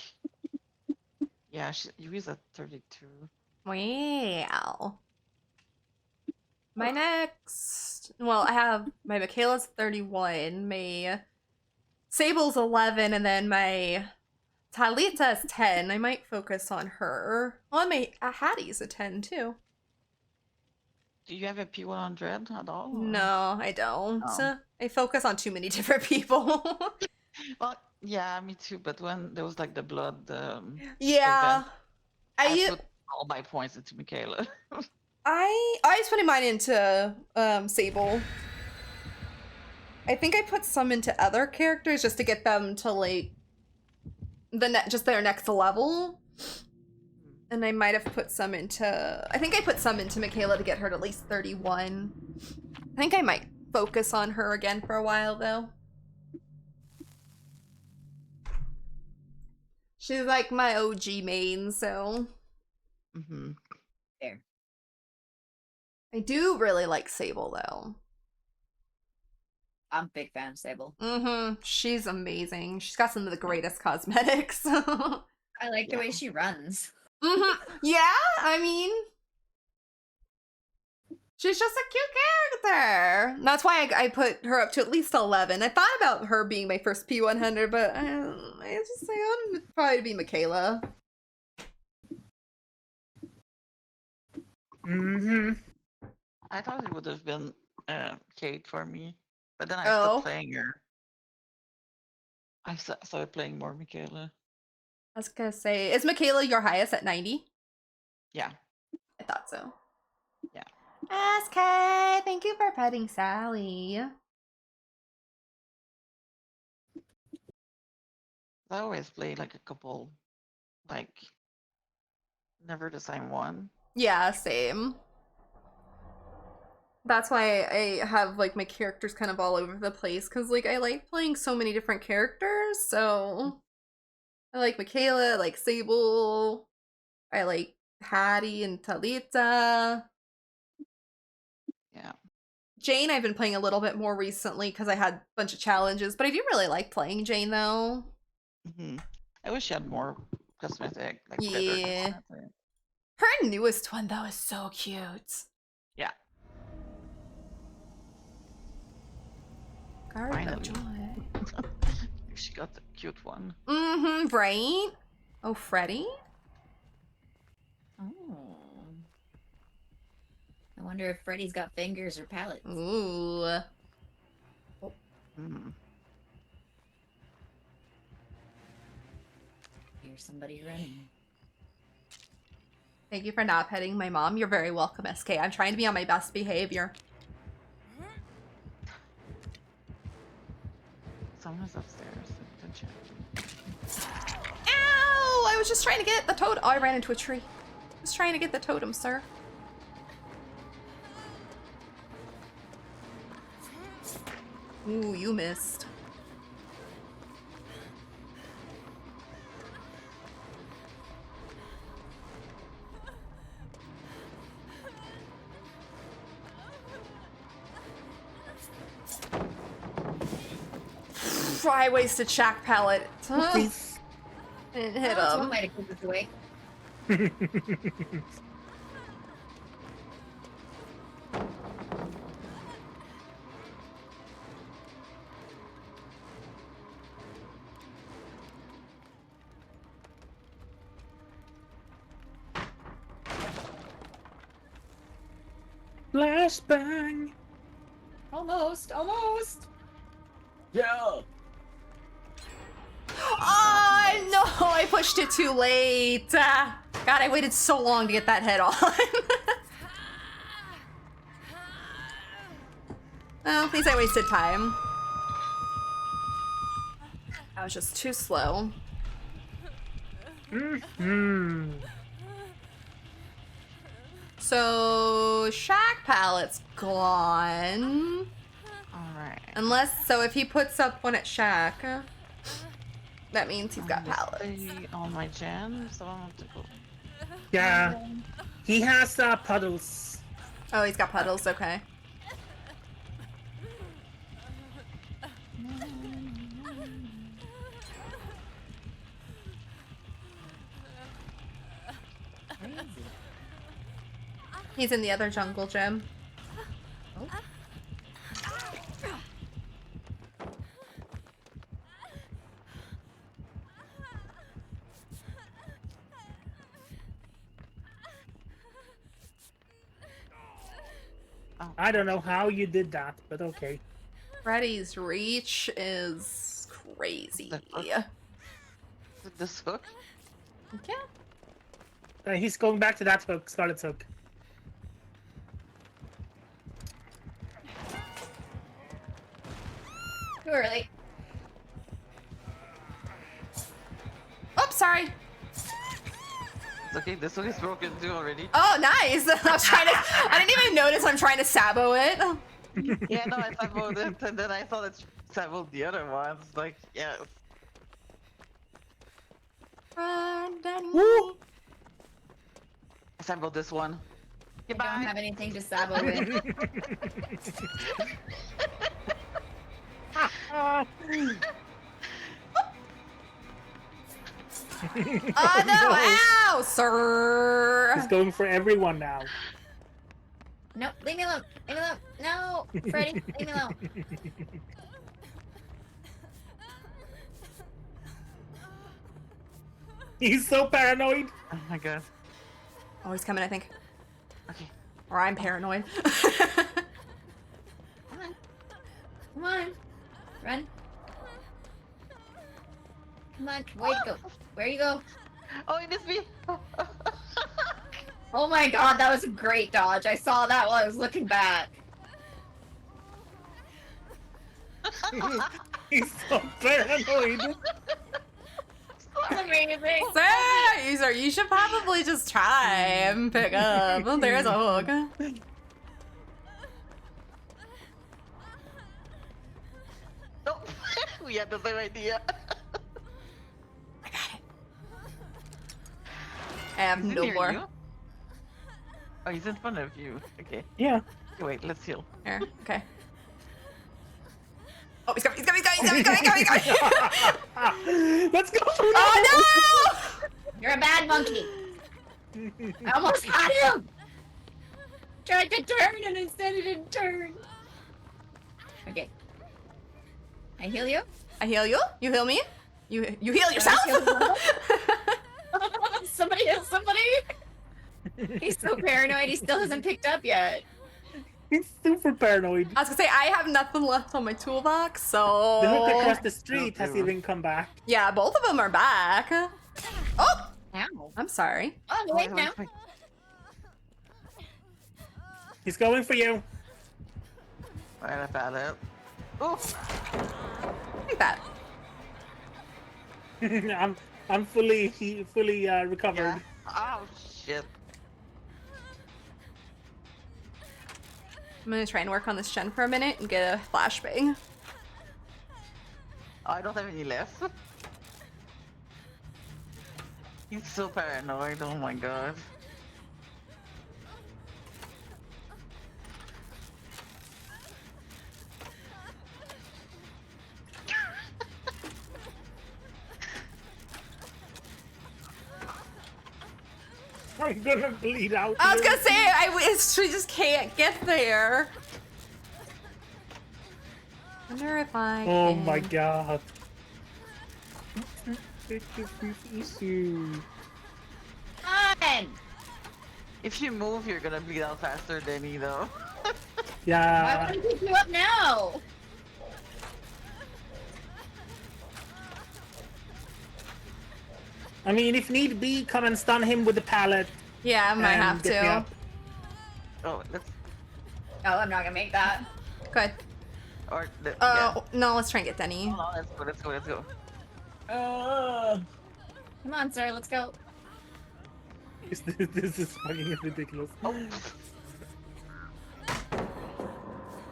yeah, Yui's at 32. Wow. My next, well, I have my Michaela's 31, my Sable's 11, and then my Talita's 10. I might focus on her. Well, my Hattie's a 10 too. Do you have a P100 at all? or- No, I don't. Oh. I focus on too many different people. Well, yeah, me too. But when there was like the blood, Yeah. event, I I u- put all my points into Michaela. I was putting mine into Sable. I think I put some into other characters just to get them to like just their next level. And I might have put some into... I think I put some into Michaela to get her to at least 31. I think I might focus on her again for a while, though. She's like my OG main, so... There. I do really like Sable, though. I'm a big fan of Sable. She's amazing. She's got some of the greatest cosmetics. I like the way she runs. Yeah, I mean... She's just a cute character. That's why I put her up to at least 11. I thought about her being my first P100, but I just say I would probably be Michaela. I thought it would have been Kate for me, but then I stopped playing her. I started playing more Michaela. I was gonna say, is Michaela your highest at 90? Yeah. I thought so. Yeah. SK, thank you for petting Sally. I always play like a couple, like, never the same one. Yeah, same. That's why I have like my characters kind of all over the place, because like I like playing so many different characters. So I like Michaela, I like Sable, I like Hattie and Talita. Yeah. Jane I've been playing a little bit more recently because I had a bunch of challenges, but I do really like playing Jane though. I wish she had more cosmetic, like better Yeah. cosmetic. Her newest one though is so cute. Yeah. Finally. She got the cute one. Right? Oh, Freddy? Oh. I wonder if Freddy's got fingers or palettes. Ooh. Here's somebody running. Thank you for not petting my mom. You're very welcome, SK. I'm trying to be on my best behavior. Someone's upstairs. Ow! I was just trying to get the totem. Oh, I ran into a tree. Just trying to get the totem, sir. Ooh, you missed. I wasted Shack Pallet. Please. It hit One him. might have put this away. Flashbang. Almost, almost. Yeah. Oh, no, I pushed it too late. God, I waited so long to get that head on. Well, at least I wasted time. I was just too slow. So, Shack Pallet's gone. Alright. Unless, so if he puts up one at Shack, that means he's got pallets. On my gen, so I have to go. Yeah. He has puddles. Oh, he's got puddles, okay. He's in the other jungle gym. Oh. I don't know how you did that, but okay. Freddy's reach is crazy. This hook? Yeah. He's going back to that hook, Scarlet's hook. Too early. sorry. It's okay, this one is broken too already. Oh, nice. I was trying to. I didn't even notice. I'm trying to sabo it. Yeah, no, I saboed it, and then I thought it saboed the other ones. Like, yes. Run, Danny. Woo! I saboed this one. I don't Goodbye. have anything to sabo with. Oh no! Ow, sir. He's going for everyone now. No, leave me alone. Leave me alone. No, Freddy, leave me alone. He's so paranoid. Oh my god. Oh, he's coming, I think. Okay. Or I'm paranoid. Come on. Come on. Run. Come on. Where you go? Where you go? Oh, it is me. Oh my god, that was a great dodge. I saw that while I was looking back. He's so paranoid. That's amazing. Sir, you should probably just try and pick up. Oh, there's a hook. No, we had the same idea. I got it. I have Is it no near more. you? Oh, he's in front of you. Okay. Yeah. Okay, wait, let's heal. Here, okay. Oh, he's coming, he's coming, he's coming, he's coming, he's coming, he's coming. Let's go. Oh You're a bad monkey. I almost had him. Tried to turn and instead it didn't turn. Okay. I heal you. no! I heal you? You heal me? You heal yourself? Somebody heal somebody. He's so paranoid. He still hasn't picked up yet. He's super paranoid. I was gonna say, I have nothing left on my toolbox, so... The hook across the street has even come back. Yeah, both of them are back. Oh! Ow. I'm sorry. Oh, wait now. He's going for you. Right up at it. Oh! Like that. I'm fully recovered. Yeah. Oh, shit. I'm gonna try and work on this gen for a minute and get a flashbang. Oh, I don't have any left. He's so paranoid, oh my god. I'm gonna bleed out. I was here. gonna say, we just can't get there. Wonder if I Oh can... my god. This issue. Come If you move, you're gonna bleed out faster than me, though. Why Yeah. would I pick you up now? I mean, if need be, come and stun him with the pallet. Yeah, I might and have get me to. up. Oh, let's. Oh, I'm not gonna make that. Good. Or. Oh, Yeah. no, let's try and get Denny. Hold on, let's go, let's go, let's go. Come on, sir, let's go. This is fucking ridiculous.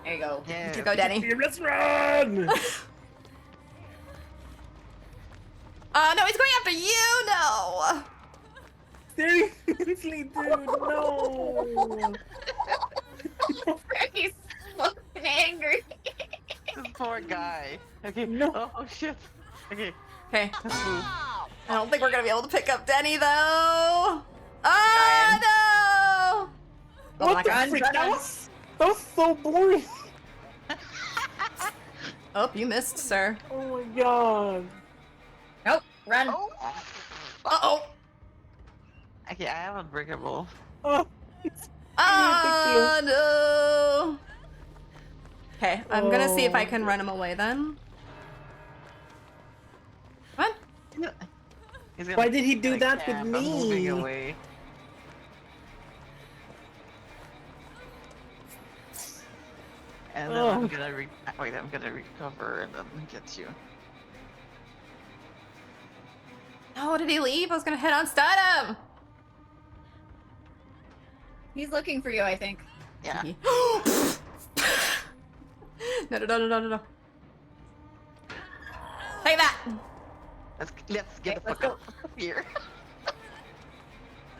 There you go. Yeah. Go, Denny. Let's run! No, he's going after you! No! Seriously, dude, no! He's fucking angry. This poor guy. Okay. No. Oh, shit. Okay. Okay. Let's move. I don't think we're gonna be able to pick up Denny, though! Oh, no! What my the God, frick? run. That was so boring! Oh, you missed, sir. Oh my god! Nope, run. Oh! Uh-oh! Okay, I have Unbreakable. Oh, it's Oh, no! Okay, I'm gonna see if I can run him away, then. Come on. He's gonna- Why did he do I that with can't, I'm moving me? away. And then I'm Oh. gonna I'm gonna recover and then get you. Oh, did he leave? I was gonna head on stud him. He's looking for you, I think. Yeah. No. Take that. Let's get the let's fuck out of here.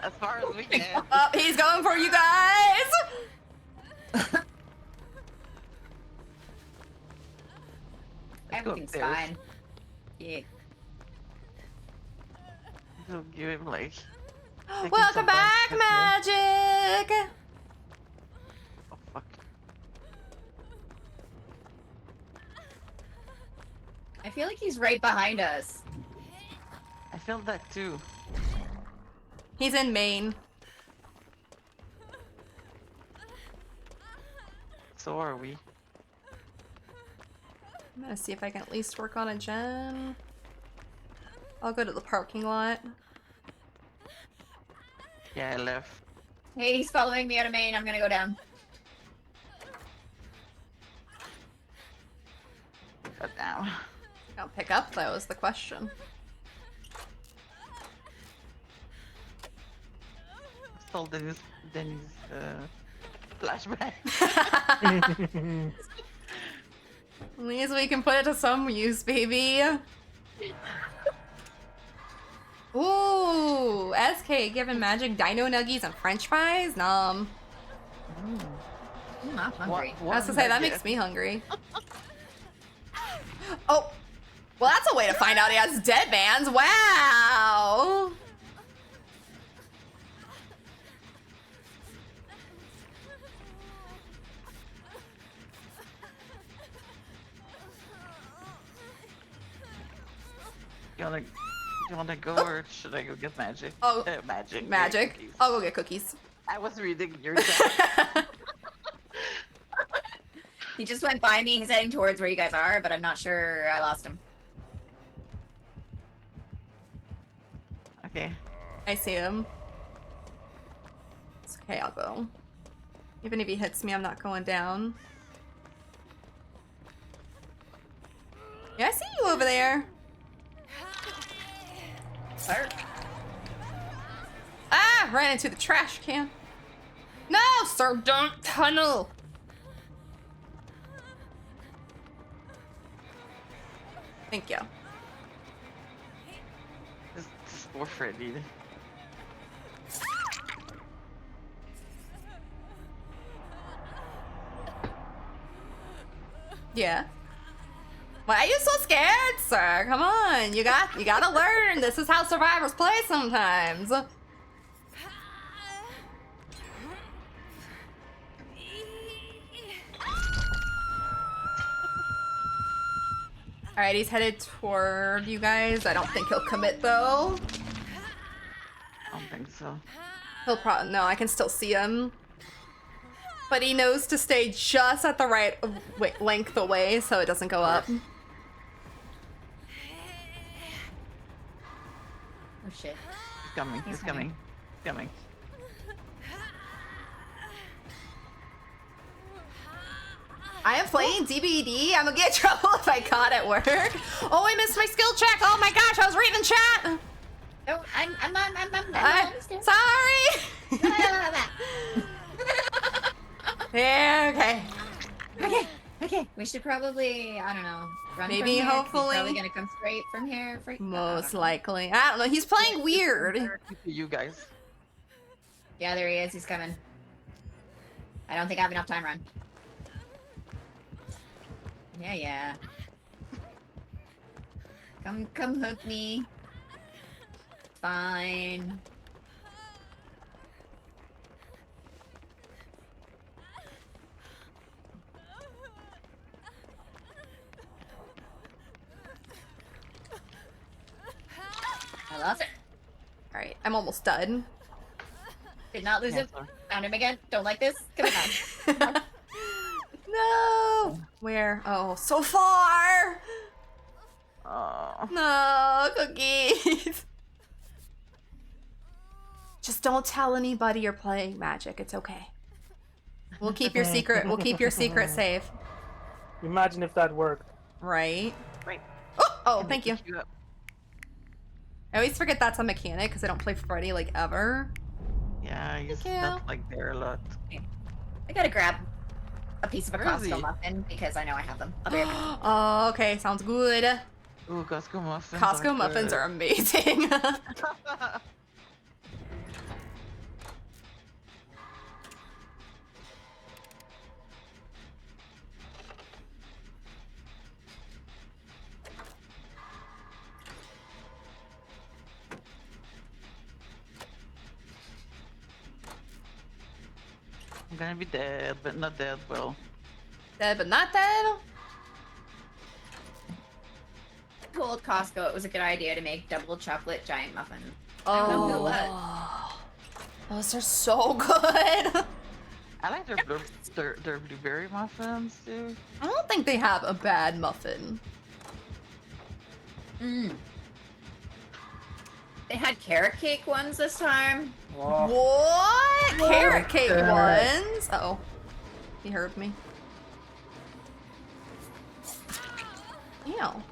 As far as we can. Oh, he's going for you guys. Everything's upstairs. fine. Yeah. So give him like. taking Welcome some back, time to get Magic. here. Oh fuck. I feel like he's right behind us. I felt that too. He's in Maine. So are we. I'm gonna see if I can at least work on a gen. I'll go to the parking lot. Yeah, I left. Hey, he's following me out of Maine. I'm gonna go down. Shut down. I'll pick up, that was the question. Stole Denny's flashback. At least we can put it to some use, baby. Ooh, SK giving Magic Dino Nuggies and French fries? Nom. I'm hungry. I was gonna say, that makes me hungry. Oh, well, that's a way to find out he has dead bands. Wow. You wanna go or should I go get magic? Oh, magic. Magic. Cookies. I'll go get cookies. I was reading your chat. He just went by me. He's heading towards where you guys are, but I'm not sure I lost him. Okay. I see him. It's okay, I'll go. Even if he hits me, I'm not going down. Yeah, I see you over there. Sir? Ah, ran into the trash can. No, sir, don't tunnel. Thank you. This is for Freddy. Yeah. Why are you so scared, sir? Come on, you gotta learn. This is how survivors play sometimes. Alright, he's headed toward you guys. I don't think he'll commit though. I don't think so. He'll probably, no, I can still see him. But he knows to stay just at the right length away so it doesn't go up. Oh shit. He's coming. He's coming. He's coming. I am playing DBD. I'm gonna get in trouble if I caught at work. Oh, I missed my skill check. Oh my gosh, I was reading chat. No, I'm Sorry. Yeah, okay. Okay. We should probably, I don't know, run Maybe, from here, 'cause he's hopefully. probably gonna come straight from here. Most likely. I don't know. He's playing weird. You guys. Yeah, there he is. He's coming. I don't think I have enough time, run. Yeah. Come hook me. Fine. I lost it. Alright, I'm almost done. Did not lose Yeah, it. sorry. Found him again. Don't like this. Come on. No! Where? Oh, so far! Oh. No, cookies. Just don't tell anybody you're playing Magic. It's okay. We'll keep your secret. We'll keep your secret safe. Imagine if that worked. Right? Wait. Oh, thank you. Up. I always forget that's a mechanic because I don't play Freddy like ever. Yeah, he's Thank you. not like there a lot. I gotta grab a piece of a Where is Costco he? muffin because I know I have them. I'll be right back. Oh, okay, sounds good. Ooh, Costco muffins. Costco muffins are amazing. I'm gonna be dead, but not dead. Well, Dead but not dead. I told Costco it was a good idea to make double chocolate giant muffins. I don't know who it was. Oh, those are so good. I like their blueberry muffins too. I don't think they have a bad muffin. Mm. They had carrot cake ones this time. Oh, What? Carrot cake God. ones? Uh-oh. He heard me. Ew.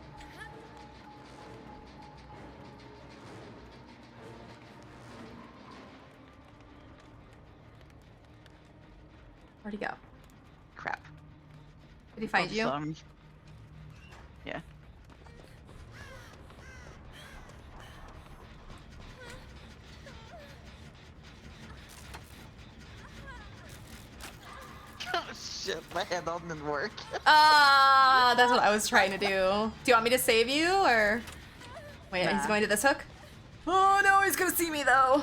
Where'd he go? Crap. Did he find you? Yeah. Oh shit, my head on didn't work. Ah, that's what I was trying to do. Do you want me to save you, or... Wait, he's Nah. going to this hook? Oh no, he's gonna see me though.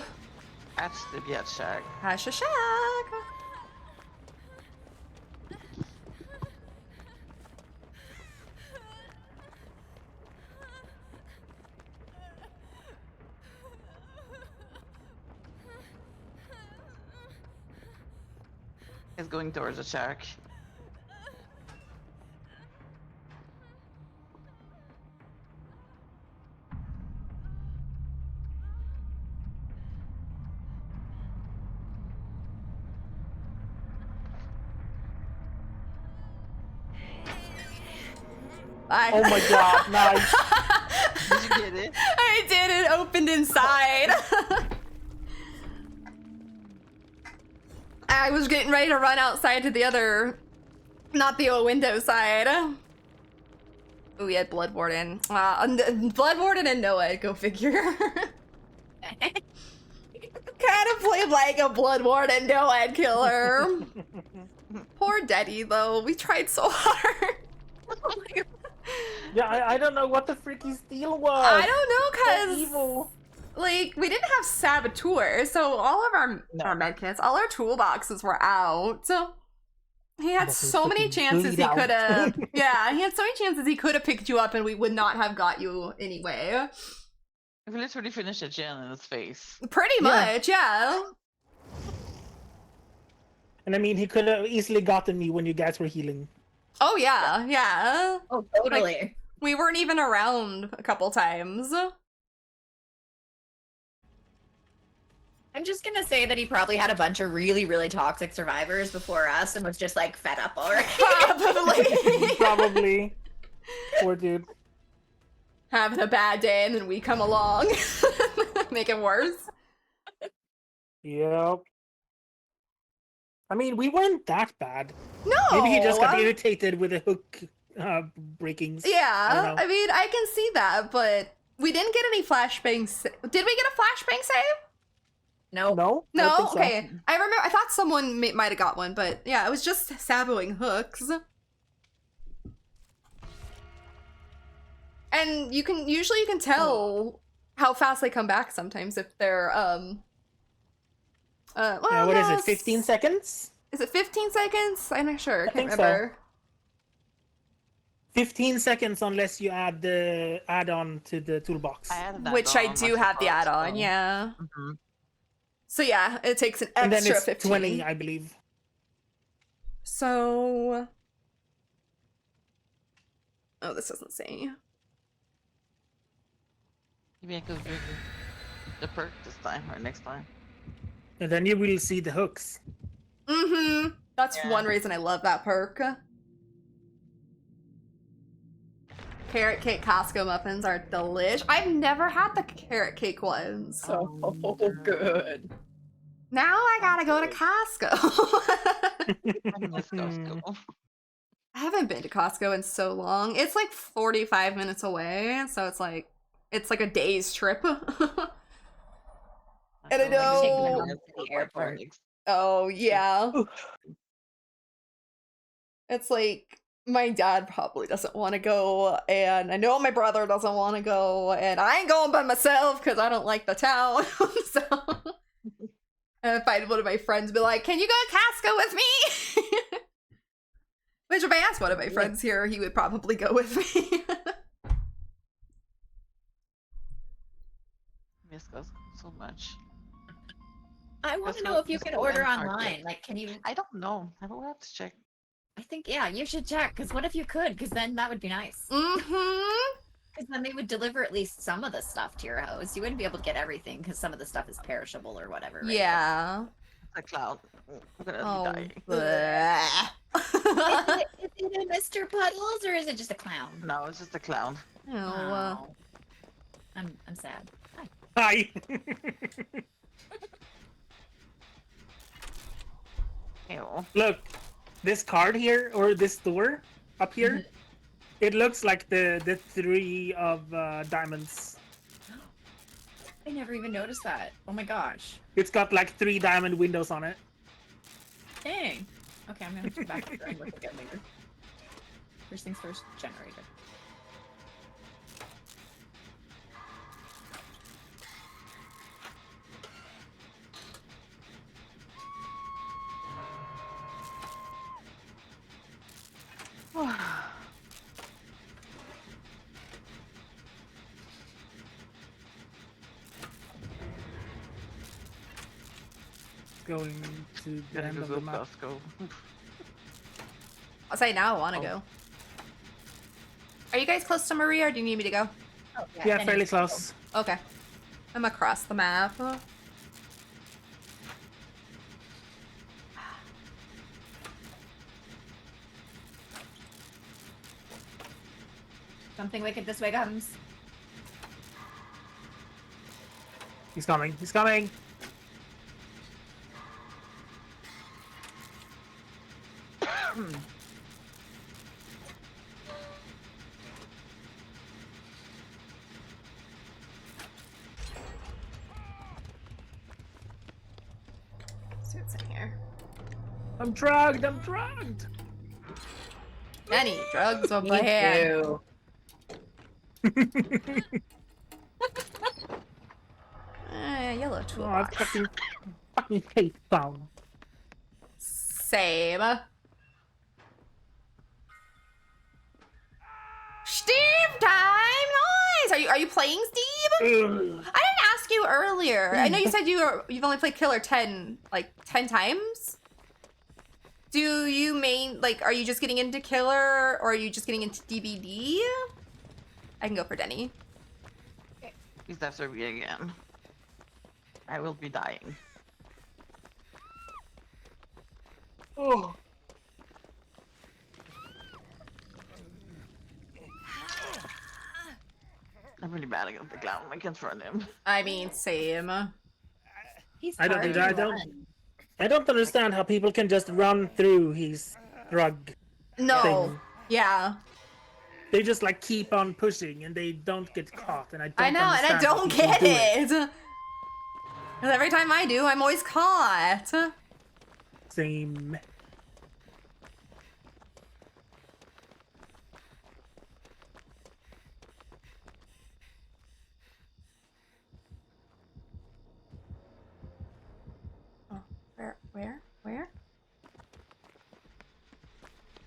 That's the get shack. Hashashak. He's going towards the shack. Bye. oh my god, nice. Did you get it? I did, it opened inside. I was getting ready to run outside to the other, not the window side. Oh, we had Blood Warden. Blood Warden and Noah, go figure. Kind of played like a Blood Warden Noah killer. Poor Daddy, though. We tried so hard. Yeah, I don't know what the freaky deal was. I don't So know, evil. cause like we didn't have saboteurs, so all of our No. medkits, all our toolboxes were out. So he had But so we many fucking chances bleed he could have. out. Yeah, he had so many chances he could have picked you up, and we would not have got you anyway. We literally finished a gen in his face. Pretty Yeah. much, yeah. And I mean, he could have easily gotten me when you guys were healing. Oh yeah, yeah. Oh, totally. Like, we weren't even around a couple times. I'm just gonna say that he probably had a bunch of really, really toxic survivors before us and was just like fed up already. Probably. Probably. Poor dude. Having a bad day, and then we come along, make it worse. Yep. I mean, we weren't that bad. No. Maybe he just got irritated with the hook breakings. Yeah, I I mean, I can see that, but we didn't get any flashbang. Did we get a flashbang save? No. No? I don't No. think so. Okay, I remember. I thought someone might have got one, but yeah, it was just saboing hooks. And you can usually tell how fast they come back sometimes if they're well, What is no, it? 15 seconds? Is it 15 seconds? I'm not sure. I can't think so. remember. 15 seconds unless you add the add-on to the toolbox. I added that Which I on, do what's it have the called, add-on, so- yeah. Mhm. So yeah, it takes an And then extra it's 15. 20, I believe. So... Oh, this doesn't say. Maybe I could do the perk this time or next time. And then you will see the hooks. Mm-hmm. That's Yeah. one reason I love that perk. Carrot cake Costco muffins are delish. I've never had the carrot cake ones. So good. Now I gotta go to Costco. I miss Costco. I haven't been to Costco in so long. It's like 45 minutes away, so it's like a day's trip. And I know. To the airport. Oh yeah. It's like my dad probably doesn't want to go, and I know my brother doesn't want to go, and I ain't going by myself because I don't like the town. So and if I had one of my friends be like, "Can you go to Costco with me?" Which if I asked one of my friends here, he would probably go with me. Miss Costco so much. I want to Costco- know if you can Costco order and Target. online. Like, can you? I don't know. I will have to check. I think you should check. Because what if you could? Because then that would be nice. Mm-hmm. Because then they would deliver at least some of the stuff to your house. You wouldn't be able to get everything because some of the stuff is perishable or whatever. Right? Yeah. The cloud. I'm gonna Oh. be dying. Bleh. Is it a Mr. Puddles or is it just a clown? No, it's just a clown. Oh, Oh. I'm sad. Hi. Ew. Look, this card here, or this door up here, it looks like the three of diamonds. I never even noticed that. Oh my gosh. It's got like 3 diamond windows on it. Dang. Okay, I'm gonna have to go back up there and look again later. First things first, generator. Going to the Gotta end go of the to map. Costco. I'll say now I want to Oh. go. Are you guys close to Maria, or do you need me to go? Oh, Yeah, then fairly it's- close. Okay. I'm across the map. Something wicked this way comes. He's coming. He's coming. See what's in here. I'm drugged. I'm drugged. Any drugs on my Me hand. too. Yellow Oh, I toolbox. fucking hate sound. Same. Steve time! Nice! Are you playing Steve? Ugh. I didn't ask you earlier. I know you said you've only played Killer 10 times. Do you are you just getting into Killer, or are you just getting into DVD? I can go for Denny. He's after me again. I will be dying. Oh. I'm really bad against the clown. I can't run him. I mean, same. He's I don't hard do to that, I don't- run. I don't understand how people can just run through his drug No. thing. Yeah. They just like keep on pushing and they don't get caught, and I don't I know, and I understand how don't people get do it. Because every time I do, I'm always caught. Same. Oh, where?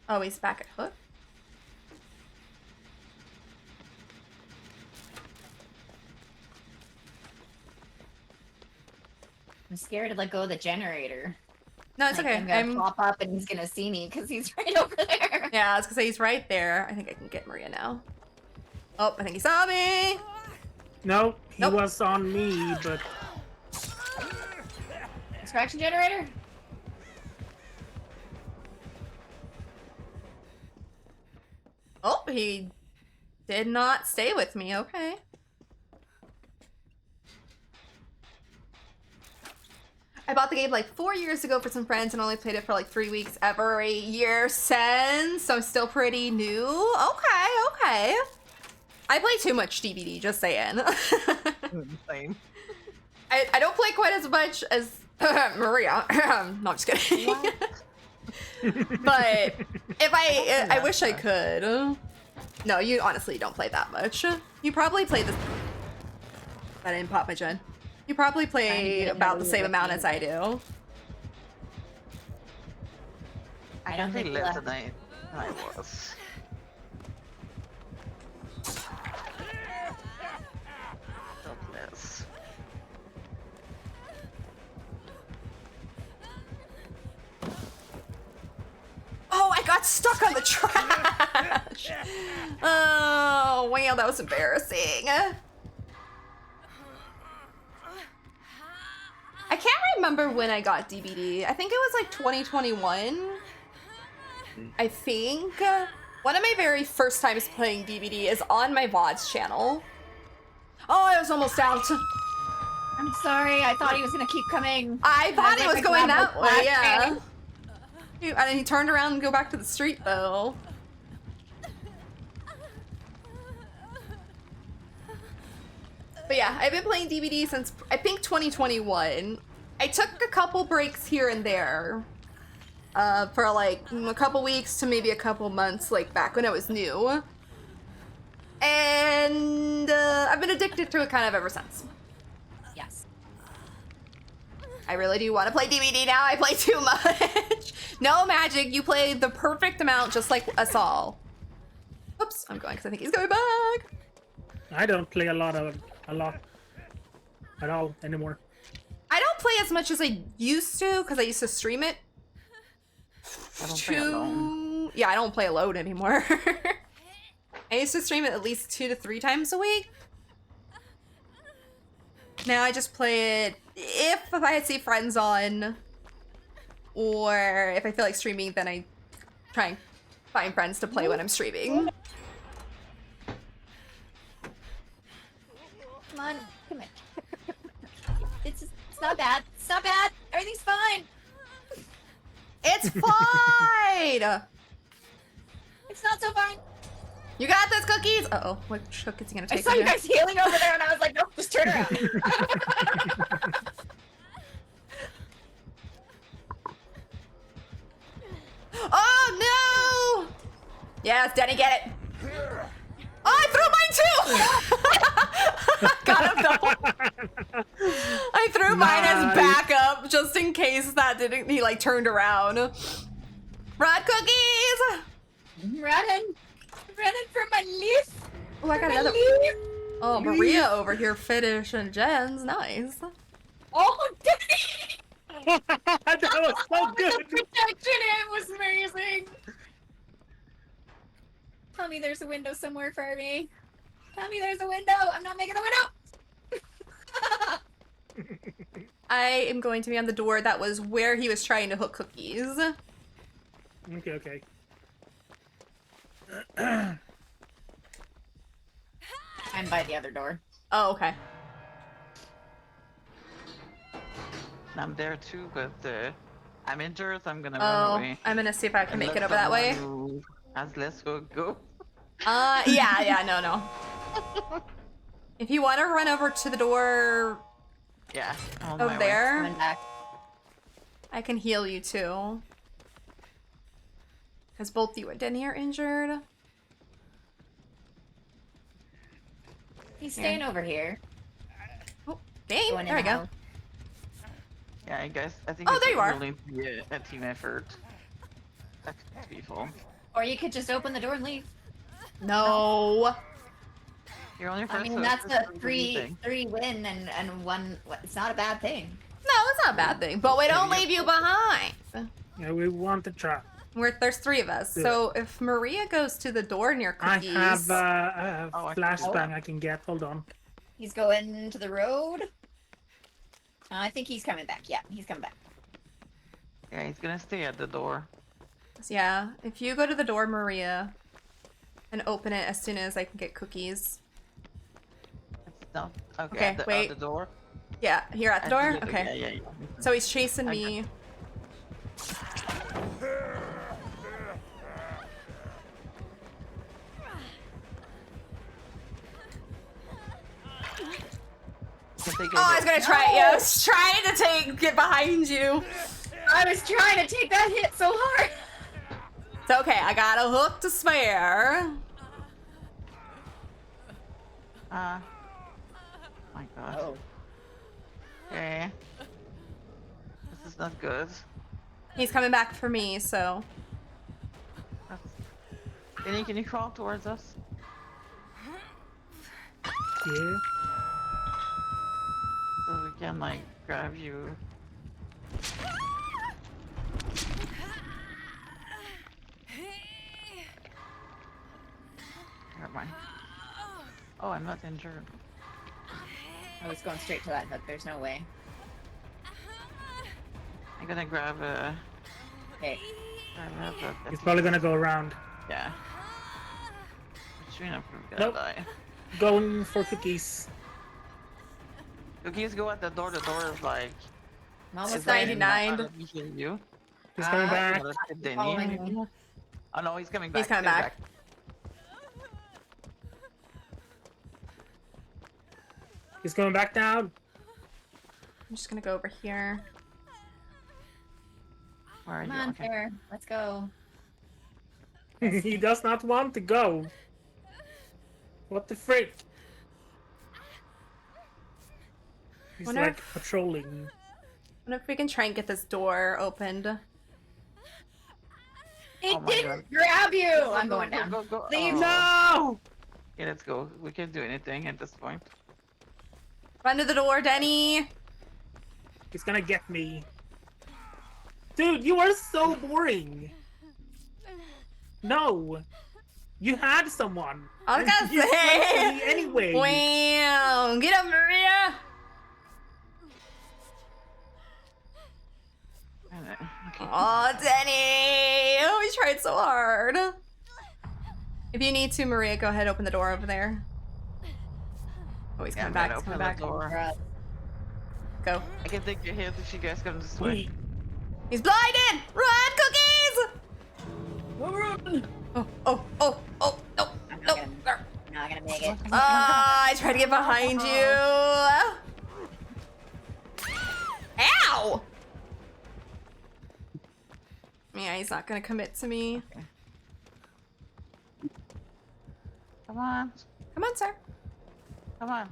Oh, he's back at Hook. I'm scared to let go of the generator. No, it's Like, okay. I'm gonna pop up and he's gonna see me because he's right over there. Yeah, I was gonna say he's right there. I think I can get Maria now. Oh, I think he saw me. No, he Nope. was on me, but Extraction generator? Oh, he Did not stay with me, okay. I bought the game like 4 years ago for some friends and only played it for like 3 weeks every year since, so I'm still pretty new. Okay. I play too much DBD, just saying. Same. I don't play quite as much as Maria. No, I'm just kidding. But if I wish I could. No, you honestly don't play that much. You probably play this. I didn't pop my gen. You probably play about the same amount as I do. I don't think less than I was. Not less. Oh, I got stuck on the trash. Oh, wow, that was embarrassing. I can't remember when I got DBD. I think it was like 2021. I think. One of my very first times playing DBD is on my VODs channel. Oh, I was almost out. I'm sorry, I thought he was gonna keep coming. I thought he was going that way, yeah. yeah. And then he turned around and go back to the street, though. But yeah, I've been playing DBD since, I think, 2021. I took a couple breaks here and there. For like a couple weeks to maybe a couple months, like back when I was new. And I've been addicted to it kind of ever since. Yes. I really do want to play DBD now. I play too much. No, Magic, you play the perfect amount just like us all. Oops, I'm going because I think he's going back. I don't play a lot at all anymore. I don't play as much as I used to because I used to stream it. I don't play alone. Yeah, I don't play alone anymore. I used to stream it at least 2 to 3 times a week. Now I just play it if I see friends on, or if I feel like streaming, then I try and find friends to play when I'm streaming. Come on, come here. It's not bad. It's not bad. Everything's fine. It's fine! It's not so fine. You got this, Cookies! Uh-oh, what cookies is he gonna I take? saw you guys healing over there, and I was like, nope, just turn around. Oh, no! Yes, Denny, get it. Oh, I threw mine too! Got him, though. I threw mine as backup, just in case that didn't, he like turned around. Run, Cookies! Running for my leaf. Oh, I got another. Leaf. Oh, Maria over here finishing gens. Nice. Oh, That was so good. the protection, it was amazing. Tell me there's a window somewhere for me. Tell me there's a window. I'm not making the window. I am going to be on the door that was where he was trying to hook Cookies. Okay. I'm by the other door. Oh, okay. I'm there too, but I'm injured, so I'm gonna Oh, run away. I'm gonna see if I can make it Unless over that way. someone who has less go. Yeah, no. If you want to run over to the door Yeah. On over my way. there, Coming back. I can heal you too. Because both you and Denny are injured. He's staying over here. Oh, dang, Going in there we the go. house. Yeah, I guess I think Oh, it's there you are. really be a team effort. That's people. Or you could just open the door and leave. No. You're only I mean, that's a three win and one. It's not a bad thing. No, it's not a bad thing. But we don't leave you behind. Yeah, we want to try. There's 3 of us. So if Maria goes to the door near Cookies... I have a Oh, I can flashbang I can get. Hold on. He's going to the road. I think he's coming back. Yeah, he's coming back. Yeah, he's gonna stay at the door. Yeah, if you go to the door, Maria... and open it as soon as I can get cookies. It's not okay. Okay, At the, wait. At the door. Yeah, here at the door? Okay. Yeah. So he's chasing me. Oh, I was gonna try it. Yeah, I was trying to get behind you. I was trying to take that hit so hard. It's okay. I got a hook to spare. My God. Oh. Okay. This is not good. He's coming back for me, so. Can you crawl towards us? Yeah. So we can like grab you. Never mind. Oh, I'm not injured. I was going straight to that hook. There's no way. I'm gonna grab a. Okay. He's probably gonna go around. Yeah. Katrina, we're gonna Nope. die. Going for cookies. Cookies go at the door. The door is like. I'm almost It's there. 99. Let me heal you. He's coming back. Following me. Oh no, he's coming back. He's coming back. He's going back down. I'm just gonna go over here. Where are Come you? on, Okay. Fair. Let's go. He does not want to go. What the frick? He's Wonder like if- patrolling. I wonder if we can try and get this door opened. It Oh my didn't grab you! I'm going down. Go. Leave. Oh. No! Okay, let's go. We can't do anything at this point. Run to the door, Denny! He's gonna get me. Dude, you are so boring. No. You had someone. I was gonna You went for say! me anyway. Wow! Get up, Maria! Okay. Oh, Denny! Oh, we tried so hard. If you need to, Maria, go ahead, open the door over there. Oh, he's Yeah, coming I'm back, gonna he's coming open back. the door. Go. I can take your hit if you guys come this way. Wait. He's blinded! Run, cookies! Run. Oh, no, no. I'm not gonna make it. I tried to get behind you. Ow! Yeah, he's not gonna commit to me. Come on. Come on, sir. Come on.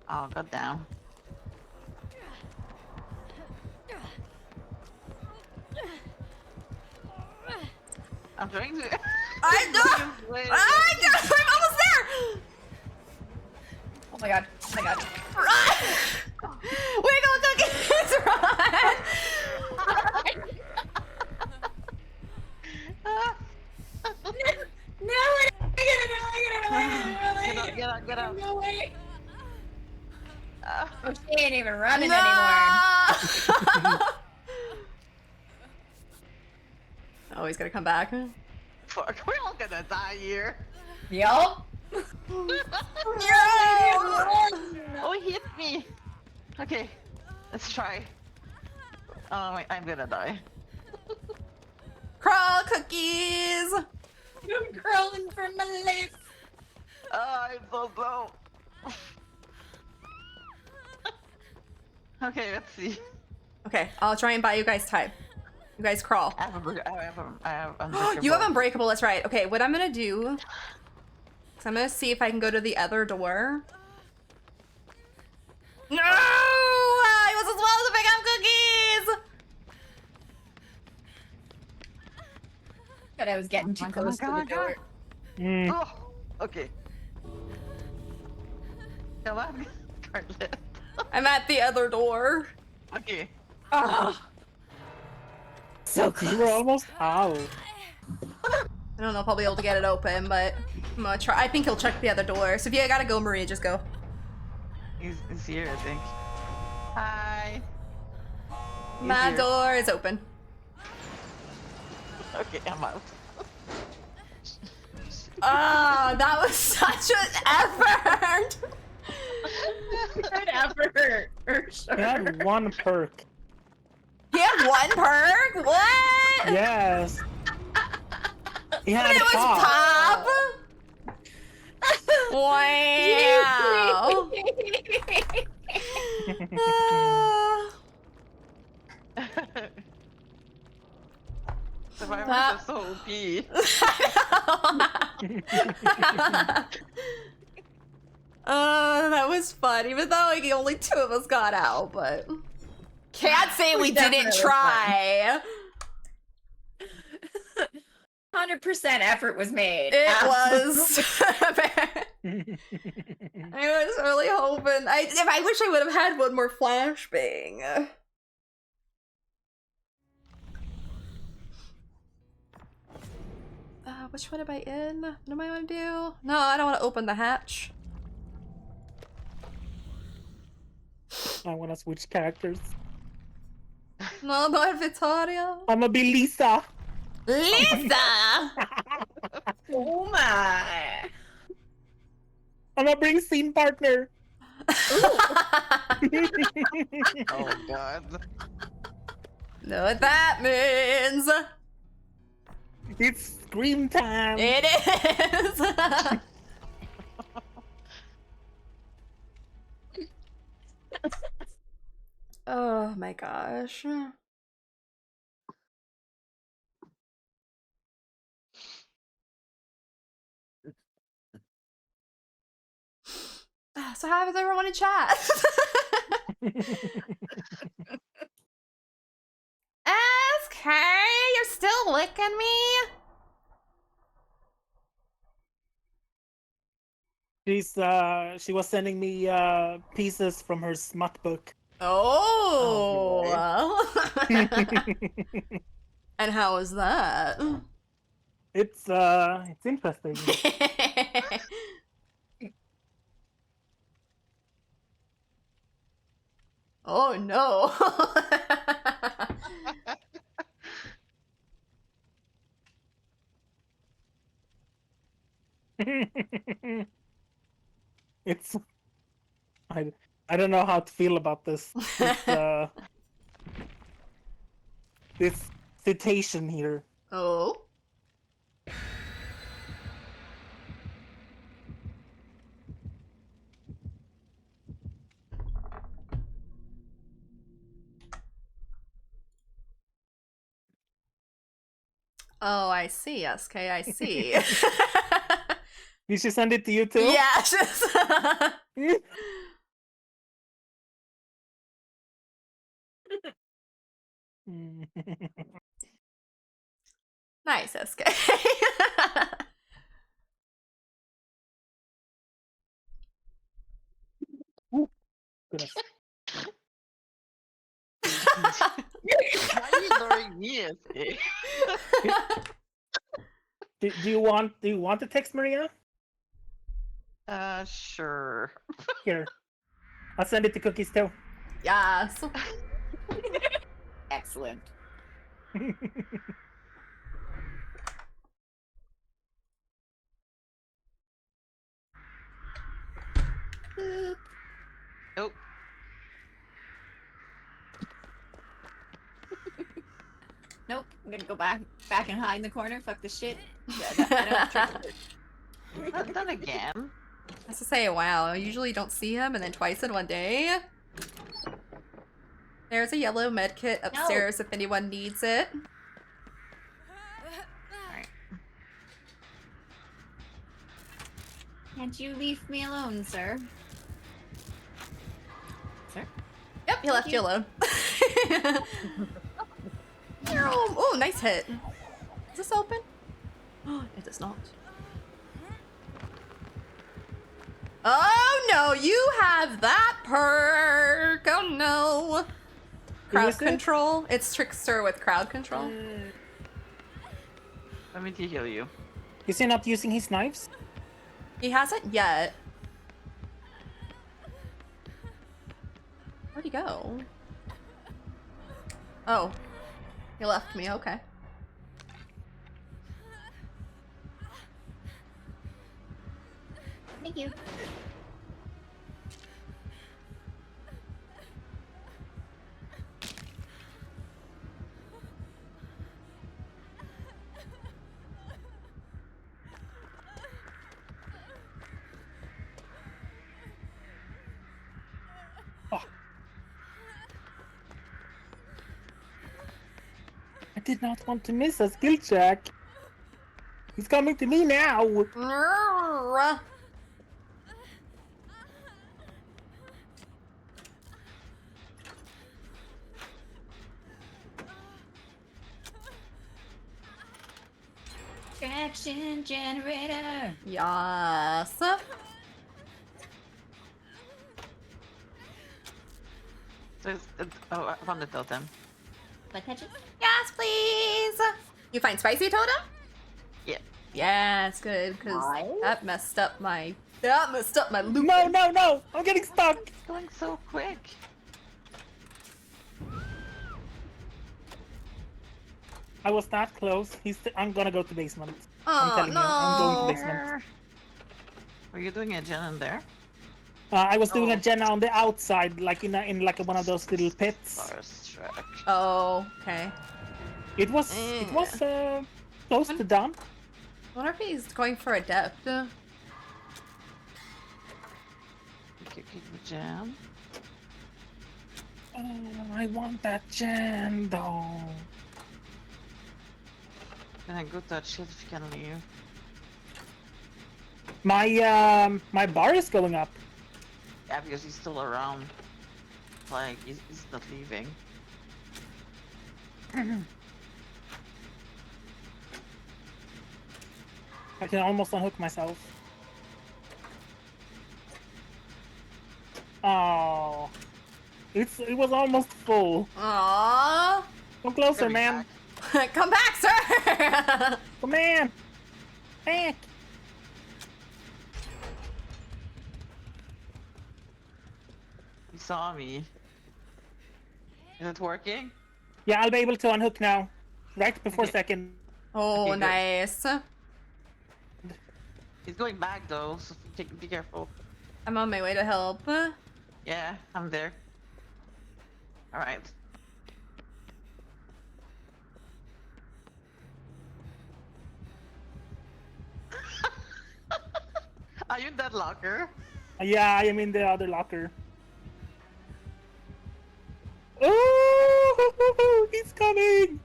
Oh, god damn. I'm trying to. I'm almost there! Oh my god. Oh my god. Run! Wiggle cookies, run! No, I Get out. No way. Uh, Oh, she ain't even running anymore. No! Oh, he's gonna come back. fuck, we're all gonna die here. Yup. Oh, he hit me. Okay, let's try. Oh, wait, I'm gonna die. Crawl cookies! I'm crawling for my life. Oh, I'm so slow. Okay, let's see. Okay, I'll try and buy you guys time. You guys crawl. I have You have Unbreakable, that's right. Okay, what I'm gonna do is I'm gonna see if I can go to the other door. No! I wasn't supposed to pick up cookies! But I was getting too close to the door. Mm. Oh, okay. Come on, Scarlet. I'm at the other door. Okay. Oh. So You close. were almost out. I don't know if I'll be able to get it open, but I'm gonna try. I think he'll check the other door. So if you gotta go, Maria, just go. He's here, I think. Hi. My here. door is open. Okay, I'm out. Oh, that was such an effort. Good effort, for sure. He had one perk. He had one perk? What? Yes. He had It was pop. pop? Wow. Survivors That- are so OP. That was fun, even though like only 2 of us got out, but can't say we didn't Definitely try. 100% effort was made. It was. I was really hoping. I wish I would have had one more flashbang. Which one am I in? What am I gonna do? No, I don't want to open the hatch. I want to switch characters. No, not Victoria. I'm gonna be Lisa. Lisa! Oh my. I'm gonna bring scene partner. Oh god. Know what that means. It's scream time. It is. Oh my gosh. So how does everyone in chat? SK, you're still licking me? She was sending me pieces from her smut book. Oh. And how was that? It's interesting. Oh no. It's I don't know how to feel about this. This citation here. Oh. Oh, I see, SK, I see. Did she send it to you too? Yeah, just... Nice, SK. Ooh, goodness. Why are you ignoring me, SK? Do you want to text Maria? Sure. Here. I'll send it to Cookies too. Yes. Excellent. Nope. Nope. I'm gonna go back and hide in the corner. Fuck this shit. I don't Not done again. I have to say, wow, I usually don't see him and then twice in one day. There's a yellow med kit upstairs if anyone needs it. Can't you leave me alone, sir? Sir? Yep, he left you alone. Oh, nice hit. Is this open? Oh, it is not. Oh no, you have that perk! Oh no! Crowd control? It's Trickster with crowd control. Let me heal you. Is he not using his knives? He hasn't yet. Where'd he go? Oh. He left me, okay. Thank you. Oh. I did not want to miss a skill check. He's coming to me now. Traction generator. Yes. So oh, I found the totem. What touches? Yes, please. You find spicy totem? Yeah. Yeah, it's good because Nice. that messed up my loop. No, no, no! I'm getting stuck. It's going so quick. I was that close. I'm gonna go to basement. I'm Oh telling you, I'm going to basement. Were you doing a gen in there? I was doing a Oh. gen on the outside, like in like one of those little pits. Starstruck. Oh, okay. It was close to done. I wonder if he's going for adept. You could keep the jam. Oh, I want that gen though. Can I go touch shit if you can leave? My bar is going up. Yeah, because he's still around. Like, he's not leaving. I can almost unhook myself. Oh, it was almost full. Aww. Come closer, Coming man. back. Come back, sir. Come on. Back. He saw me. Is it working? Yeah, I'll be able to unhook now. Right before Okay. second. Oh, Okay, good. nice. He's going back though, so be careful. I'm on my way to help. Yeah, I'm there. Alright. Are you in that locker? Yeah, I am in the other locker. Oh, he's coming!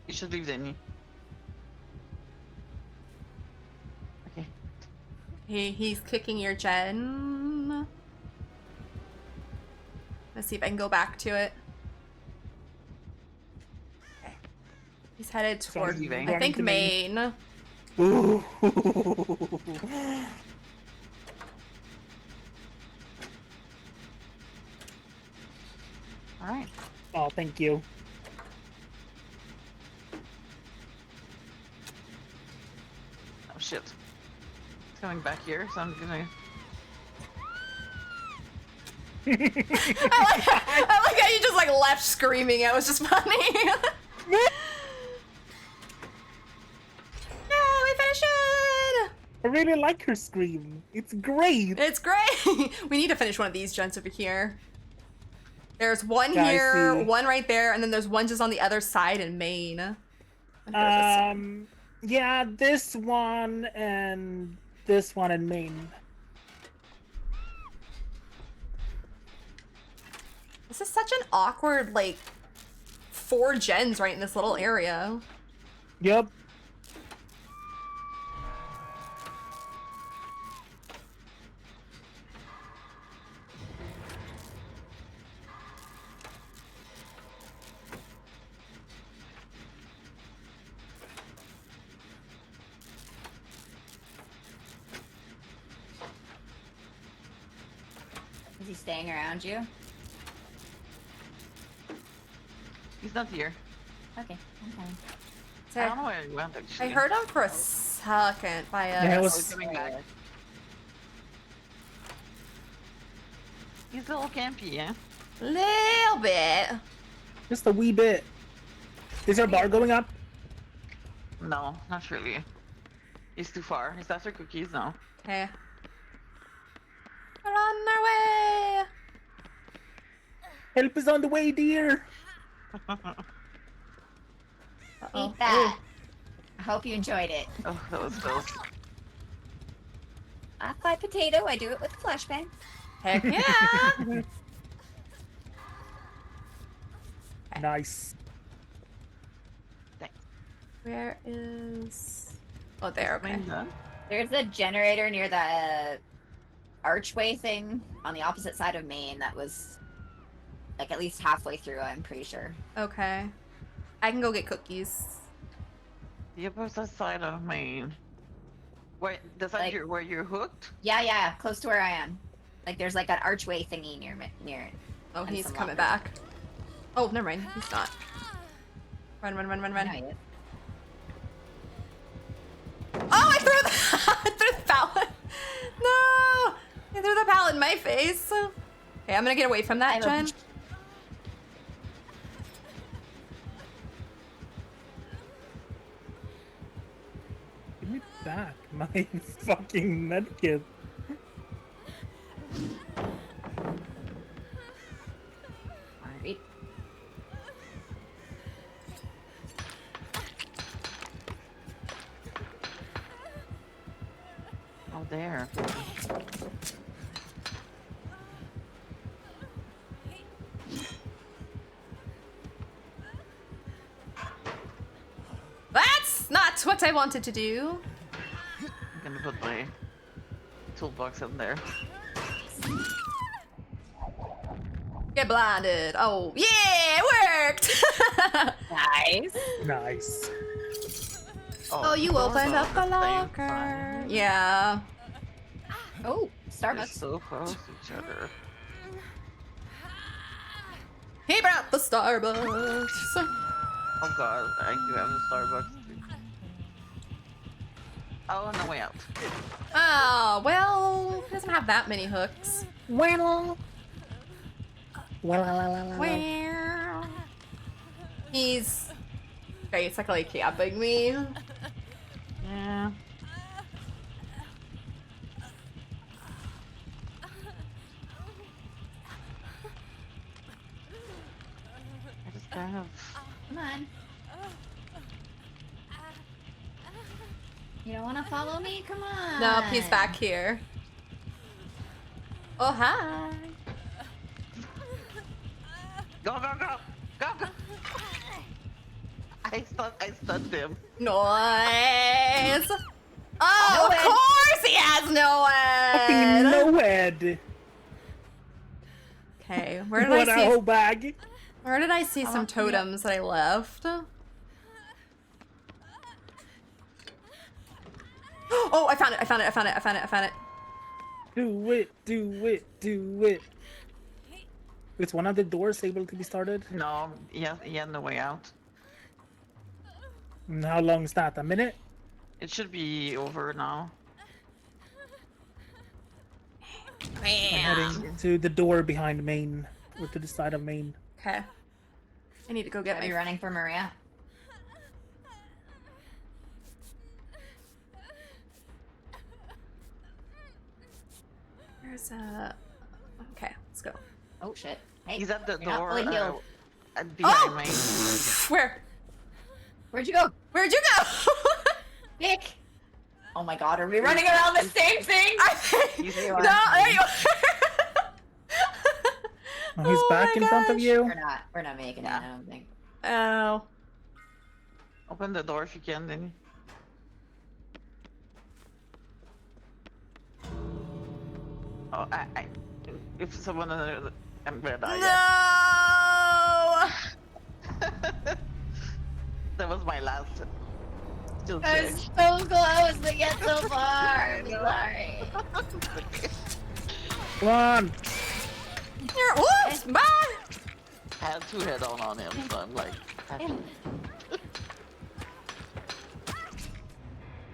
You should leave, didn't you? Okay. He's kicking your gen. Let's see if I can go back to it. Okay. He's headed toward, leaving. I think, Going to main. main. Ooh. Alright. Oh, thank you. Oh shit. It's coming back here, so I'm gonna... I like how you just like left screaming. It was just funny. No, we finished it! I really like her scream. It's great. It's great. We need to finish one of these gens over here. There's one Yeah, I here, see. one right there, and then there's one just on the other side in Maine. I wonder if Yeah, this one and this one in Maine. this is such an awkward, like, 4 gens right in this little area. Yep. Is he staying around you? He's not here. Okay, I'm fine. So I don't know where he went actually. I heard him for a second by us. Yeah, it Oh, was- he's coming back. He's a little campy, yeah? Little bit. Just a wee bit. Is our bar going up? No, not really. He's too far. He's after cookies now. Okay. We're on our way. Help is on the way, dear. Eat that. I hope you enjoyed it. Oh, that was close. I fry potato. I do it with a flashbang. Heck yeah. Nice. Where is... Oh, there, okay. Mine done? There's a generator near the archway thing on the opposite side of Maine that was like at least halfway through, I'm pretty sure. Okay. I can go get cookies. The opposite side of Maine. Wait, the side Like- where you're hooked? Yeah, close to where I am. Like there's like an archway thingy near it. Oh, And he's some coming lockers. back. Oh, never mind. He's not. Run, run, run, run, run. I know it. Oh, I threw the, I threw the pallet. No! I threw the pallet in my face. Okay, I'm gonna get away from that, I have Jen. a- Give me back my fucking medkit. Alright. Oh, there. That's not what I wanted to do. I'm gonna put my toolbox in there. Get blinded. Oh, yeah, it worked. Nice. Nice. Oh, you those opened are up the a same locker. size. Yeah. Oh, They're Starbucks. so close to each other. He brought the Starbucks. Oh god, I do have the Starbucks too. Oh, on the way out. Oh, well, he doesn't have that many hooks. Well. Well, he's basically camping me. Yeah. I just kind of... Come on. You don't want to follow me? Come on. Nope, he's back here. Oh, hi. Go, go, go! Go, go! I stunned him. Nice. Oh, No of course he has no Fucking head. no head. Okay, where did What a I see? whole bag. Where did I see some totems that I left? Oh, I found it! I found it! I found it! I found it! I found it! Do it, do it, do it. Is one of the doors able to be started? No, he had no way out. And how long is that? A minute? It should be over now. I'm heading to the door behind Maine, or to the side of Maine. Okay. I need to go get Are you my. running for Maria? Where's Okay, let's go. Oh shit. Hey, He's at the you're not door fully healed. behind me. Where? Where'd you go? Where'd you go? Nick! Oh my god, are we running around the same thing? He's There you No, are. there you are. Oh, he's Oh back my in front of gosh. you. We're not making it, I don't think. Oh. Open the door if you can, then. Oh, if someone, I'm gonna die. No. That was my last. Still I was so close to get so far. I'm sorry. Come on. You're, whoops, bye. I had two head on him, so I'm like.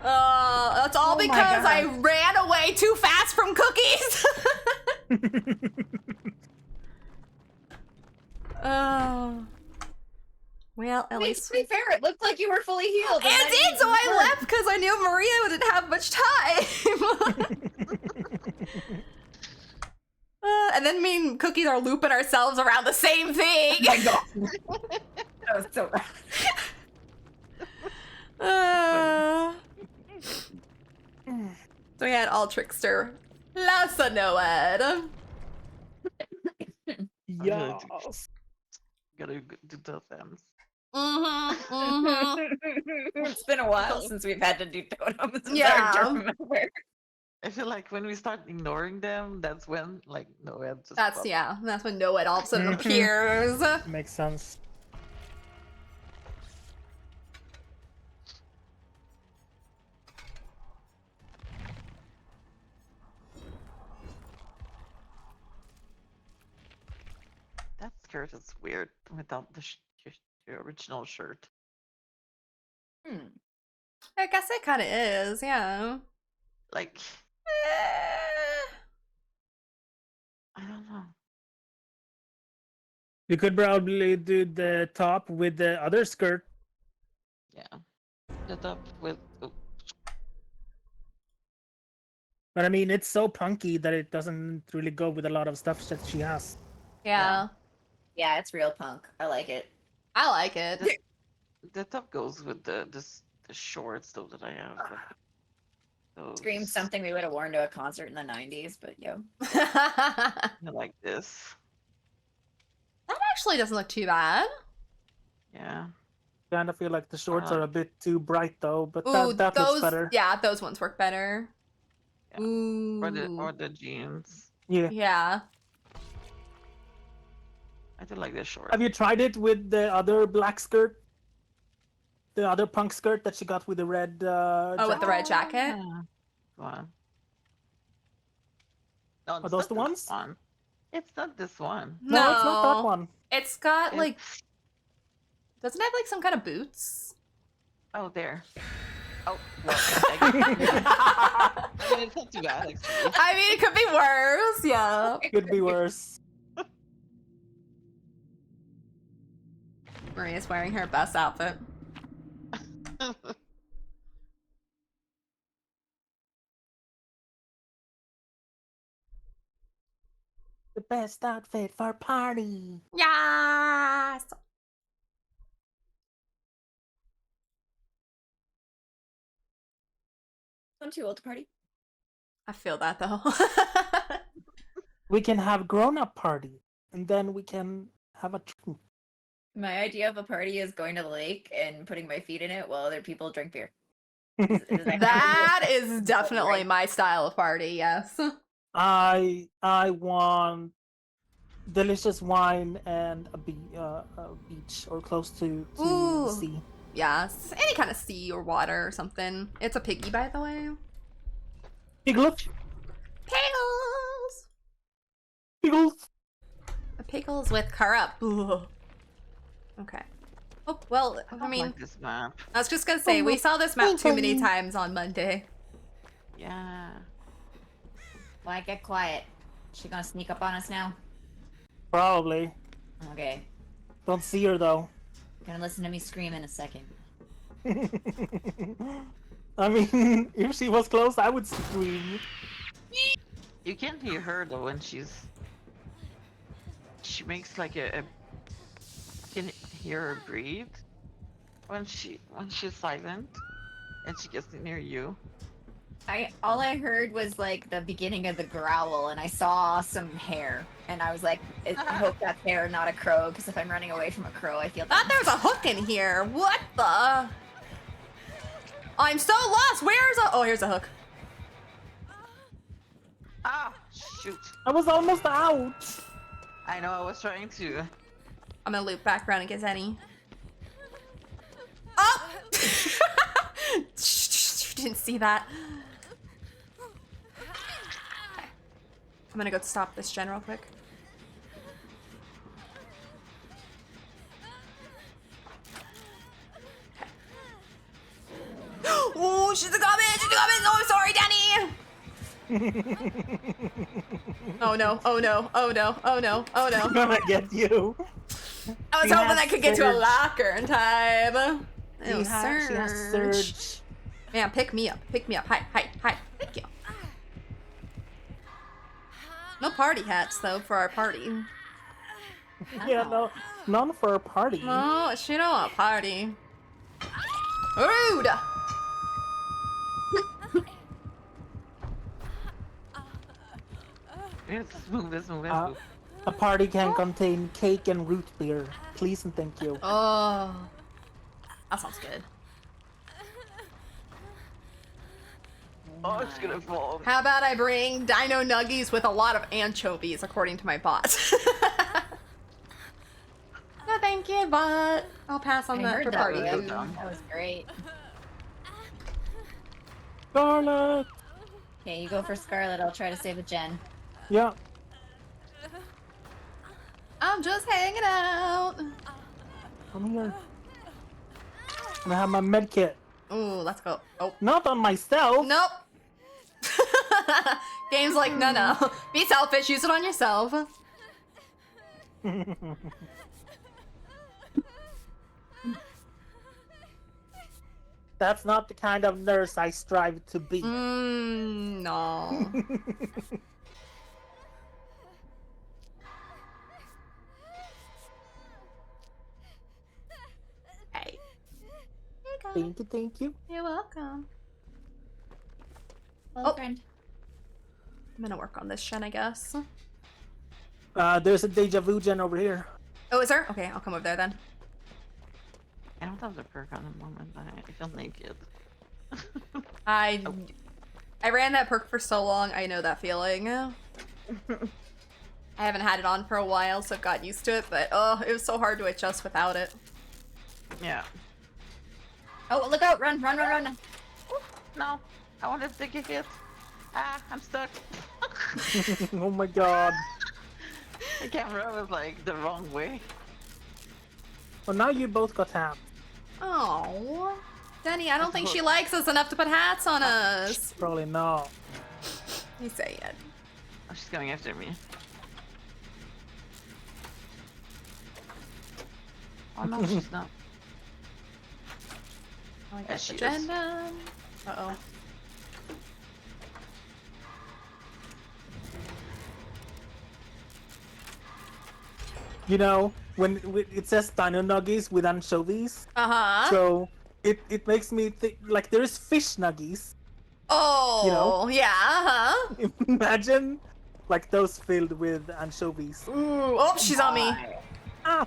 That's all Oh my because I God. ran away too fast from cookies. Oh. Well, at least. To be fair, it looked like you were fully healed. It did, so I left because I knew Maria didn't have much time. And then me and Cookies are looping ourselves around the same thing. Oh my god. That was so bad. So we had all Trickster. Lassa Noed. Yes. Gotta do those ends. It's been a while since we've had to do totems. Yeah. I don't remember. I feel like when we start ignoring them, that's when like Noed just That's pops. yeah. That's when Noed all of a sudden appears. Makes sense. That skirt is weird without the original shirt. I guess it kind of is. Yeah. Like, I don't know. You could probably do the top with the other skirt. Yeah. The top with. Oh, But I mean, it's so punky that it doesn't really go with a lot of stuff that she has. Yeah. Yeah, it's real punk. I like it. I like it. the top goes with the shorts though that I have. Those. Screams something we would have worn to a concert in the 90s, but yo. I like this. That actually doesn't look too bad. Yeah. Kind of feel like the shorts are a bit too bright though, but Ooh, that those, looks better. Yeah, those ones work better. Yeah. Ooh. Or the jeans. Yeah. Yeah. I do like this short. Have you tried it with the other black skirt? The other punk skirt that she got with the red With the red jacket? Yeah. Go on. No, Are those the ones? One. It's not this one. No, it's not that one. It's got like, doesn't it have like some kind of boots? Oh, there. Oh, well, I mean, it's not too bad, actually. I mean, it could be worse. Yeah. Could be worse. Maria's wearing her best outfit. The best outfit for party. Yes. I'm too old to party. I feel that though. We can have grown-up party, and then we can have a drink. My idea of a party is going to the lake and putting my feet in it while other people drink beer. That is definitely my style of party. Yes. I want delicious wine and a beach or close to the Ooh. sea. Yes. Any kind of sea or water or something. It's a piggy, by the way. Piglet. Pickles. Pickles. A pickles with currap. Ugh. Okay. Oh, well, I mean, like this map. I was just gonna say, we saw this map too many times on Monday. Yeah. Why get quiet? She gonna sneak up on us now? Probably. Okay. Don't see her though. Gonna listen to me scream in a second. I mean, if she was close, I would scream. You can hear her though when she makes like a you can hear her breathe when she's silent and she gets near you. All I heard was like the beginning of the growl, and I saw some hair, and I was like, I hope that's hair, not a crow, because if I'm running away from a crow, I feel. Thought there was a hook in here. What the? I'm so lost. Where's a? Oh, here's a hook. Ah, shoot! I was almost out. I know. I was trying to. I'm gonna loop back around and get Zenny. Oh! Didn't see that. I'm gonna go stop this gen real quick. Oh, she's a coming! She's a coming! Oh, I'm sorry, Danny! Oh no, oh no, oh no, oh no, oh I'm no. gonna get you. I was She hoping has I could get to a surge. locker in time. She Oh, has surge. Man, pick me up. Pick me up. Hi, hi, hi. Thank you. No party hats, though, for our party. Yeah, no, none for a party. No, she don't want party. Rude! Let's move, let's move, let's Uh, move. a party can contain cake and root beer. Please and thank you. Oh. That sounds good. Oh, it's gonna fall. How about I bring dino nuggies with a lot of anchovies, according to my bot? No, thank you, bot. I'll pass on I that heard for that party rip. food. That was great. Scarlet! Okay, you go for Scarlet. I'll try to save a gen. Yeah. I'm just hanging out. Come here. And I have my med kit. Ooh, let's go. Oh, Not on myself. nope. Game's like, no. Be selfish. Use it on yourself. That's not the kind of nurse I strive to be. No. Hey. Here you go. Thank you. You're welcome. Well, Oh. friend. I'm gonna work on this gen, I guess. There's a deja vu gen over here. Oh, is there? Okay, I'll come over there then. I don't have the perk on the moment, but I feel naked. I ran that perk for so long, I know that feeling. I haven't had it on for a while, so I've got used to it, but oh, it was so hard to adjust without it. Yeah. Oh, look out! Run, run, run, run! No, I want to take a hit. Ah, I'm stuck. Oh my god. The camera was like the wrong way. Well, now you both got tapped. Oh, Denny, I don't think she likes us enough to put hats on us. Probably not. You say it. Oh, she's coming after me. Oh no, she's not. I Yes, got she the is. agenda. Uh-oh. You know, when it says dino nuggies with anchovies, Uh-huh. so it makes me think like there's fish nuggies. Oh, you know? yeah, uh-huh. Imagine like those filled with anchovies. Ooh, oh, she's on me. Ah,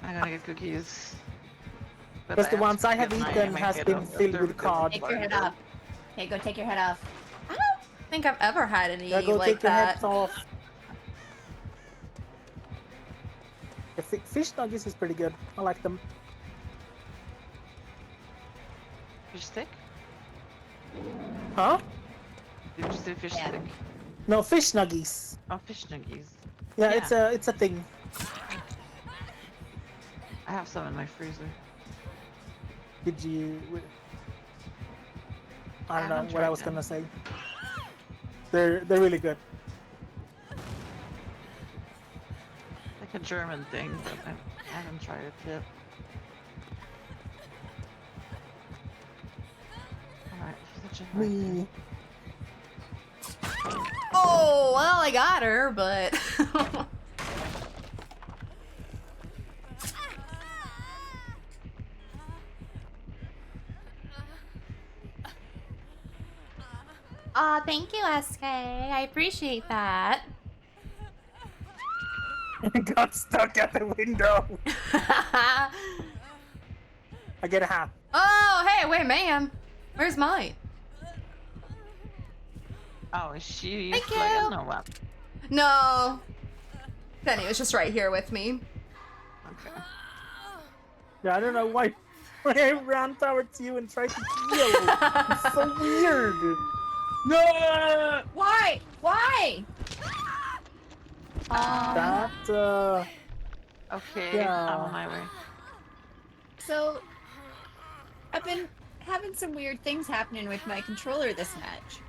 I'm gonna get cookies. But because the have ones to I have get my eaten has head been up filled there with because cod. it's Take your head like- off. Hey, go take your head off. I don't think I've ever had any Yeah, go like take your that. heads off. The fish nuggets is pretty good. I like them. Fish stick? Huh? Did you say fish Yeah. stick? No, fish nuggies. Oh, fish nuggies. Yeah, Yeah. it's a thing. I have some in my freezer. Did you? I don't I know haven't what I tried was them. gonna say. They're really good. Like a German thing, but I haven't tried it yet. Alright, such a hard thing. Me. Oh, well, I got her, but... Aw, thank you, SK. I appreciate that. Got stuck at the window. I get a hat. Oh, hey, wait, ma'am. Where's mine? Oh, is she Thank flying you. or what? No. Penny was just right here with me. Okay. Yeah, I don't know why. I ran towards you and tried to kill you. It's so weird. No. Why? Why? That Okay, Yeah. I'm on my way. So, I've been having some weird things happening with my controller this match.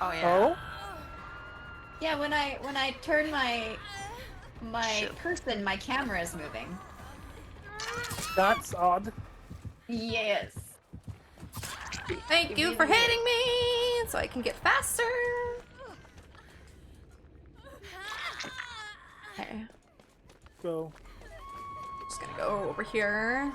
Oh yeah. Oh, Yeah, when I turn my Shit. person, my camera is moving. that's odd. Yes. Thank you for hitting me so I can get faster. Okay. Go. Just gonna go over here.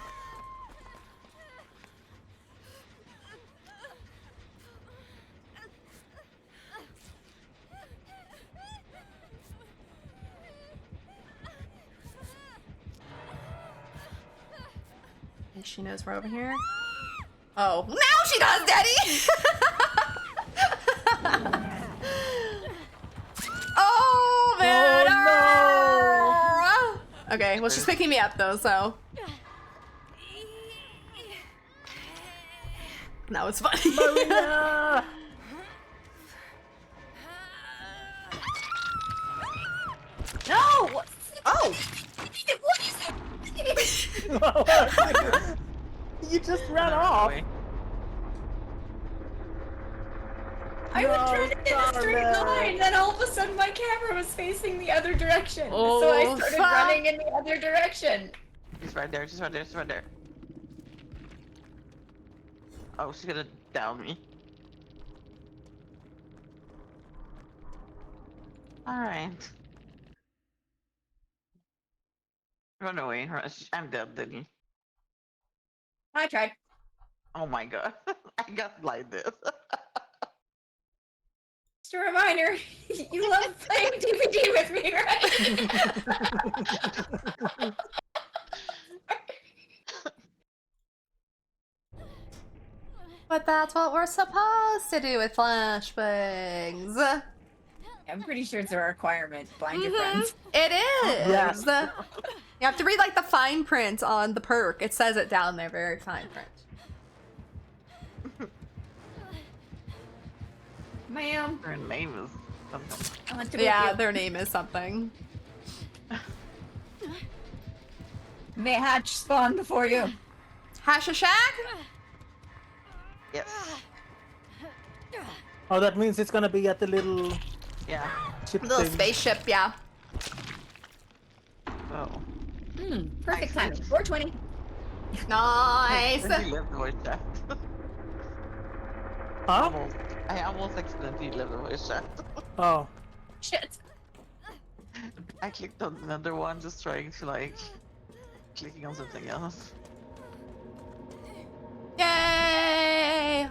And she knows we're over here. Oh, now she does, Daddy! Oh, man! Oh, Okay, well, she's picking me up, though, so. That was funny. Maria! No! What? Oh! What is it? You just ran Run off. away. I No, was trying to get a straight Scarlet. line, then all of a sudden my camera was facing the other direction. Oh, so I started fuck. running in the other direction. She's right there. She's right there. She's right there. Oh, she's gonna down me. Alright. Run away. I'm dead, Diddy. I tried. Oh my god. I got blinded. Just a reminder, you love playing DVD with me, right? But that's what we're supposed to do with flashbangs. I'm pretty sure it's a requirement. Blind your friends. It is. Yes. You have to read like the fine print on the perk. It says it down there, very fine print. Ma'am, Her name is something. I want to go Yeah, with you. their name is something. May hatch spawn before you. Hash a shack? Yes. Oh, that means it's gonna be at the little Yeah. ship Little thing. spaceship, yeah. Oh. Perfect timing. 420. Nice. Accidentally left the voice chat. Huh? I almost accidentally left the voice chat. Oh. Shit. I clicked on another one just trying to like clicking on something else. Yay!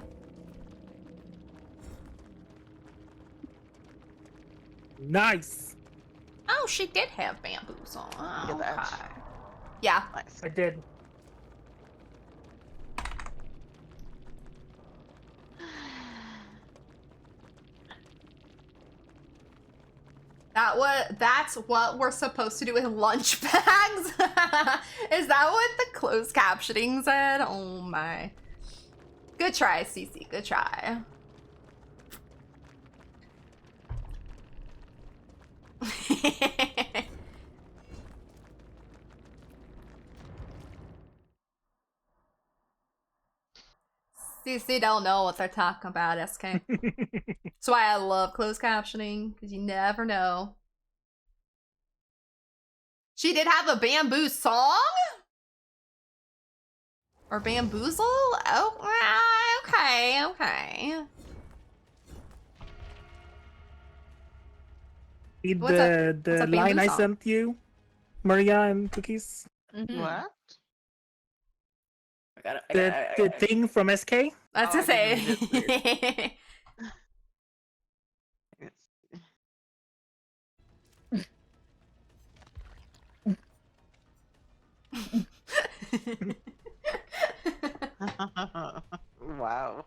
Nice. Oh, she did have bamboos on. Get that. Okay. Yeah. Nice. I did. That's what we're supposed to do with lunch bags? Is that what the closed captioning said? Oh my. Good try, Cece. Good try. Cece don't know what they're talking about, SK. That's why I love closed captioning, because you never know. She did have a bamboo song? Or bamboozle? Oh, okay, okay. Read What's a the bamboo line I song? sent you, Maria and Cookies. What? I got it. The thing from SK. That's Oh, to I didn't read say. Wow.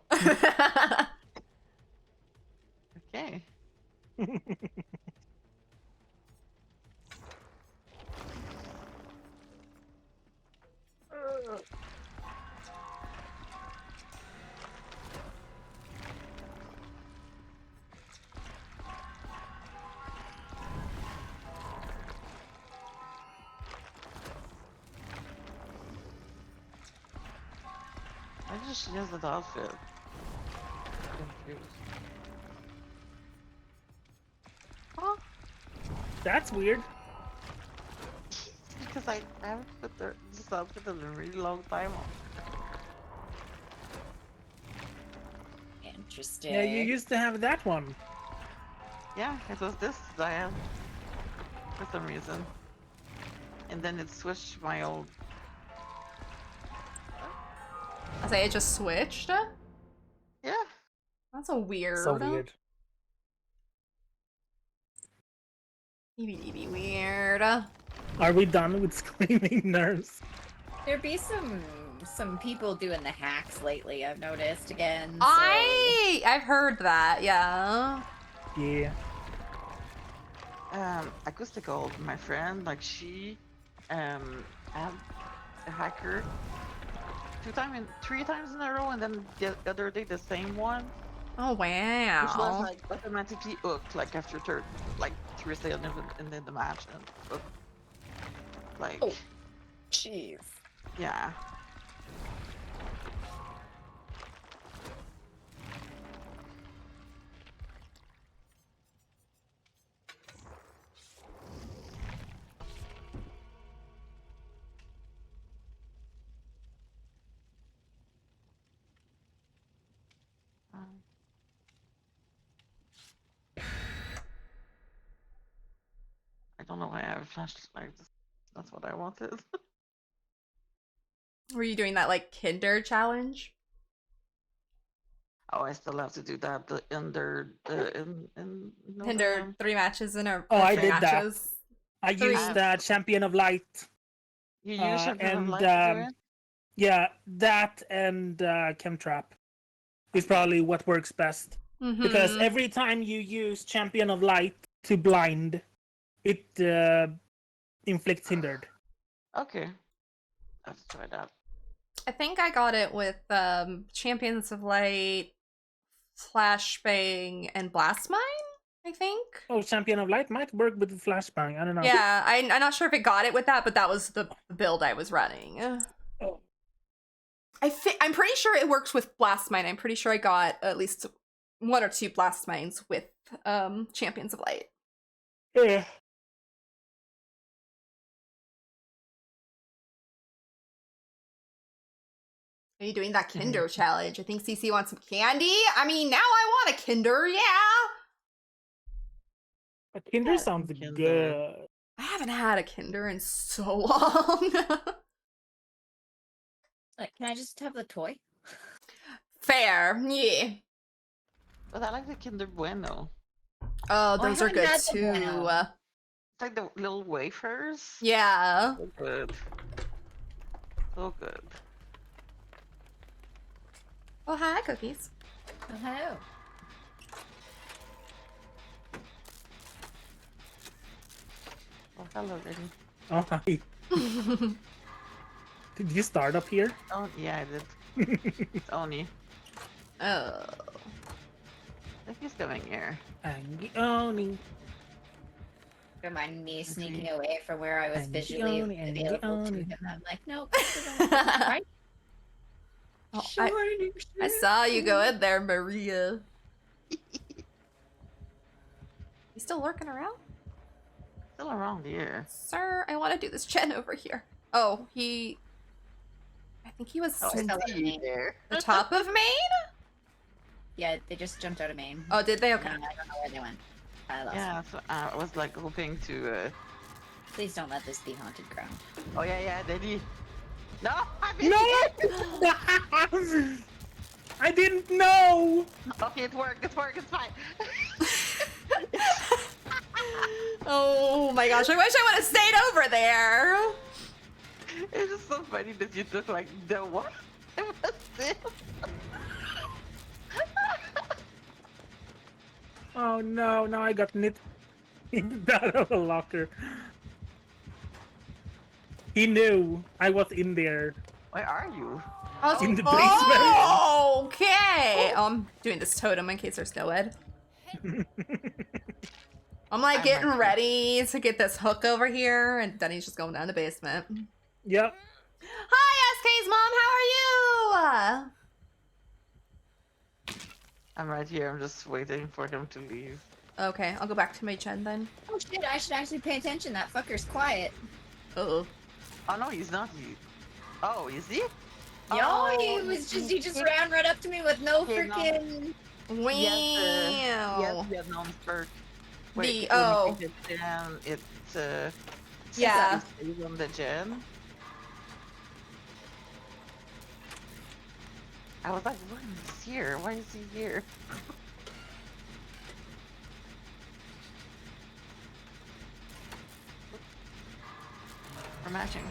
Okay. I just she has that outfit. Confused. That's weird. Because I haven't put this outfit in a really long time. Interesting. Yeah, you used to have that one. Yeah, it was this I had for some reason. And then it switched my old. I say it just switched. Yeah. That's a weird. So weird. Weird. Are we done with screaming nerves? There be some people doing the hacks lately. I've noticed again. So... I've heard that. Yeah. Yeah. Acoustical, my friend, like she had a hacker 3 times in a row, and then the other day the same one. Oh wow. Which was like automatically hooked, like after third, like Thursday and then the match and hooked. Like. Oh, jeez. Yeah. I don't know why I have a flashlight. That's what I wanted. Were you doing that like Kinder challenge? Oh, I still have to do that. The Ender, in Kinder 3 matches in a. Oh, I three did that. matches. I Three. used Champion of Light. You use something and like that? yeah, that and Chemtrap is probably what works best. Because every time you use Champion of Light to blind, it inflicts hindered. Okay. Let's try that. I think I got it with Champions of Light, Flashbang, and Blast Mine, I think. Oh, Champion of Light might work with Flashbang. I don't know. Yeah, I'm not sure if it got it with that, but that was the build I was running. Oh. I'm pretty sure it works with Blast Mine. I'm pretty sure I got at least 1 or 2 Blast Mines with Champions of Light. Yeah. Are you doing that Kinder challenge? I think CC wants some candy. I mean, now I want a Kinder, yeah. A Kinder sounds good. I haven't had a Kinder in so long. Can I just have the toy? Fair, yeah. But I like the Kinder Bueno. Oh, those are haven't good had the too. Bueno. It's like the little wafers. Yeah. So good. So good. Oh, hi, cookies. Oh, hello. Oh, hello, lady. Oh, hi. Did you start up here? Oh, yeah, I did. It's Oni. Oh. I think he's coming here. Angie Oni. Don't mind me sneaking away from where I was And visually Gioni, and available to Gioni. him. I'm like, nope. Right? Oh, I saw you go in there, Maria. You still lurking around? Still around here. Sir, I want to do this gen over here. Oh, I think he was Oh, I in see you there. the top of Maine? Yeah, they just jumped out of Maine. Oh, did they? Okay. And I don't know where they went. I lost Yeah, them. so, I was like hoping to. Please don't let this be haunted ground. Oh yeah, Daddy. No, I'm No! I didn't know! Okay, it worked. It's fine. Oh my gosh, I wish I would have stayed over there. It's just so funny that you took like the what? What's this? Oh no, now I got nipped out of a locker. He knew I was in there. Where are you? In the Oh, okay. I'm doing this totem in case there's no Ed. I'm like getting ready to get this hook over here, and Denny's just going down the basement. Yep. Hi, SK's mom. How are you? I'm right here. I'm just waiting for him to leave. Okay, I'll go back to my gen then. Oh shit, I should actually pay attention. That fucker's quiet. Uh-oh. Oh no, he's not. Oh, is he? Yo, he just ran right up to me with no freaking. Wow. Yes, the unknown perk. Wait, oh. It's Yeah. stays on the gen. I was like, what is here? Why is he here? We're matching.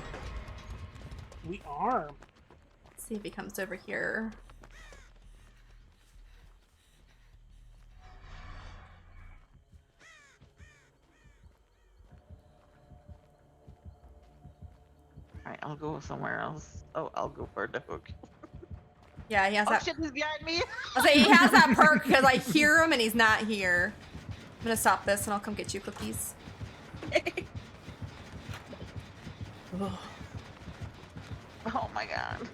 We are. Let's see if he comes over here. Alright, I'll go somewhere else. Oh, I'll go for the hook. Yeah, he has Oh that. shit, he's behind me! I'll say he has that perk because I hear him and he's not here. I'm gonna stop this and I'll come get you cookies. Ugh. Oh my god.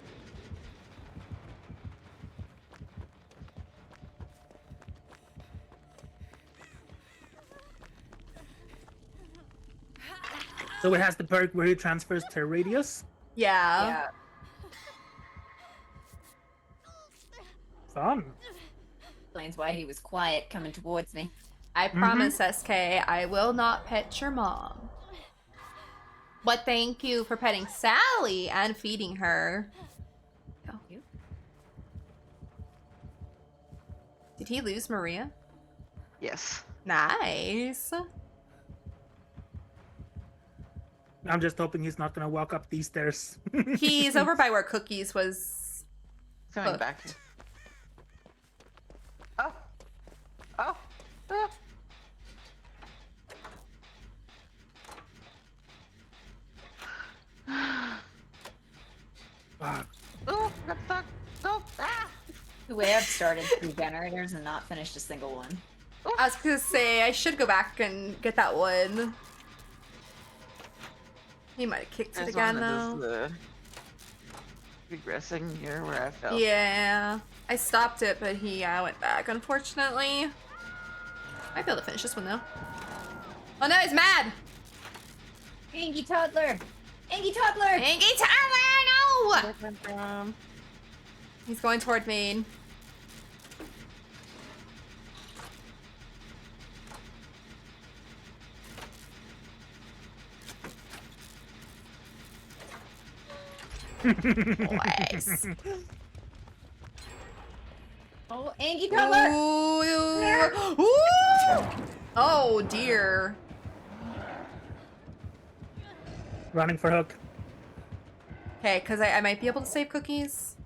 So it has the perk where he transfers to radius. Yeah. Fun. Explains why he was quiet coming towards me. I promise, SK, I will not pet your mom. But thank you for petting Sally and feeding her. Oh. Did he lose Maria? Yes. Nice. I'm just hoping he's not gonna walk up these stairs. He's over by where Cookies was. Coming hooked. back. Oh! Oh! Ah. Fuck. Oh, got stuck. Oh, ah! The way I've started 3 generators and not finished a single one. I was gonna say, I should go back and get that one. He might have kicked it There's again, one that though. is, regressing here where I fell. Yeah. I stopped it, but he went back, unfortunately. Might be able to finish this one, though. Oh no, he's mad! Angie toddler! Angie toddler! Angie Tyler, no! Where it went from? He's going toward main. Nice. Oh, Angie toddler! Ooh. Ooh. Oh dear. Running for hook. Okay, because I might be able to save Cookies.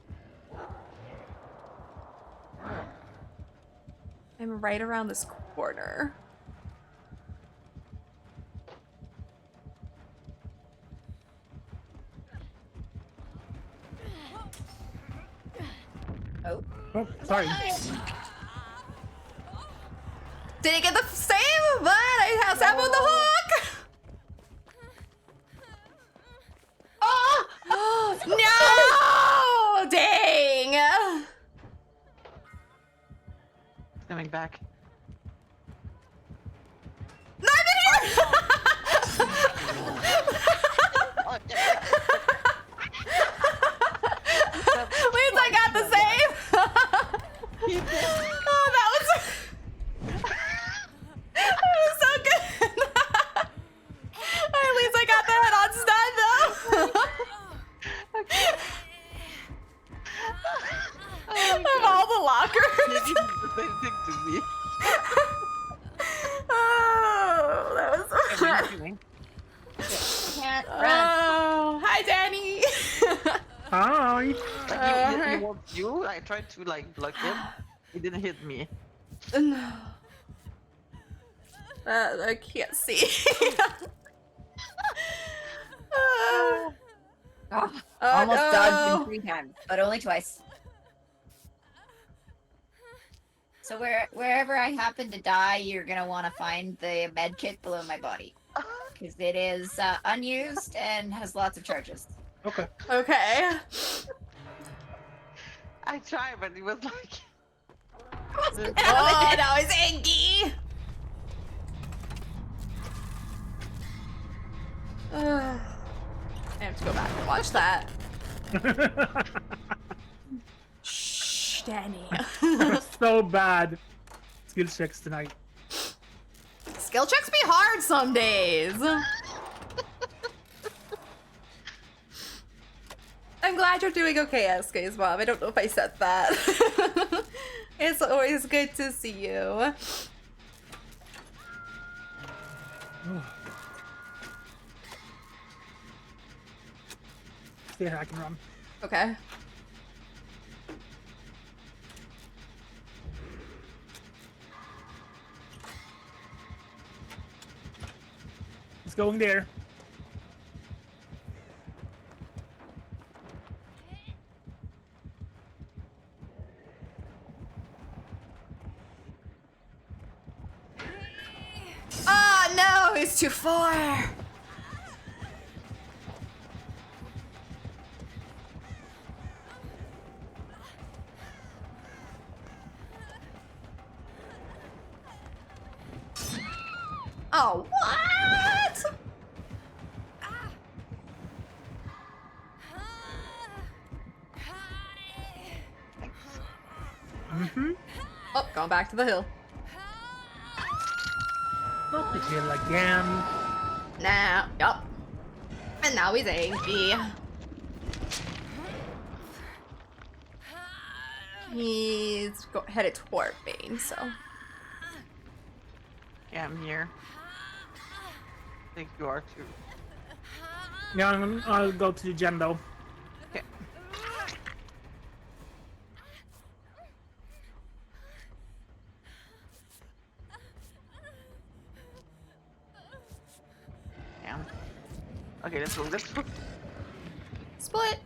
I'm right around this corner. Oh. Oh, sorry. Didn't get the save, but I have Sam on the hook! Oh! No! Dang! Coming back. No, I'm in here! At least I got the save! Oh, that was... that was so good! At least I got the head on stun, though! Of all the lockers! He did the same thing to me. Oh, that was so fun. Can't run. Oh, hi, Danny! Hi. Like, he walked you. I tried to like block him. He didn't hit me. No. I can't see. Oh, almost no. dodged him 3 times, but only twice. So wherever I happen to die, you're gonna want to find the med kit below my body, because it is unused and has lots of charges. Okay. Okay. I tried, but he was like. Oh, that was Angie! I have to go back and watch that. Shh, Danny. So bad. Skill checks tonight. Skill checks be hard some days. I'm glad you're doing okay, SK's mom. I don't know if I said that. It's always good to see you. Yeah, I can run. Okay. It's going there. Oh no, he's too far. Oh, what? Oh, going back to the hill. Not the hill again. Nah, yup. And now he's angry. He's headed toward me, so. Yeah, I'm here. I think you are too. Yeah, I'll go to the gen though. Okay. Yeah. Okay, let's go. Let's go. Split.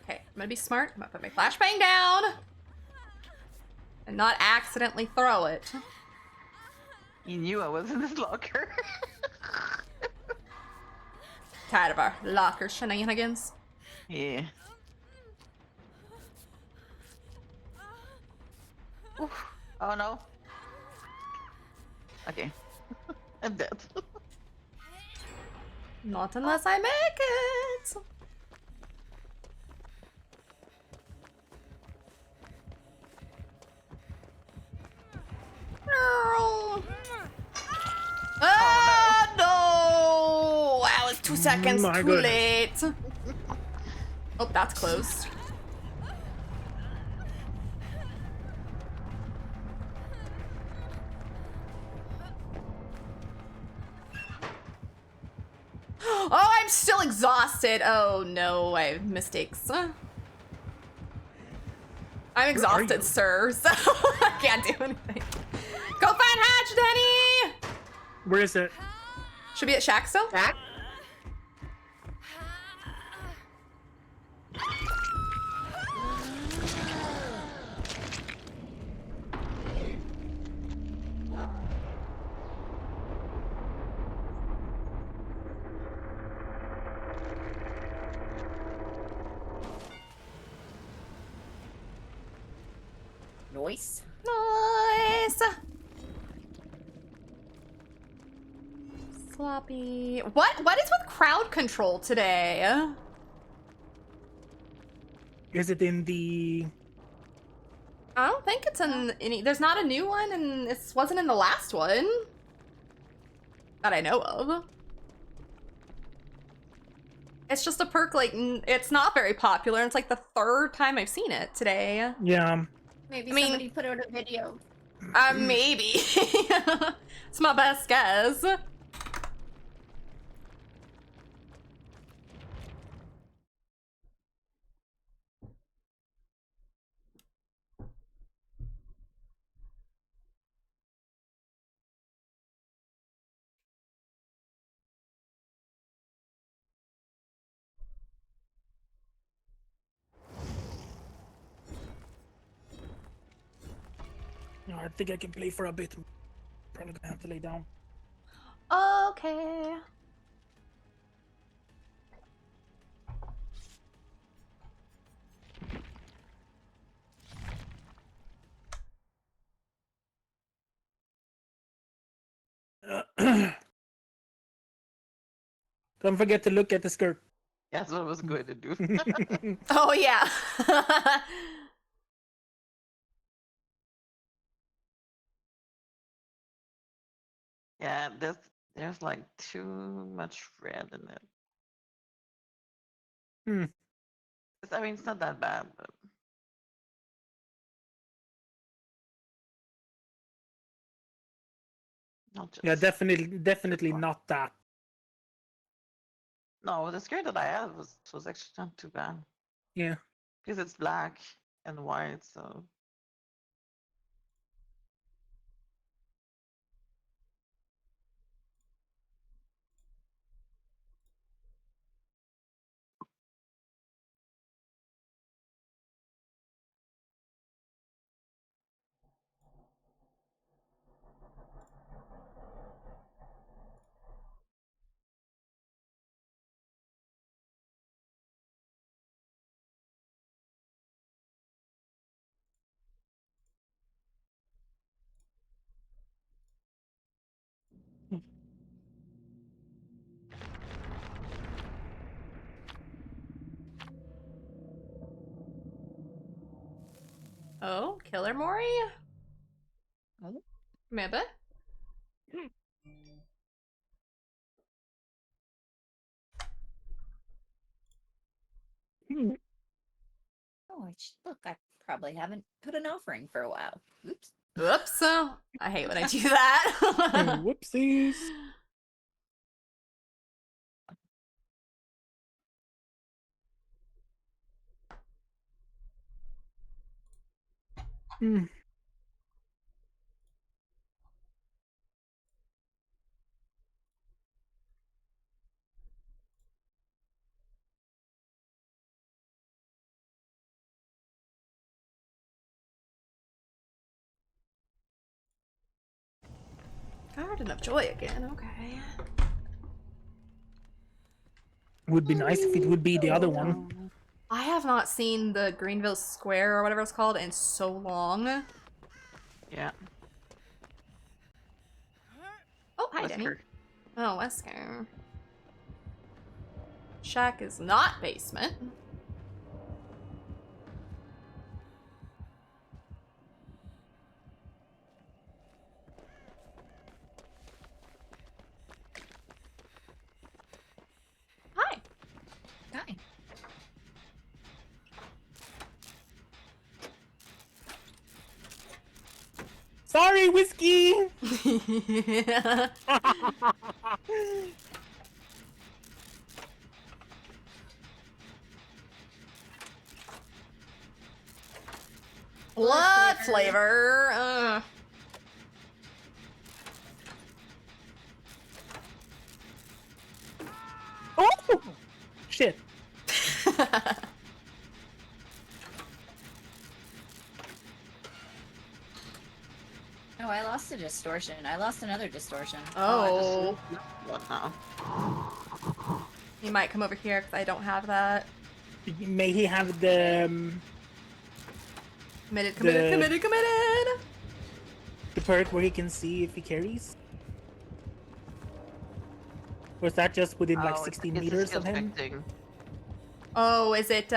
Okay, I'm gonna be smart. I'm gonna put my flashbang down and not accidentally throw it. You knew I was in this locker. Tired of our locker shenanigans. Yeah. Oof. Oh no. Okay. I'm dead. Not unless I make it. No. Ah, no! Wow, it's 2 seconds My too goodness. late. Oh, that's closed. Oh, I'm still exhausted. Oh no, I have mistakes. I'm exhausted, you? sir, so I can't do anything. Go find Hatch, Denny! Where is it? Should be at Shack still? Back? Noise. Nice! Sloppy. What is with crowd control today? Is it in the... I don't think it's in any. There's not a new one, and it wasn't in the last one that I know of. It's just a perk, like, it's not very popular. It's like the 3rd time I've seen it today. Yeah. Maybe I mean- somebody put out a video. Maybe. It's my best guess. No, I think I can play for a bit. Probably gonna have to lay down. Okay. Don't forget to look at the skirt. That's what I was going to do. Oh yeah. Yeah, there's like too much red in it. Hmm. I mean, it's not that bad, but not just. Yeah, definitely not that. No, the skirt that I had was actually not too bad Yeah. because it's black and white, so. Oh, Killer Mori? Oh. Maybe. Oh, look, I probably haven't put an offering for a while. Oops. Oops. I hate when I do that. Whoopsies. Hmm. Garden of Joy again. Okay. Would be nice if it would be the other one. I have not seen the Greenville Square or whatever it's called in so long. Yeah. Oh, hi, Denny. Wesker. Oh, Wesker. Shack is not basement. Hi. Hi. Sorry, whiskey. Blood flavor. Oh shit. Oh, I lost a distortion. I lost another distortion. Oh. What now? He might come over here because I don't have that. May he have the Committed. the perk where he can see if he carries? Or is that just within like Oh, 16 it's a meters skill of him? check thing. Oh, is it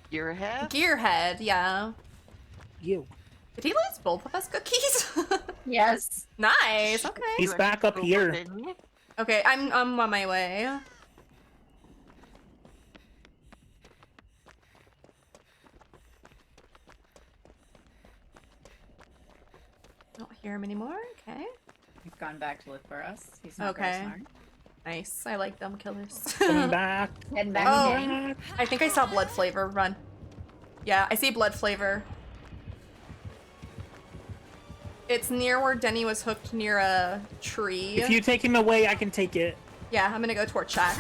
Your head? Gearhead? Yeah. You. Did he lose both of us cookies? Yes. Nice. Okay. He's back up here. Okay, I'm on my way. Don't hear him anymore. Okay. He's gone back to look for us. He's not very Okay. smart. Nice. I like dumb killers. Coming back. Heading back Oh. to Denny. I think I saw blood flavor. Run. Yeah, I see blood flavor. It's near where Denny was hooked near a tree. If you take him away, I can take it. Yeah, I'm gonna go toward Shack.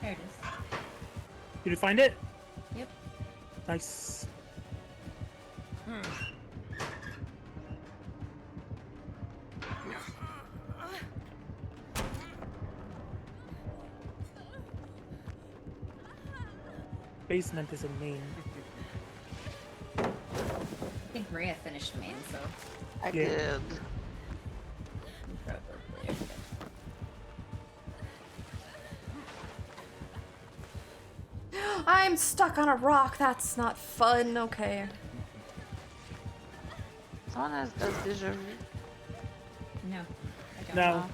There it is. Did you find it? Yep. Nice. Basement is a main. I think Maria finished main, so. I Yeah. did. I'm stuck on a rock. That's not fun. Okay. Someone has does déjà vu. No. I don't No. know.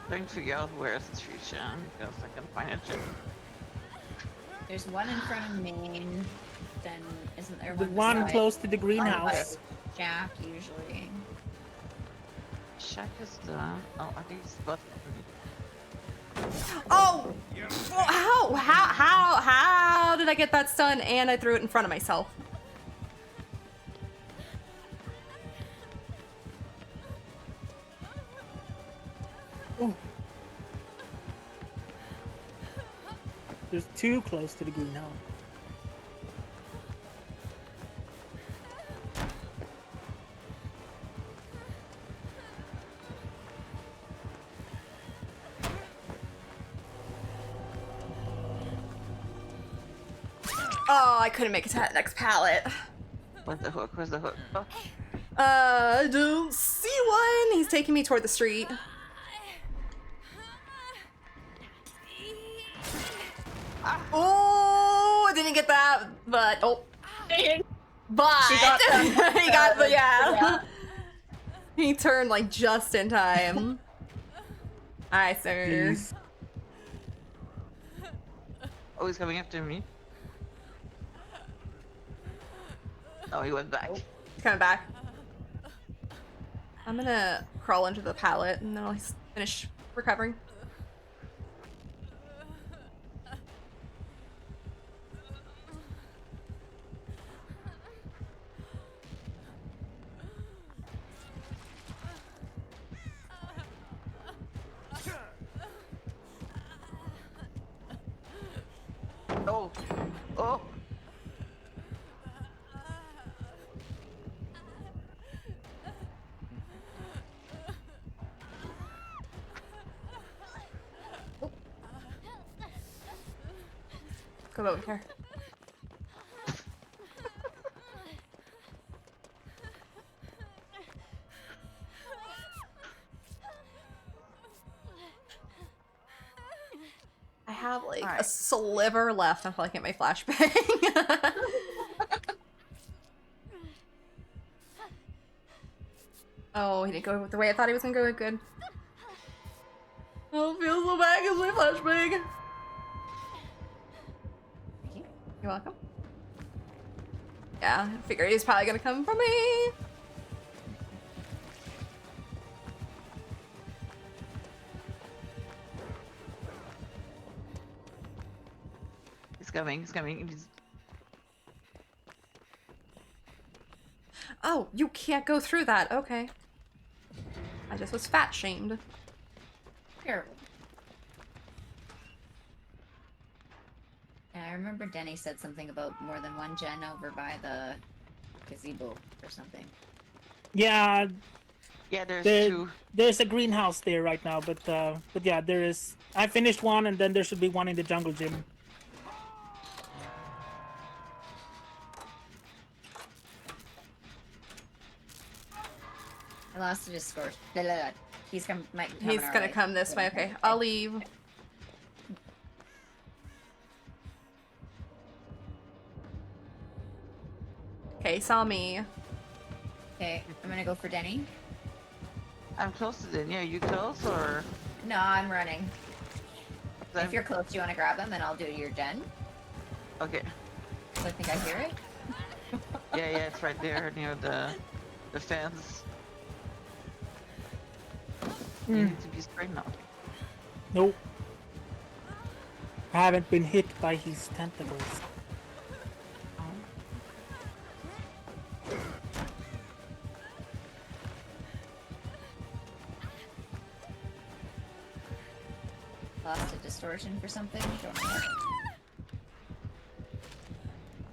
Trying to figure out where's the tree jam because I can find a gem. There's one in front of Maine. Then isn't there The one one beside close to the greenhouse. Jack usually? Shack is the. Oh, I think it's button. Oh! Well, how did I get that stun and I threw it in front of myself? Ooh. There's two close to the greenhouse. Oh, I couldn't make it to that next pallet. Where's the hook? Where's the hook? Oh, I don't see one. He's taking me toward the street. Oh, I didn't get that, but but She got them. he got the yeah. Yeah. He turned like just in time. Hi, sir. Jeez. oh, he's coming after me. Oh, he went back. He's coming back. I'm gonna crawl under the pallet and then I'll finish recovering. Oh, oh. Go over here. I have like a Alright. sliver left until I get my flashbang. Oh, he didn't go the way I thought he was gonna go. Good. Oh, it feels so bad because my flashbang. You're welcome. Yeah, I figured he's probably gonna come for me. He's coming. He's coming. He's... Oh, you can't go through that. Okay. I just was fat shamed. Here. Yeah, I remember Denny said something about more than one gen over by the gazebo or something. Yeah, Yeah, there's there, two. there's a greenhouse there right now, but yeah, there is. I finished one, and then there should be one in the jungle gym. I lost the Discord. He's come. Might be He's coming our gonna way. come this way. Okay, I'll leave. Okay, saw me. Okay, I'm gonna go for Denny. I'm close to them. Yeah, you close or? No, I'm running. I'm- If you're close, do you want to grab them and I'll do your gen? Okay. So I think I hear it. Yeah, yeah, it's right there near the fence. You need to be straight now. Nope. I haven't been hit by his tentacles. Lost a distortion for something. Don't know.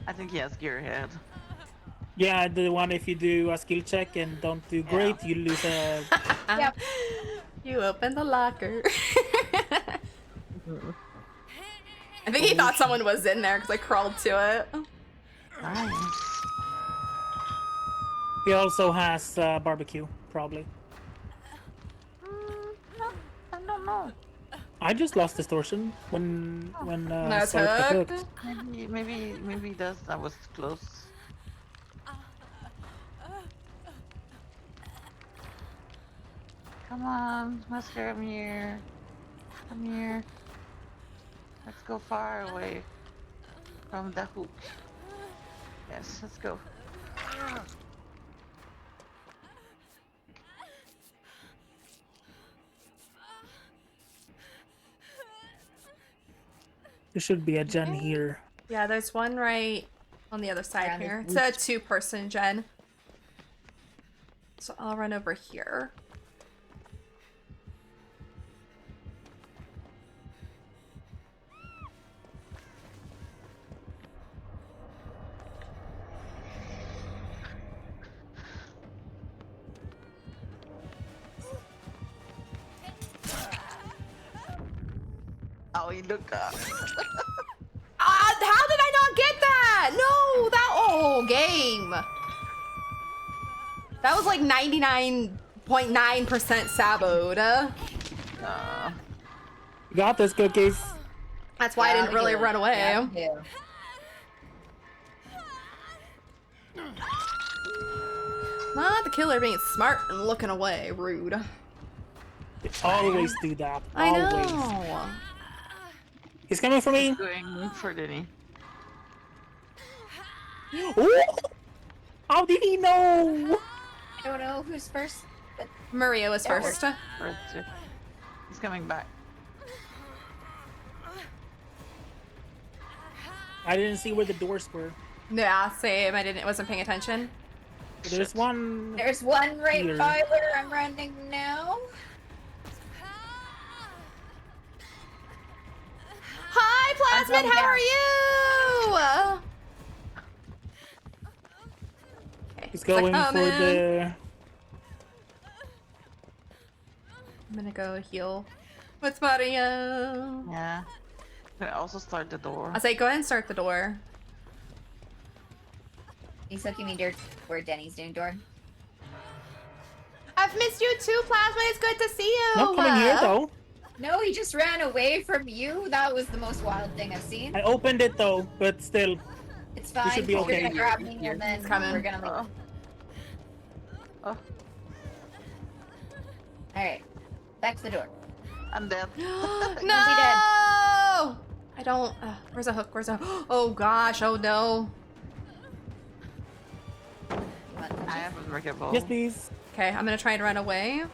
I think he has gearhead. Yeah, the one if you do a skill check and don't do great, you lose a. Yep. You opened the locker. I think he thought someone was in there because I crawled to it. Nice. He also has barbecue, probably. No, I don't know. I just lost distortion when That's Sword got hooked. hooked. Maybe that was close. Come on, Husker, come here. Come here. Let's go far away from the hook. Yes, let's go. There should be a gen here. Yeah, there's one right on the other side Around the here. It's a 2-person gen. So I'll run over here. Oh, you look up. How did I not get that? No, that game. That was like 99.9% saboed. You got this, Cookies. That's why I didn't really run away. Yeah. Not the killer being smart and looking away. Rude. They always do that. I Always. know. He's coming for me. Going for Denny. Ooh! How did he know? I don't know who's first. But Maria was That first. He's coming back. I didn't see where the doors were. Yeah, same. Wasn't paying attention. There's one. there's one right Here. by where I'm running now. Hi, Plasmid. going How down. are you? Okay, He's going for the. I'm gonna go heal with Maria. Yeah. Can I also start the door? I say, go ahead and start the door. He's looking me dirt where Denny's doing door. I've missed you too, Plasma. It's good to see you. Not coming here though. No, he just ran away from you. That was the most wild thing I've seen. I opened it though, but still. It's fine. should be You're okay. gonna grab me and then It's coming. we're gonna leave. Oh, Alright. Back to the door. I'm dead. No! I don't. Where's a hook? Where's a? Oh gosh! Oh no! You want to touch I it? have unbreakable. Yes, please. Okay, I'm gonna try and run away.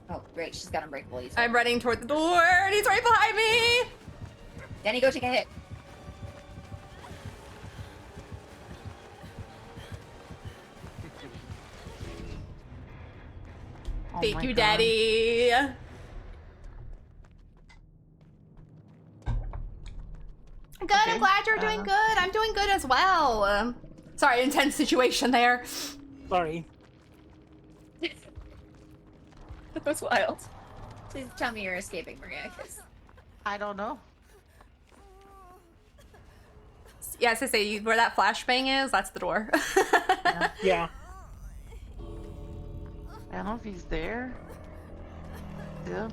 Oh, great. She's got unbreakable. He's I'm running toward the door, and he's right behind me. Denny, go take a hit. Oh Thank my you, God. Daddy. Good. I'm Okay, glad you're doing good. I'm doing good as well. Sorry, intense situation there. Sorry. That was wild. Please tell me you're escaping, Maria, because I don't know. Yeah, as I say, where that flashbang is, that's the door. Yeah. I don't know if he's there. Still.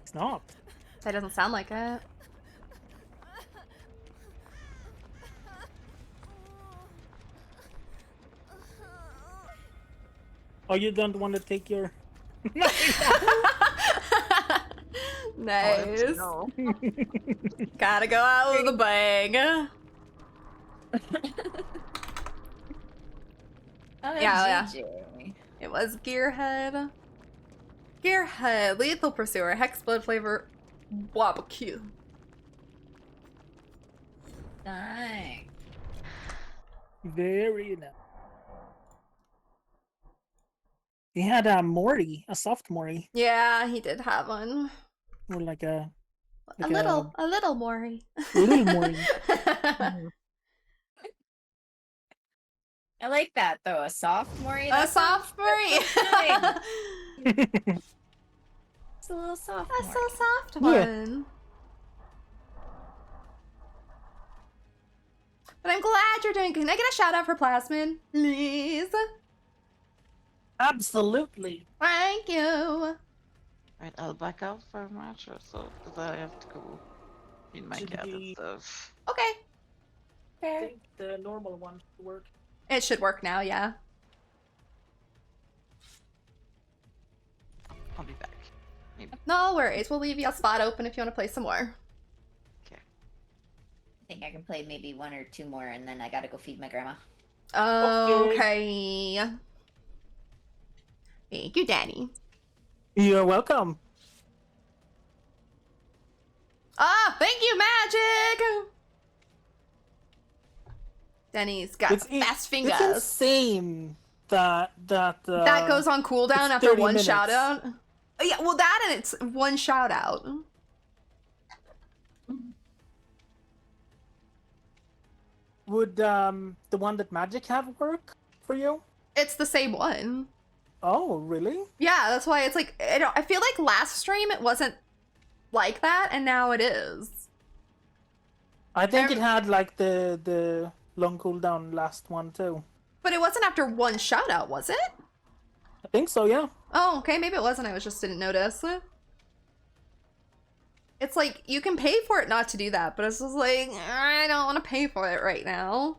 It's not. That doesn't sound like it. Oh, you don't want to take your. Nice. No. Gotta go out with a bang. Yeah. It was Gearhead. Gearhead, Lethal Pursuer, Hex Blood Flavor, Barbecue. Nice. Very nice. He had a Mori, a soft Mori, Yeah, he did have one. or like a A Like little Maury. little Mori. I like that though. A sophomore. A soft Maury. It's a little soft. That's so soft Yeah. one. But I'm glad you're doing good. Can I get a shout out for Plasmid, please? Absolutely. Thank you. Right, I'll back out for a match or so, because I have to go feed my Should cat and be- stuff. Okay. I Fair. think the normal one should work. It should work now, yeah. I'll be back. Maybe. No worries. We'll leave you a spot open if you want to play some more. Okay. I think I can play maybe 1 or 2 more, and then I gotta go feed my grandma. Okay. Thank you, Danny. You're welcome. Ah, thank you, Magic! Danny's got fast fingers. It's insane that that goes on cooldown it's after 30 one minutes. shout out. Yeah, well, that and it's one shout out. Would the one that Magic have work for you? It's the same one. Oh, really? Yeah, that's why it's like I feel like last stream it wasn't like that, and now it is. I think it had like the long cooldown last one too. But it wasn't after one shout out, was it? I think so, yeah. Oh, okay, maybe it wasn't. I just didn't notice. It's like you can pay for it not to do that, but it's just like I don't want to pay for it right now.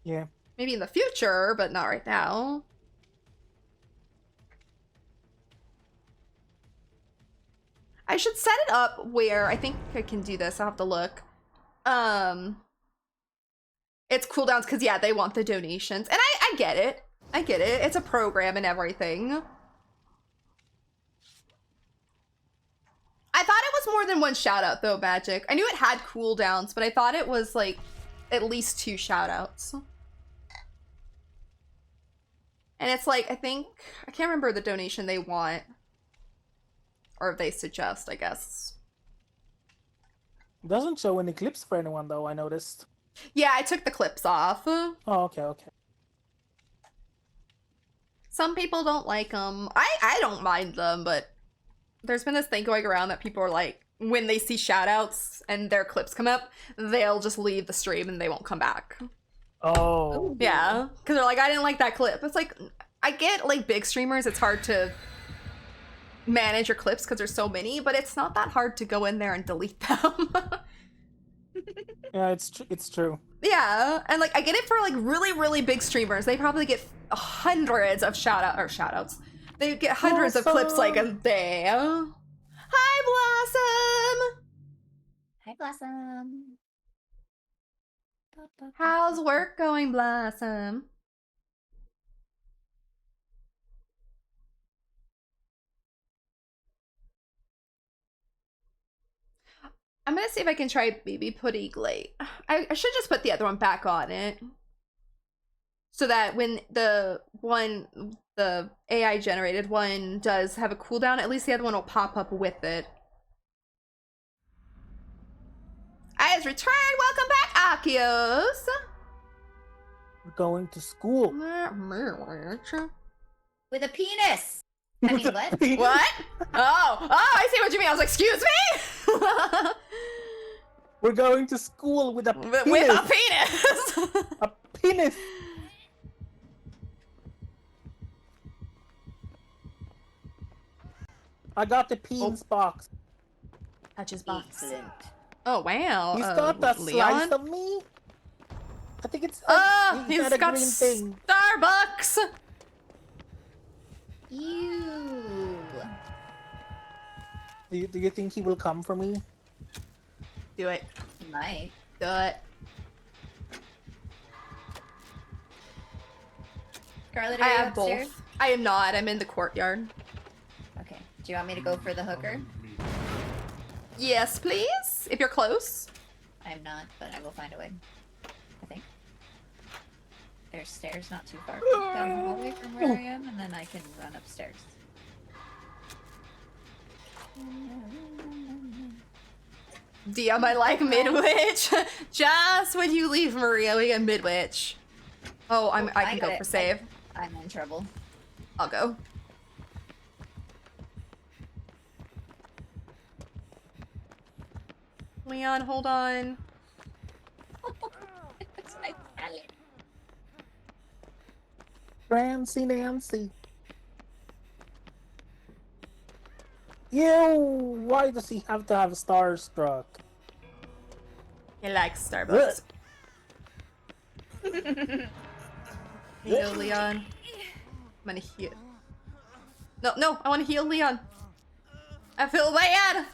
Yeah. Maybe in the future, but not right now. I should set it up where I think I can do this. I'll have to look. It's cooldowns because yeah, they want the donations, and I get it. I get it. It's a program and everything. I thought it was more than one shout out though, Magic. I knew it had cooldowns, but I thought it was like at least 2 shout outs. And it's like, I can't remember the donation they want. Or they suggest, I guess. It doesn't show any clips for anyone though, I noticed. Yeah, I took the clips off. Oh, okay. Some people don't like them. I don't mind them, but there's been this thing going around that people are like, when they see shoutouts and their clips come up, they'll just leave the stream and they won't come back. Oh. Yeah, because they're like, I didn't like that clip. It's like, I get like big streamers, it's hard to manage your clips because there's so many, but it's not that hard to go in there and delete them. Yeah, it's true. Yeah, and like I get it for like really big streamers. They probably get hundreds of shoutouts. They get hundreds of clips like a day. Hi, Blossom. Hi, Blossom. How's work going, Blossom? I'm gonna see if I can try Baby Putty Glade. I should just put the other one back on it. So that when the AI generated one does have a cooldown, at least the other one will pop up with it. I has returned! Welcome back, Akios! We're going to school. With a penis! I mean, what? What? Oh, I see what you mean. I was like, excuse me? We're going to school with a penis. With a penis! A penis! I got the penis box. Touches box. Excellent. Oh, wow. He's got that Leon? slice of me. I think it's. Oh, he's he's got green thing. Starbucks! Ew. Do you think he will come for me? Do it. Might. Do it. Scarlett, I are you have upstairs? both. I am not. I'm in the courtyard. Okay. Do you want me to go for the hooker? Yes, please. If you're close. I'm not, but I will find a way. I think. There's stairs not too far down the hallway from where I am, and then I can run upstairs. DM, I like Midwich. Just when you leave Maria, we get Midwich. Oh, I can go for save. I'm in trouble. I'll go. Leon, hold on. It's my Francie Nancy. Ew, why does he have to have starstruck? He likes Starbucks. Heal Leon. I'm gonna heal. No, I wanna heal Leon. I feel bad.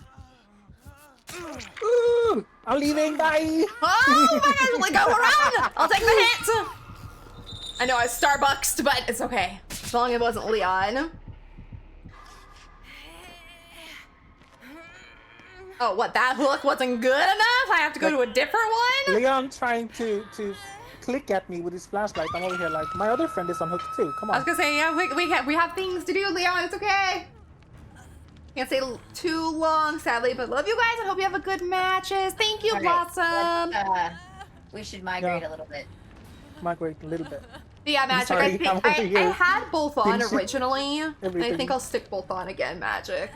Ooh, I'm leaving, bye! Oh my gosh, like, go around! I'll take the hit! I know I was Starbucksed, but it's okay. As long as it wasn't Leon. Oh, what, that hook wasn't good enough? I have to go to a different one? Leon trying to click at me with his flashlight. I'm over here like, my other friend is on hook too. Come I was on. gonna say, yeah, we have things to do, Leon, it's okay. Can't stay too long, sadly, but love you guys and hope you have a good matches. Thank you, All right, Blossom. we should migrate Yeah. a little bit. Migrate a little bit. But yeah, Magic, sorry, I think I'm over I here had both on finishing originally, and I everything. think I'll stick both on again, Magic.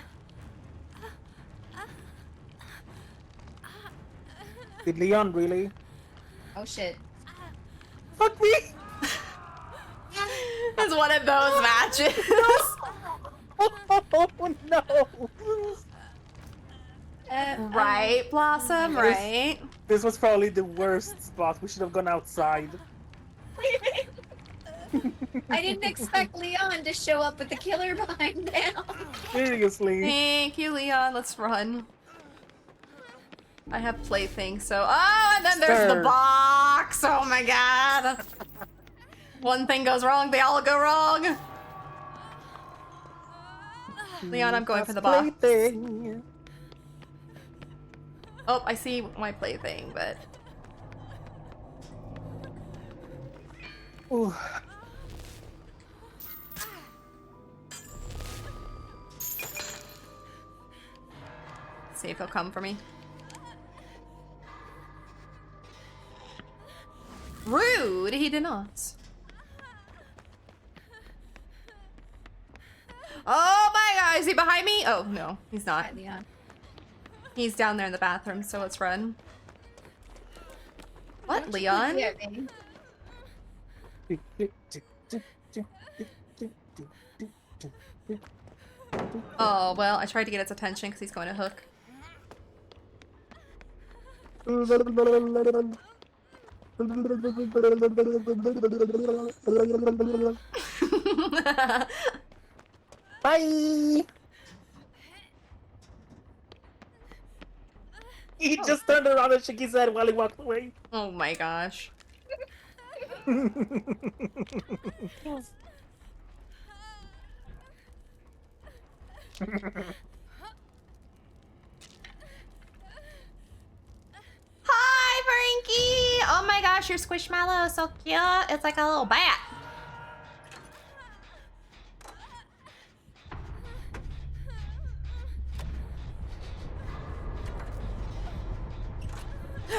Did Leon really? Oh shit. Fuck me! It's one of those matches. Oh no! Right, Blossom, right? This was probably the worst spot. We should have gone outside. I didn't expect Leon to show up with the killer behind them. Seriously. Thank you, Leon. Let's run. I have playthings, so... Oh, and then there's the Sir. box! Oh my god! One thing goes wrong, they all go wrong! Leon, I'm going for the box. Plaything. Oh, I see my plaything, but... Ooh. See if he'll come for me. Rude! He did not. Oh my god, is he behind me? Oh, no, he's not. Hi, Leon. He's down there in the bathroom, so let's run. What, Leon? Yeah, baby. Oh, well, I tried to get its attention because he's going to hook. Bye! He just turned around and shook his head while he walked away. Oh my gosh. Hi, Frankie! Oh my gosh, your squishmallow is so cute. It's like a little bat.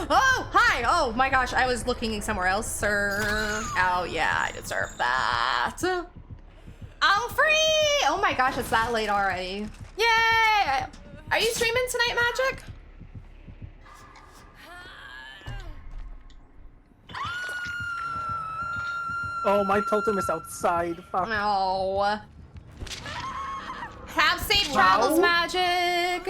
Oh, hi! Oh my gosh, I was looking somewhere else, sir. Oh yeah, I deserve that. I'm free! Oh my gosh, it's that late already. Yay! Are you streaming tonight, Magic? Oh, my totem is outside. Fuck. No. Have safe travels, Magic.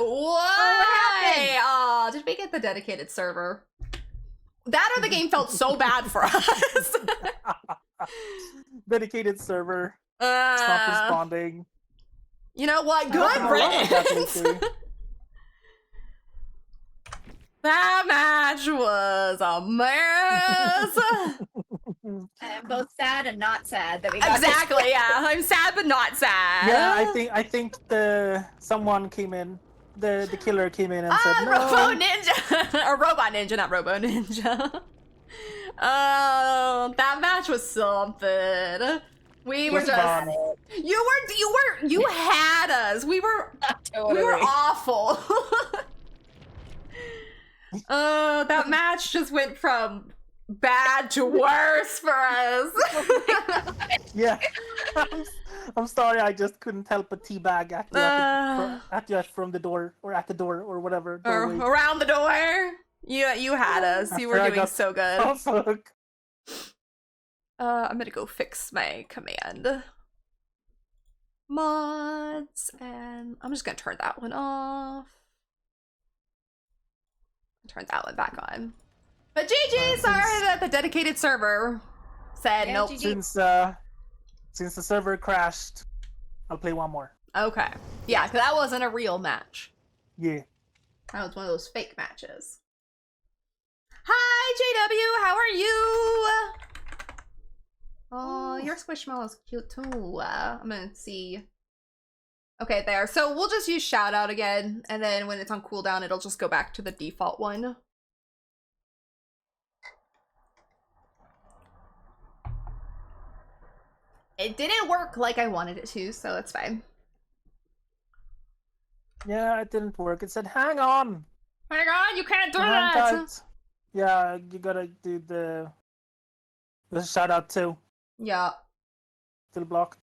Why? Oh, did we get the dedicated server? That or the game felt so bad for us. Dedicated server. Stop responding. You know what? Good Nothing wrong with that, riddance. Lucy. That match was a mess. I'm both sad and not sad that we got Exactly, yeah. I'm sad but not sad. Yeah, I think someone came in. The killer came in and said no. Robo Ninja. Or Robot Ninja, not Robo Ninja. Oh, that match was something. We were Was just fun. you had us. We were Totally. awful. Oh, that match just went from bad to worse for us. Yeah. I'm sorry, I just couldn't help but teabag at you from the door or at the door or whatever. Or doorway. around the door. You had us. You were After I doing got so good. Oh fuck. I'm gonna go fix my command mods, and I'm just gonna turn that one off. Turn that one back on. But GG, sorry that the dedicated server said Yeah, nope. GG. Since the server crashed, I'll play one more. Okay. Yeah, because that wasn't a real match. Yeah. That was one of those fake matches. Hi, JW, how are you? Oh, your Squishmallow's cute too. I'm gonna see. Okay, there. So we'll just use shout out again, and then when it's on cooldown, it'll just go back to the default one. It didn't work like I wanted it to, so that's fine. Yeah, it didn't work. It said, hang on. Hang on, you can't do Hang that! tight. Yeah, you gotta do the shout out too. Yeah. Still blocked.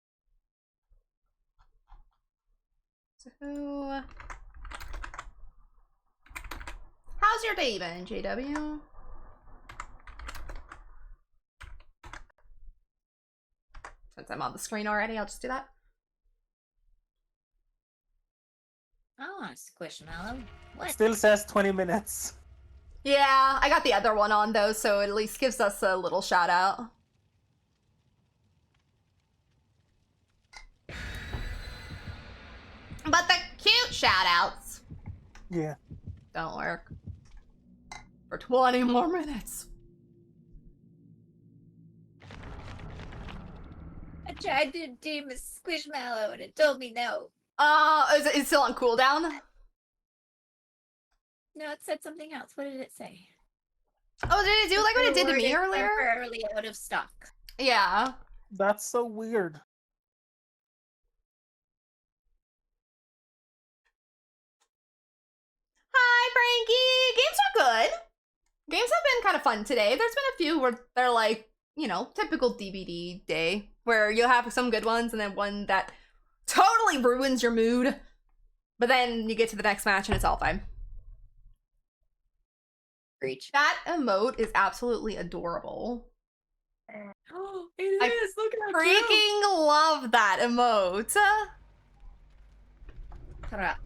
So, how's your day been, JW? Since I'm on the screen already, I'll just do that. Oh, Squishmallow. What? Still says 20 minutes. Yeah, I got the other one on though, so it at least gives us a little shout out. But the cute shout outs Yeah. don't work for 20 more minutes. I tried to name a Squishmallow and it told me no. Is it still on cooldown? No, it said something else. What did it say? Oh, did it do like what it did to me earlier? Temporarily out of stock. Yeah. That's so weird. Hi, Frankie! Games are good. Games have been kind of fun today. There's been a few where they're like, you know, typical DVD day, where you'll have some good ones and then one that totally ruins your mood. But then you get to the next match and it's all fine. Breach. That emote is absolutely adorable. Oh, it I is. Look at Freaking love that emote. Corrupt.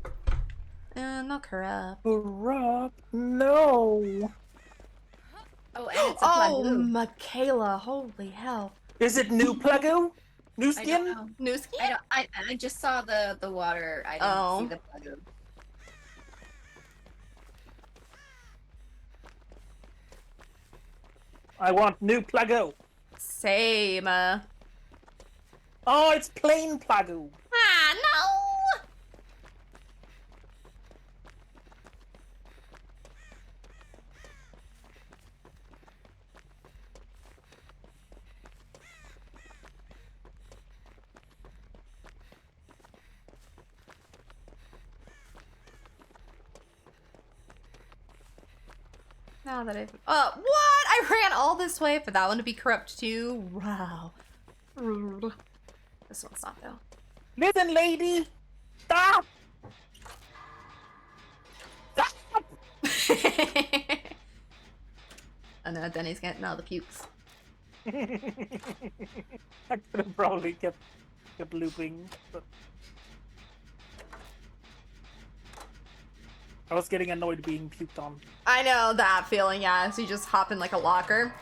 Not corrupt. Corrupt? No. Oh, and it's a Oh, plug. Michaela, holy hell. Is it new Pluggo? New I skin? don't know. New skin? I just saw the water. I didn't see the plug. I want new Pluggo. Same. Oh, it's plain Pluggo. Ah, no! Now that I've... what? I ran all this way for that one to be corrupt too? Wow. Rude. This one's not, though. Listen, lady. Stop. Stop. I know, Denny's getting all the pukes. I could have probably kept looping, but I was getting annoyed being puked on. I know that feeling, yeah. So you just hop in like a locker.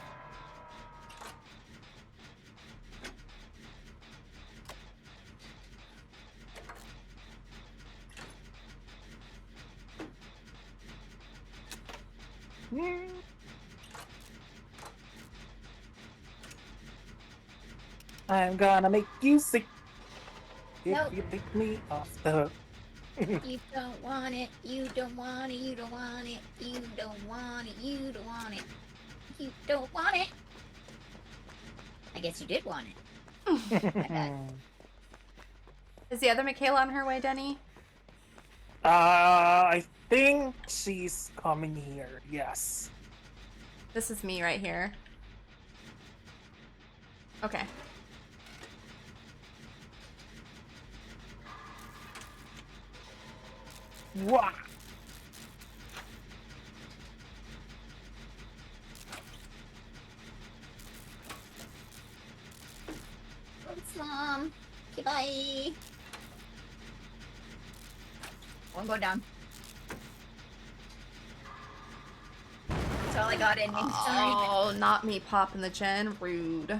I'm gonna make you sick if Nope. you pick me off the hook. You don't want it. You don't want it. You don't want it. You don't want it. You don't want it. You don't want it. I guess you did want it. My bad. Is the other Michaela on her way, Denny? I think she's coming here. Yes. This is me right here. Okay. Wah! Bye. Won't go down. That's all I got in me. Sorry. Oh, not me popping the gen. Rude.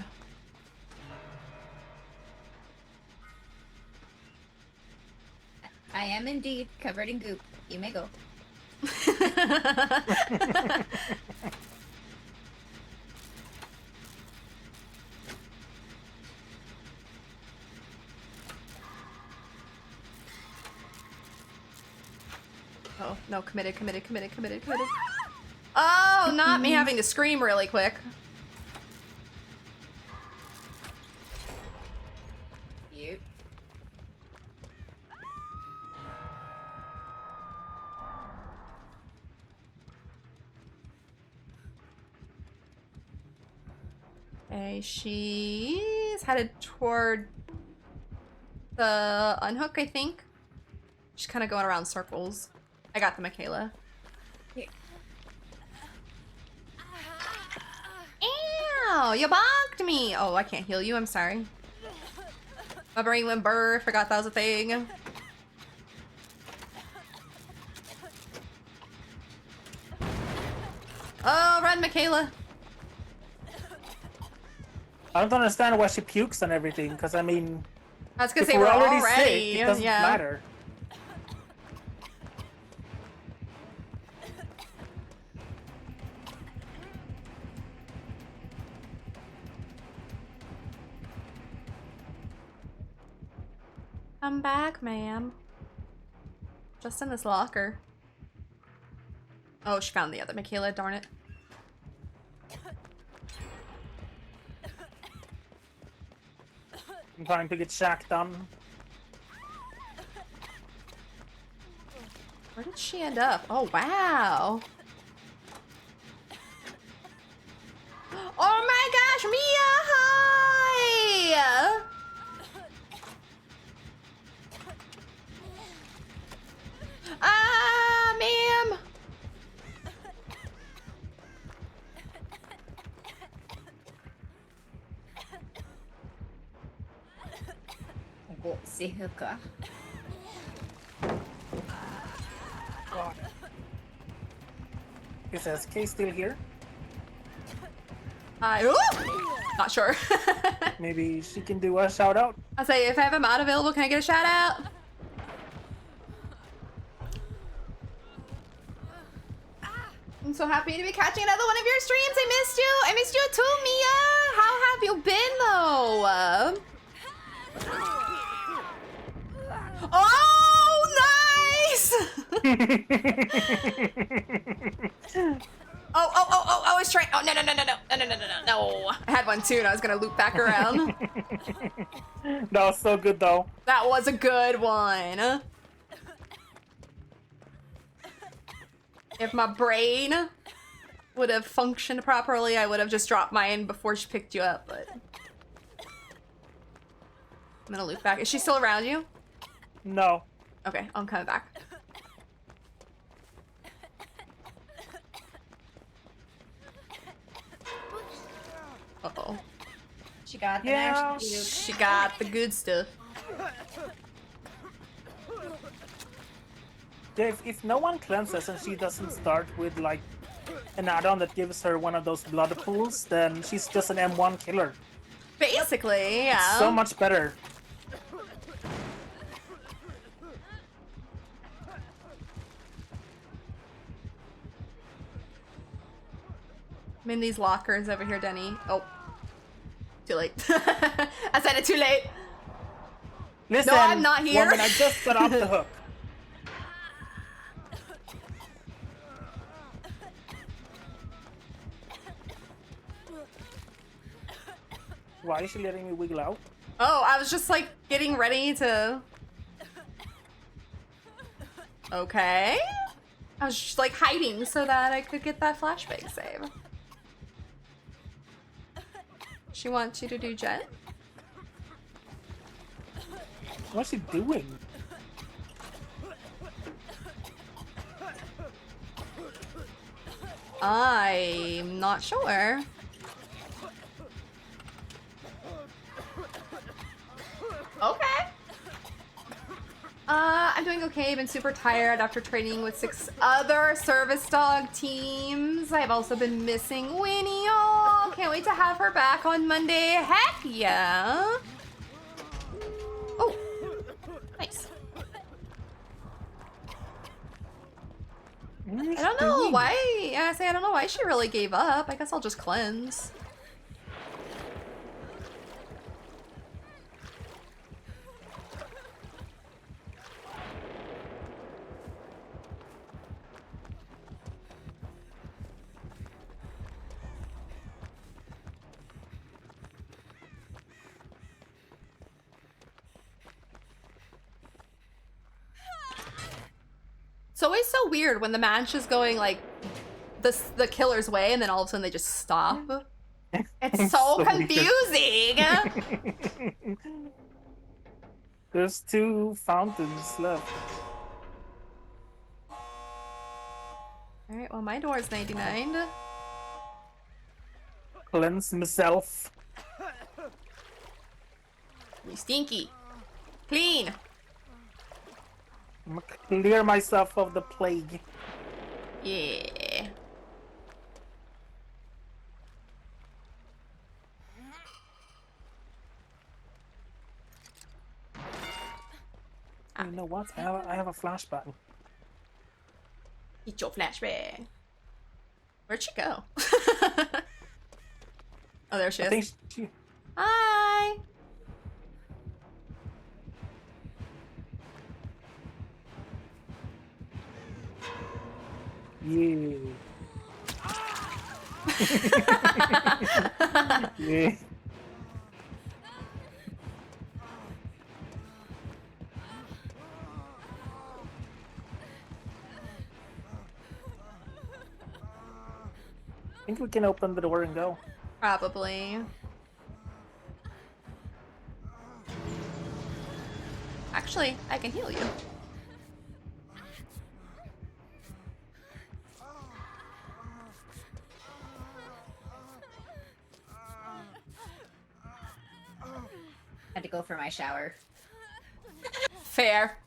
I am indeed covered in goop. You may go. Oh, no, committed. Oh, not me having to scream really quick. You. Okay, she's headed toward the unhook, I think. She's kind of going around circles. I got the Michaela. Here. Ow! You bonked me! Oh, I can't heal you. I'm sorry. My brain went burr. Forgot that was a thing. Oh, run, Michaela. I don't understand why she pukes and everything, because I mean, That's because if they were already sick, it doesn't yeah. matter. Come back, ma'am. Just in this locker. Oh, she found the other Michaela, darn it. I'm trying to get Shaq done. Where did she end up? Oh, wow. Oh my gosh, Mia, hi! Ah, ma'am. Go see Hooker. God. Is SK still here? Not sure. Maybe she can do a shout out. I say, if I have a mod available, can I get a shout out? I'm so happy to be catching another one of your streams. I missed you. I missed you too, Mia. How have you been, though? Oh, nice! Oh, I was trying. Oh, no. I had one too, and I was gonna loop back around. That was so good, though. That was a good one. If my brain would have functioned properly, I would have just dropped mine before she picked you up, but... I'm gonna loop back. Is she still around you? No. Okay, I'm coming back. Uh-oh. She got the Yeah. mashed potato. She got the good stuff. Yeah, if no one cleanses and she doesn't start with like an add-on that gives her one of those blood pools, then she's just an M1 killer. Basically, yeah. So much better. I'm in these lockers over here, Denny. Oh. Too late. I said it too late. Listen, No, I'm not here. woman, I just got off the hook. Why is she letting me wiggle out? Oh, I was just like getting ready to... Okay. I was just like hiding so that I could get that flashbang save. She wants you to do Jet? What's she doing? I'm not sure. Okay. I'm doing okay. Been super tired after training with 6 other service dog teams. I've also been missing Winnie. Oh, can't wait to have her back on Monday. Heck yeah. Oh, nice. I don't know why. I don't know why she really gave up. I guess I'll just cleanse. It's always so weird when the match is going like the killer's way and then all of a sudden they just stop. It's so confusing. There's 2 fountains left. Alright, well my door's 99. Cleanse myself. You stinky. Clean. I'm gonna clear myself of the plague. Yeah. You know what? I have a flashback. Eat your flashbang. Where'd she go? Oh, there she is. I think she... Hi. Yeah. Yeah. I think we can open the door and go. Probably. Actually, I can heal you. Had to go for my shower. Fair.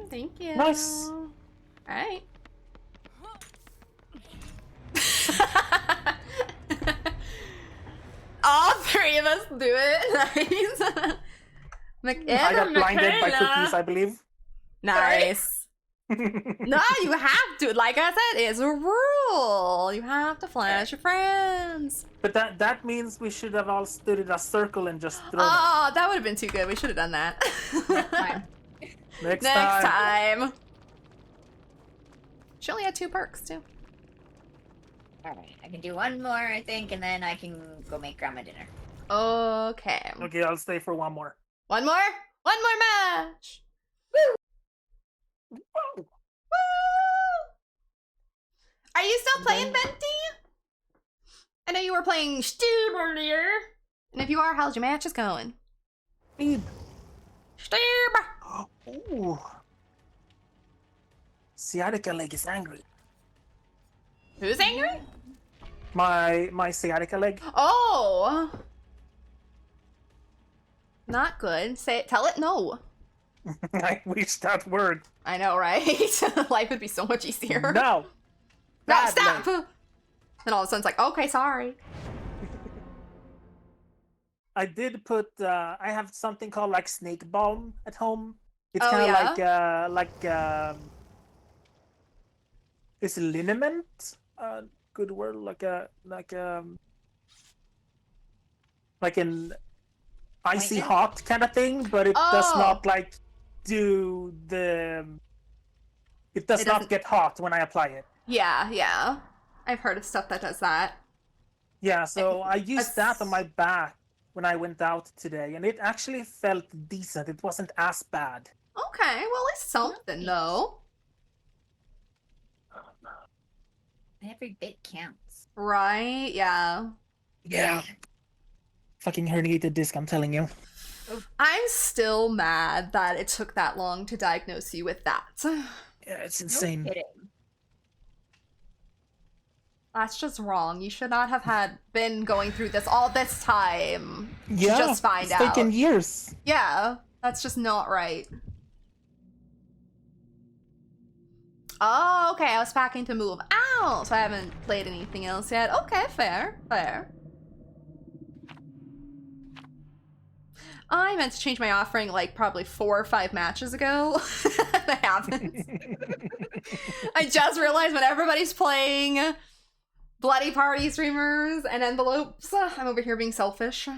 Thank you. Nice. Alright. All 3 of us do it. Nice. I got blinded by cookies, I believe. Nice. No, you have to. Like I said, it's a rule. You have to flash your friends. But that means we should have all stood in a circle and just thrown Oh, that would have been too good. We should have done that. Fine. Next Next time. time. She only had 2 perks, too. Alright, I can do one more, I think, and then I can go make grandma dinner. Okay. Okay, I'll stay for one more. One more? One more match! Woo! Woo! Are you still playing, Venti? I know you were playing Steve earlier. And if you are, how's your matches going? Steve. Steve! Ooh. Sciatica leg is angry. Who's angry? My sciatica leg. Oh! Not good. Say it. Tell it no. I wish that word. I know, right? Life would be so much easier. No. No, Bad stop! leg. And all of a sudden it's like, okay, sorry. I did put. I have something called like snake balm at home. It's Oh, kind of yeah? Is liniment a good word? Like an icy Ointment? hot kind of thing, but it does Oh. not like do the. It does It not doesn't- get hot when I apply it. Yeah, yeah. I've heard of stuff that does that. Yeah, so I used that on That's- my back when I went out today, and it actually felt decent. It wasn't as bad. Okay, well, at least something, though. Every bit counts. Right? Yeah. Yeah. Fucking herniated disc, I'm telling you. I'm still mad that it took that long to diagnose you with that. Yeah, it's insane. No kidding. That's just wrong. You should not have been going through this all this time Yeah, to just find it's out. taken years. Yeah, that's just not right. Oh, okay. I was packing to move out, so I haven't played anything else yet. Okay, fair, fair. I meant to change my offering like probably 4 or 5 matches ago. I haven't. I just realized when everybody's playing Bloody Party streamers and envelopes, I'm over here being selfish.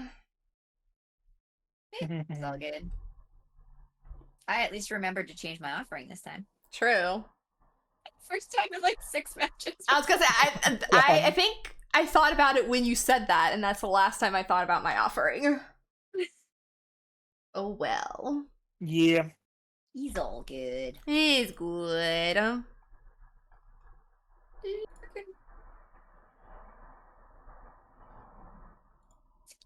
It's all good. I at least remembered to change my offering this time. True. First time in like 6 matches. I was gonna say, I think I thought about it when you said that, and that's the last time I thought about my offering. Oh well. Yeah. He's all good. He's good. It's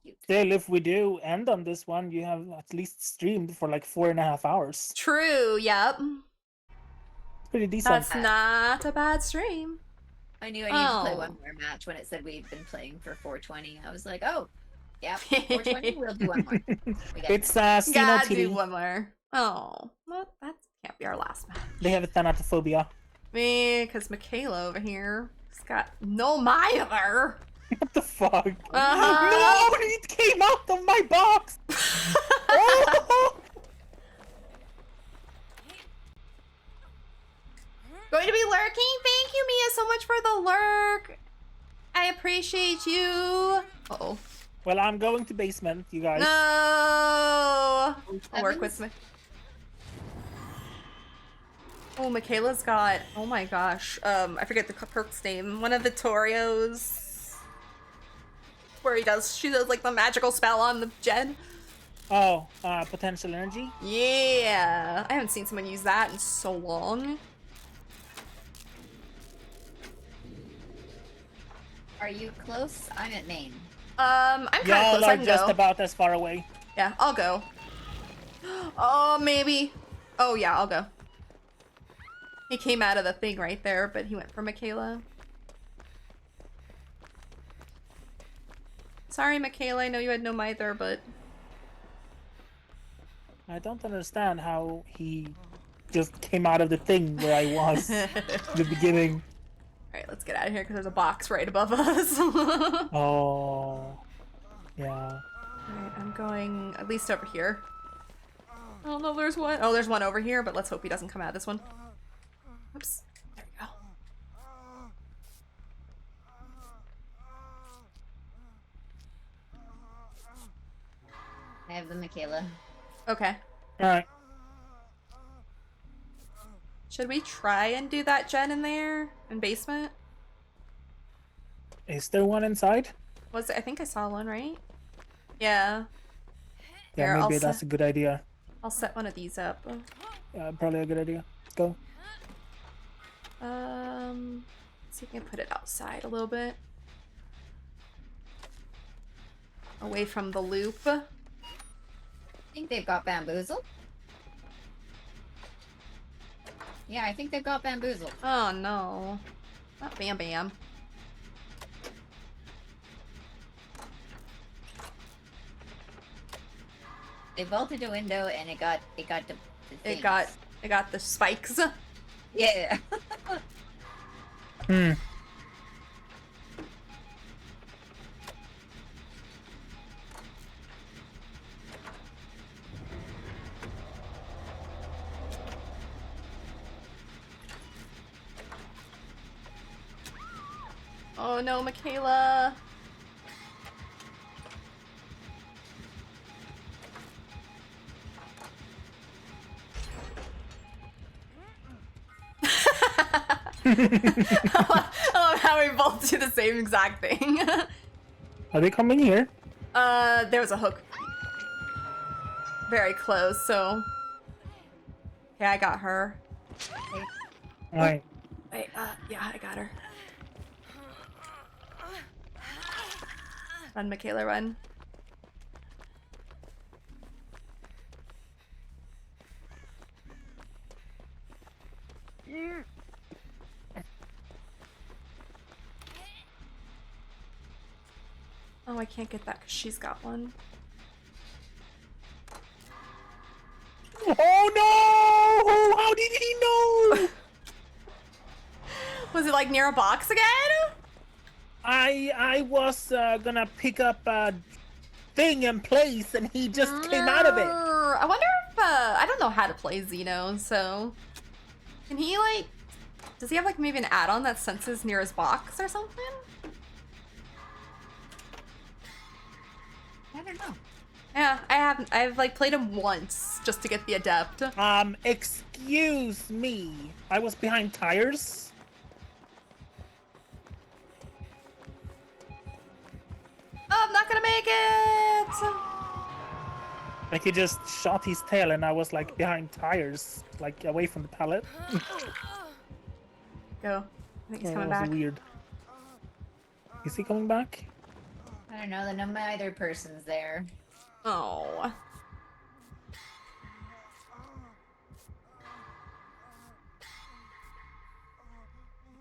cute. Still, if we do end on this one, you have at least streamed for like 4.5 hours. True, yep. It's pretty decent. That's not a bad stream. I knew I needed to play Oh. one more match when it said we'd been playing for 420. I was like, oh, yeah, 420, we'll do one more. We got It's Steno Gotta do Kitty. one more. Oh, well, that can't be our last match. They have a thanatophobia. Me, because Michaela over here has got no mither. What the fuck? Uh-huh. No, it came out of my box! Oh! Going to be lurking. Thank you, Mia, so much for the lurk. I appreciate you. Uh-oh. Well, I'm going to basement, you guys. No. I'll work with me. Oh, Michaela's got, oh my gosh, I forget the perk's name. One of Vittorio's, where she does like the magical spell on the gen. Oh, potential energy? Yeah, I haven't seen someone use that in so long. Are you close? I'm at main. I'm kind of Y'all close, I are can just go. about as far away. Yeah, I'll go. Oh, maybe. Oh yeah, I'll go. He came out of the thing right there, but he went for Michaela. Sorry, Michaela, I know you had no mither, but... I don't understand how he just came out of the thing where I was in the beginning. Alright, let's get out of here because there's a box right above us. Oh, yeah. Alright, I'm going at least over here. Oh no, there's one. Oh, there's one over here, but let's hope he doesn't come out of this one. Oops. There we go. I have the Michaela. Okay. All right. Should we try and do that gen in there? In basement? Is there one inside? Was it? I think I saw one, right? Yeah. Yeah, Here, maybe that's a good idea. I'll set one of these up. Yeah, probably a good idea. Let's go. See if we can put it outside a little bit. Away from the loop. I think they've got bamboozle. Yeah, I think they've got bamboozle. Oh no. Not Bam Bam. They vaulted a window and it got the It things. got the spikes. Yeah. Hmm. Oh no, Michaela. I love how we both do the same exact thing. Are they coming here? There was a hook very close, so. Okay, I got her. All right. Wait, yeah, I got her. Run, Michaela, run. Oh, I can't get that because she's got one. Oh no! How did he know? Was it like near a box again? I was gonna pick up a thing in place, and he just came out of it. I wonder if I don't know how to play Xeno, so can he like? Does he have like maybe an add-on that senses near his box or something? I don't know. Yeah, I've like played him once just to get the adept. Excuse me. I was behind tires. Oh, I'm not gonna make it. Like he just shot his tail, and I was like behind tires, like away from the pallet. Go. I think he's Oh, coming that was back. weird. Is he coming back? I don't know. The neither person's there. Oh. I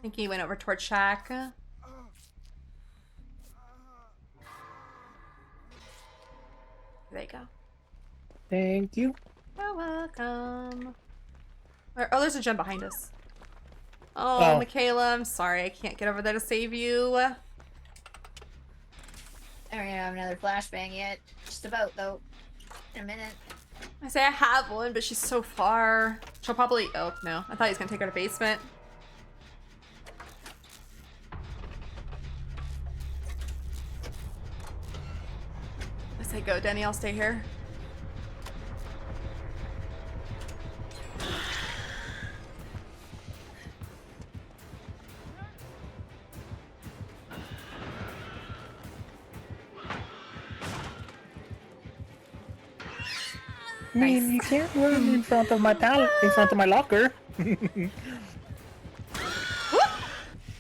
think he went over toward Shack. There you go. Thank you. You're welcome. Oh, there's a gem behind us. Oh, Oh. Michaela, I'm sorry. I can't get over there to save you. I don't have another flashbang yet. Just about, though. In a minute. I say I have one, but she's so far. She'll probably... Oh, no. I thought he was going to take her to basement. I say go, Denny. I'll stay here. I mean, you can't run in front of my pallet, in front of my locker. Were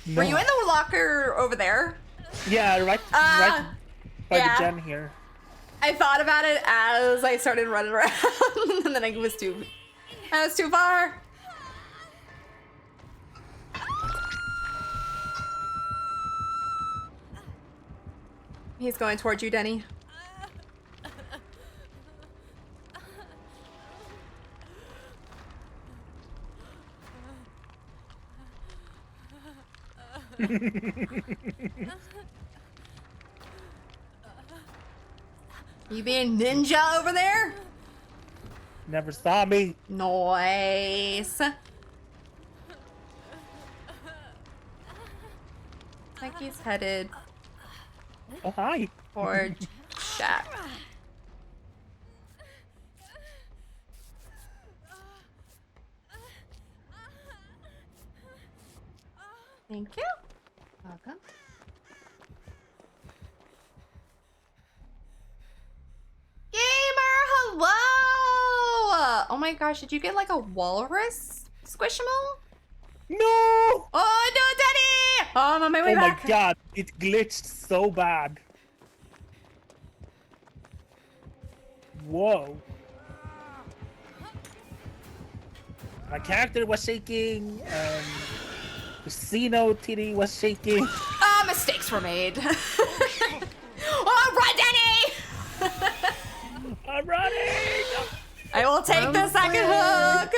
No. you in the locker over there? Yeah, right by yeah. the gem here. I thought about it as I started running around, and then I was too far. He's going towards you, Denny. You being ninja over there? Never saw me. Nice. I think he's headed Oh, hi. toward Shack. Thank you. Welcome. Gamer, hello! Oh my gosh, did you get like a walrus squishmallow? No! Oh no, Daddy! Oh, I'm on my way Oh my back. god, it glitched so bad. Whoa. My character was shaking, and the Xeno titty was shaking. Ah, mistakes were made. Oh, run, Danny! I'm running! I will take the second hook.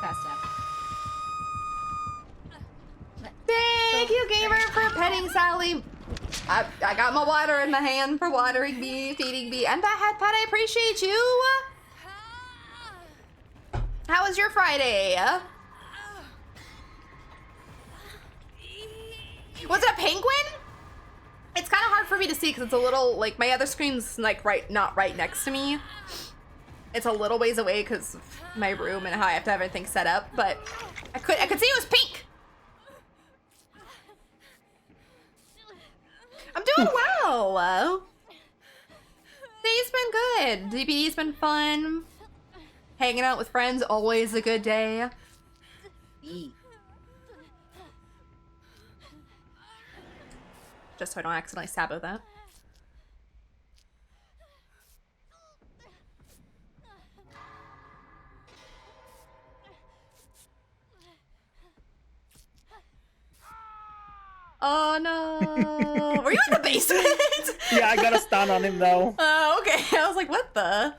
Fast enough. Thank you, gamer, for petting Sally. I got my water in my hand for watering me, feeding me, and that head pet. I appreciate you. How was your Friday? Was it a penguin? It's kind of hard for me to see because it's a little, like, my other screen's like not right next to me. It's a little ways away because of my room and how I have to have everything set up, but I could see it was pink. I'm doing well. Day's been good. DB's been fun. Hanging out with friends, always a good day. Just so I don't accidentally sabo that. Oh no. Were you in the basement? Yeah, I got a stun on him though. Oh, okay. I was like, what the?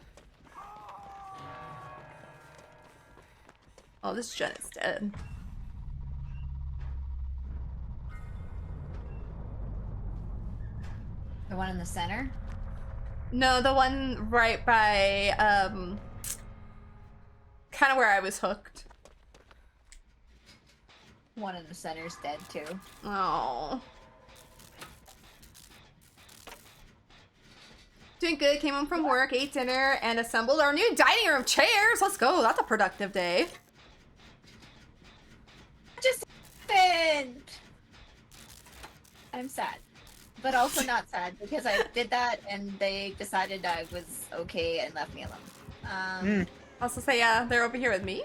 Oh, this Jen is dead. The one in the center? No, the one right by, kind of where I was hooked. One in the center's dead too. Oh. Doing good, came home from work, ate dinner, and assembled our new dining room chairs. Let's go, that's a productive day. Just happened. I'm sad. But also not sad because I did that and they decided I was okay and left me alone. Also say, yeah, they're over here with me.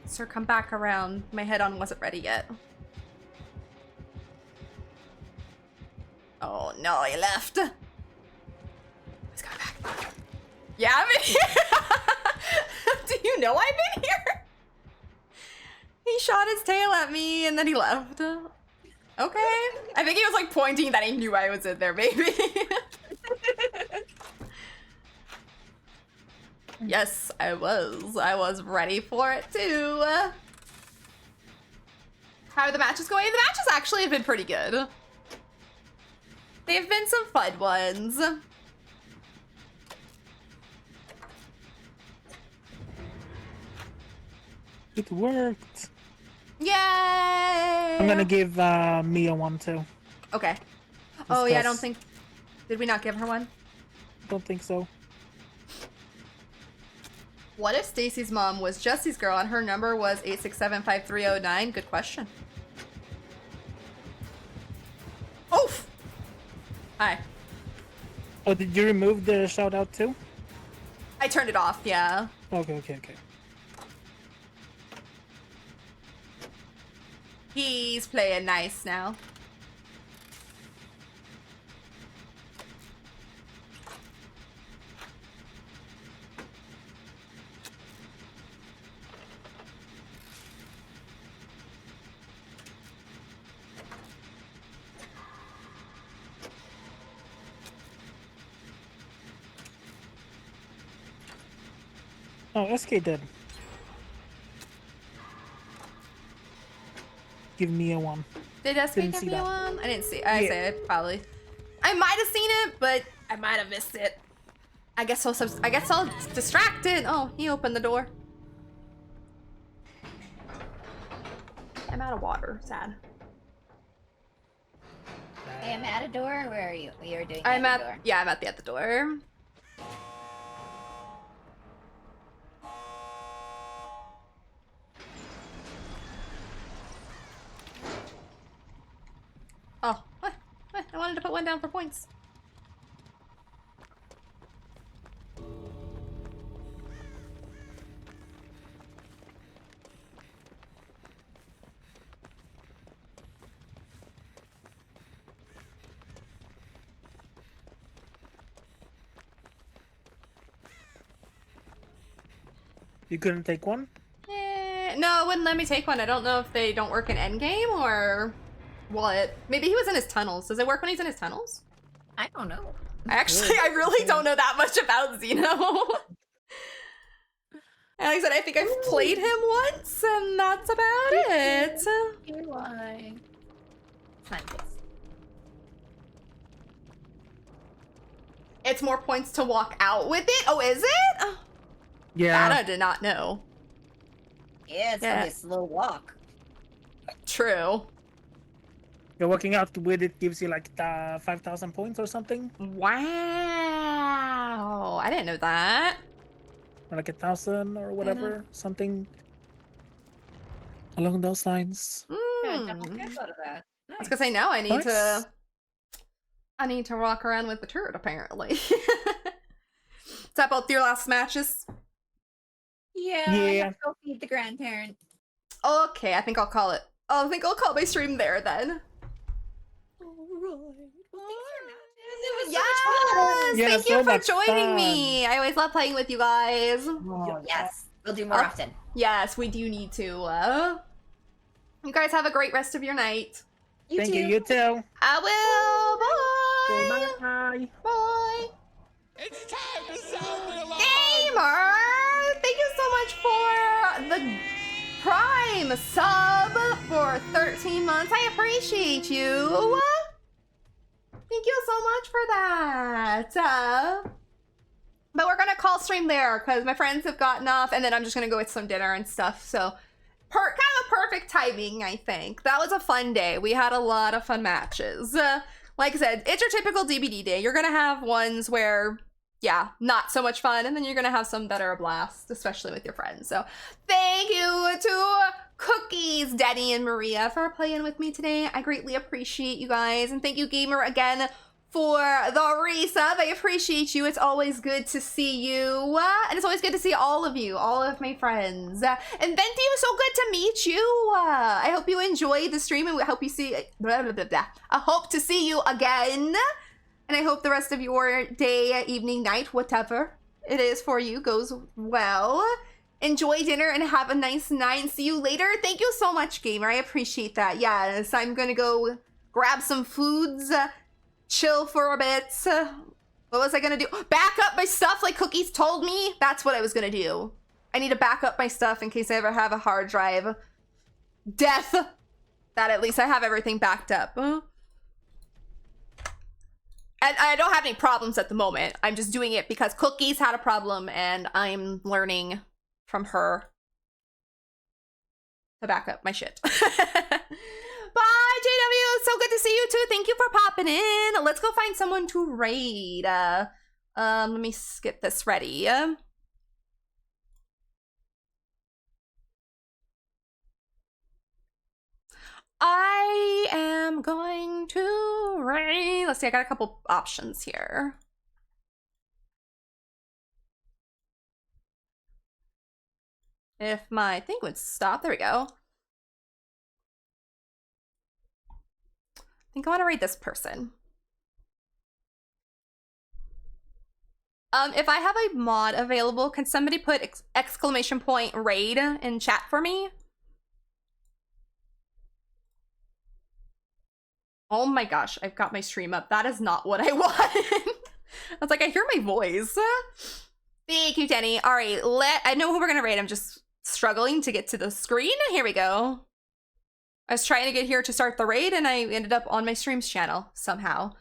Sir, come back around. My head-on wasn't ready yet. Oh no, he left. He's coming back. Yeah, I'm in here. Do you know I'm in here? He shot his tail at me and then he left. Okay. I think he was like pointing that he knew I was in there, maybe. Yes, I was. I was ready for it too. How are the matches going? The matches actually have been pretty good. They've been some fun ones. It worked. Yay! I'm gonna give Mia one too. Okay. Oh yeah, I don't Discuss. think... Did we not give her one? Don't think so. What if Stacy's mom was Jesse's girl and her number was 8675309? Good question. Oof! Hi. Oh, did you remove the shout out too? I turned it off, yeah. Okay. He's playing nice now. Oh, SK did. Give Mia one. Did SK Didn't give see me that. one? I didn't see. I Yeah. say it probably. I might have seen it, but I might have missed it. I guess I'll distracted. Oh, he opened the door. I'm out of water. Sad. Hey, I'm at a door. Where are you? You're doing I'm at at a door. yeah, I'm at the door. Oh, what? I wanted to put one down for points. You couldn't take one? No, it wouldn't let me take one. I don't know if they don't work in endgame or what. Maybe he was in his tunnels. Does it work when he's in his tunnels? I don't know. I really don't know that much about Xeno. And like I said, I think I've played him once, and that's about it. Why? Fine, please. It's more points to walk out with it? Oh, is it? That Yeah. I did not know. Yeah, it's gonna be a slow walk. True. You're working out with it gives you like 5,000 points or something? Wow. I didn't know that. Or like 1,000 or whatever. Something along those lines. Yeah, Mm. double check out of that. I was gonna say now I need Nice. to walk around with the turret apparently. Is that both your last matches? Yeah, I Yeah. have to go feed the grandparent. Okay, I think I'll call it. I think I'll call my stream there then. Alright. Well, thanks for matches. It was Yes! so much fun. Yeah, thank so you for much joining fun. me. I always love playing with you guys. Oh, yes. We'll do more often. Yes, we do need to. You guys have a great rest of your night. Thank you. You too. I will. Okay, Bye. bye. Bye. It's time to sound the alarm. Gamer, thank you so much for the Prime sub for 13 months. I appreciate you. Thank you so much for that. But we're gonna call stream there because my friends have gotten off, and then I'm just gonna go with some dinner and stuff. So, kind of a perfect timing, I think. That was a fun day. We had a lot of fun matches. Like I said, it's your typical DBD day. You're gonna have ones where, yeah, not so much fun, and then you're gonna have some that are a blast, especially with your friends. So, thank you to Cookies, Daddy, and Maria for playing with me today. I greatly appreciate you guys, and thank you, Gamer, again for the resub. I appreciate you. It's always good to see you, and it's always good to see all of you, all of my friends. And Venti, it was so good to meet you. I hope you enjoyed the stream, and I hope you see. Blah, blah, blah, blah. I hope to see you again, and I hope the rest of your day, evening, night, whatever it is for you, goes well. Enjoy dinner and have a nice night. See you later. Thank you so much, Gamer. I appreciate that. Yes, I'm gonna go grab some foods, chill for a bit. What was I gonna do? Back up my stuff like Cookies told me? That's what I was gonna do. I need to back up my stuff in case I ever have a hard drive death. That at least I have everything backed up. And I don't have any problems at the moment. I'm just doing it because Cookies had a problem and I'm learning from her to back up my shit. Bye, JW. So good to see you too. Thank you for popping in. Let's go find someone to raid. Let me get this ready. I am going to raid. Let's see, I got a couple options here. If my thing would stop, there we go. I think I want to raid this person. If I have a mod available, can somebody put exclamation point raid in chat for me? Oh my gosh, I've got my stream up. That is not what I want. I was like, I hear my voice. Thank you, Denny. All right, I know who we're gonna raid. I'm just struggling to get to the screen. Here we go. I was trying to get here to start the raid, and I ended up on my streams channel somehow.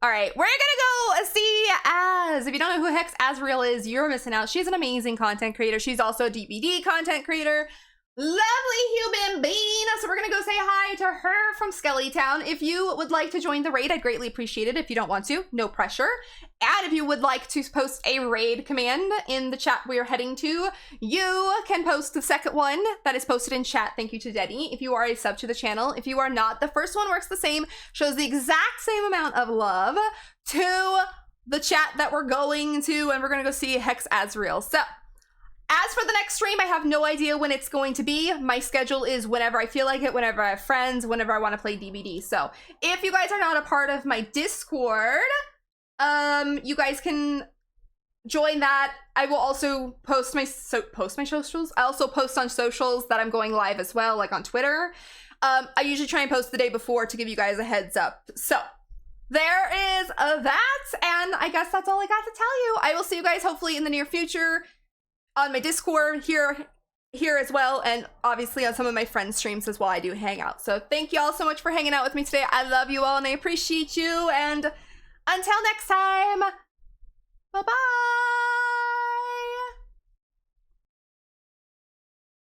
All right, we're gonna go see Az. If you don't know who Hex Azrael is, you're missing out. She's an amazing content creator. She's also a DBD content creator. Lovely human being. So we're gonna go say hi to her from Skellytown. If you would like to join the raid, I'd greatly appreciate it. If you don't want to, no pressure. And if you would like to post a raid command in the chat we are heading to, you can post the second one that is posted in chat. Thank you to Deddy. If you are a sub to the channel, if you are not, the first one works the same, shows the exact same amount of love to the chat that we're going to, and we're gonna go see Hex Azrael. So, as for the next stream, I have no idea when it's going to be. My schedule is whenever I feel like it, whenever I have friends, whenever I want to play DBD. So if you guys are not a part of my Discord, you guys can join that. I will also post my socials. I also post on socials that I'm going live as well, like on Twitter. I usually try and post the day before to give you guys a heads up. So there is that, and I guess that's all I got to tell you. I will see you guys hopefully in the near future on my Discord here as well, and obviously on some of my friends' streams as well. I do hang out. So thank you all so much for hanging out with me today. I love you all and I appreciate you, and until next time, bye-bye.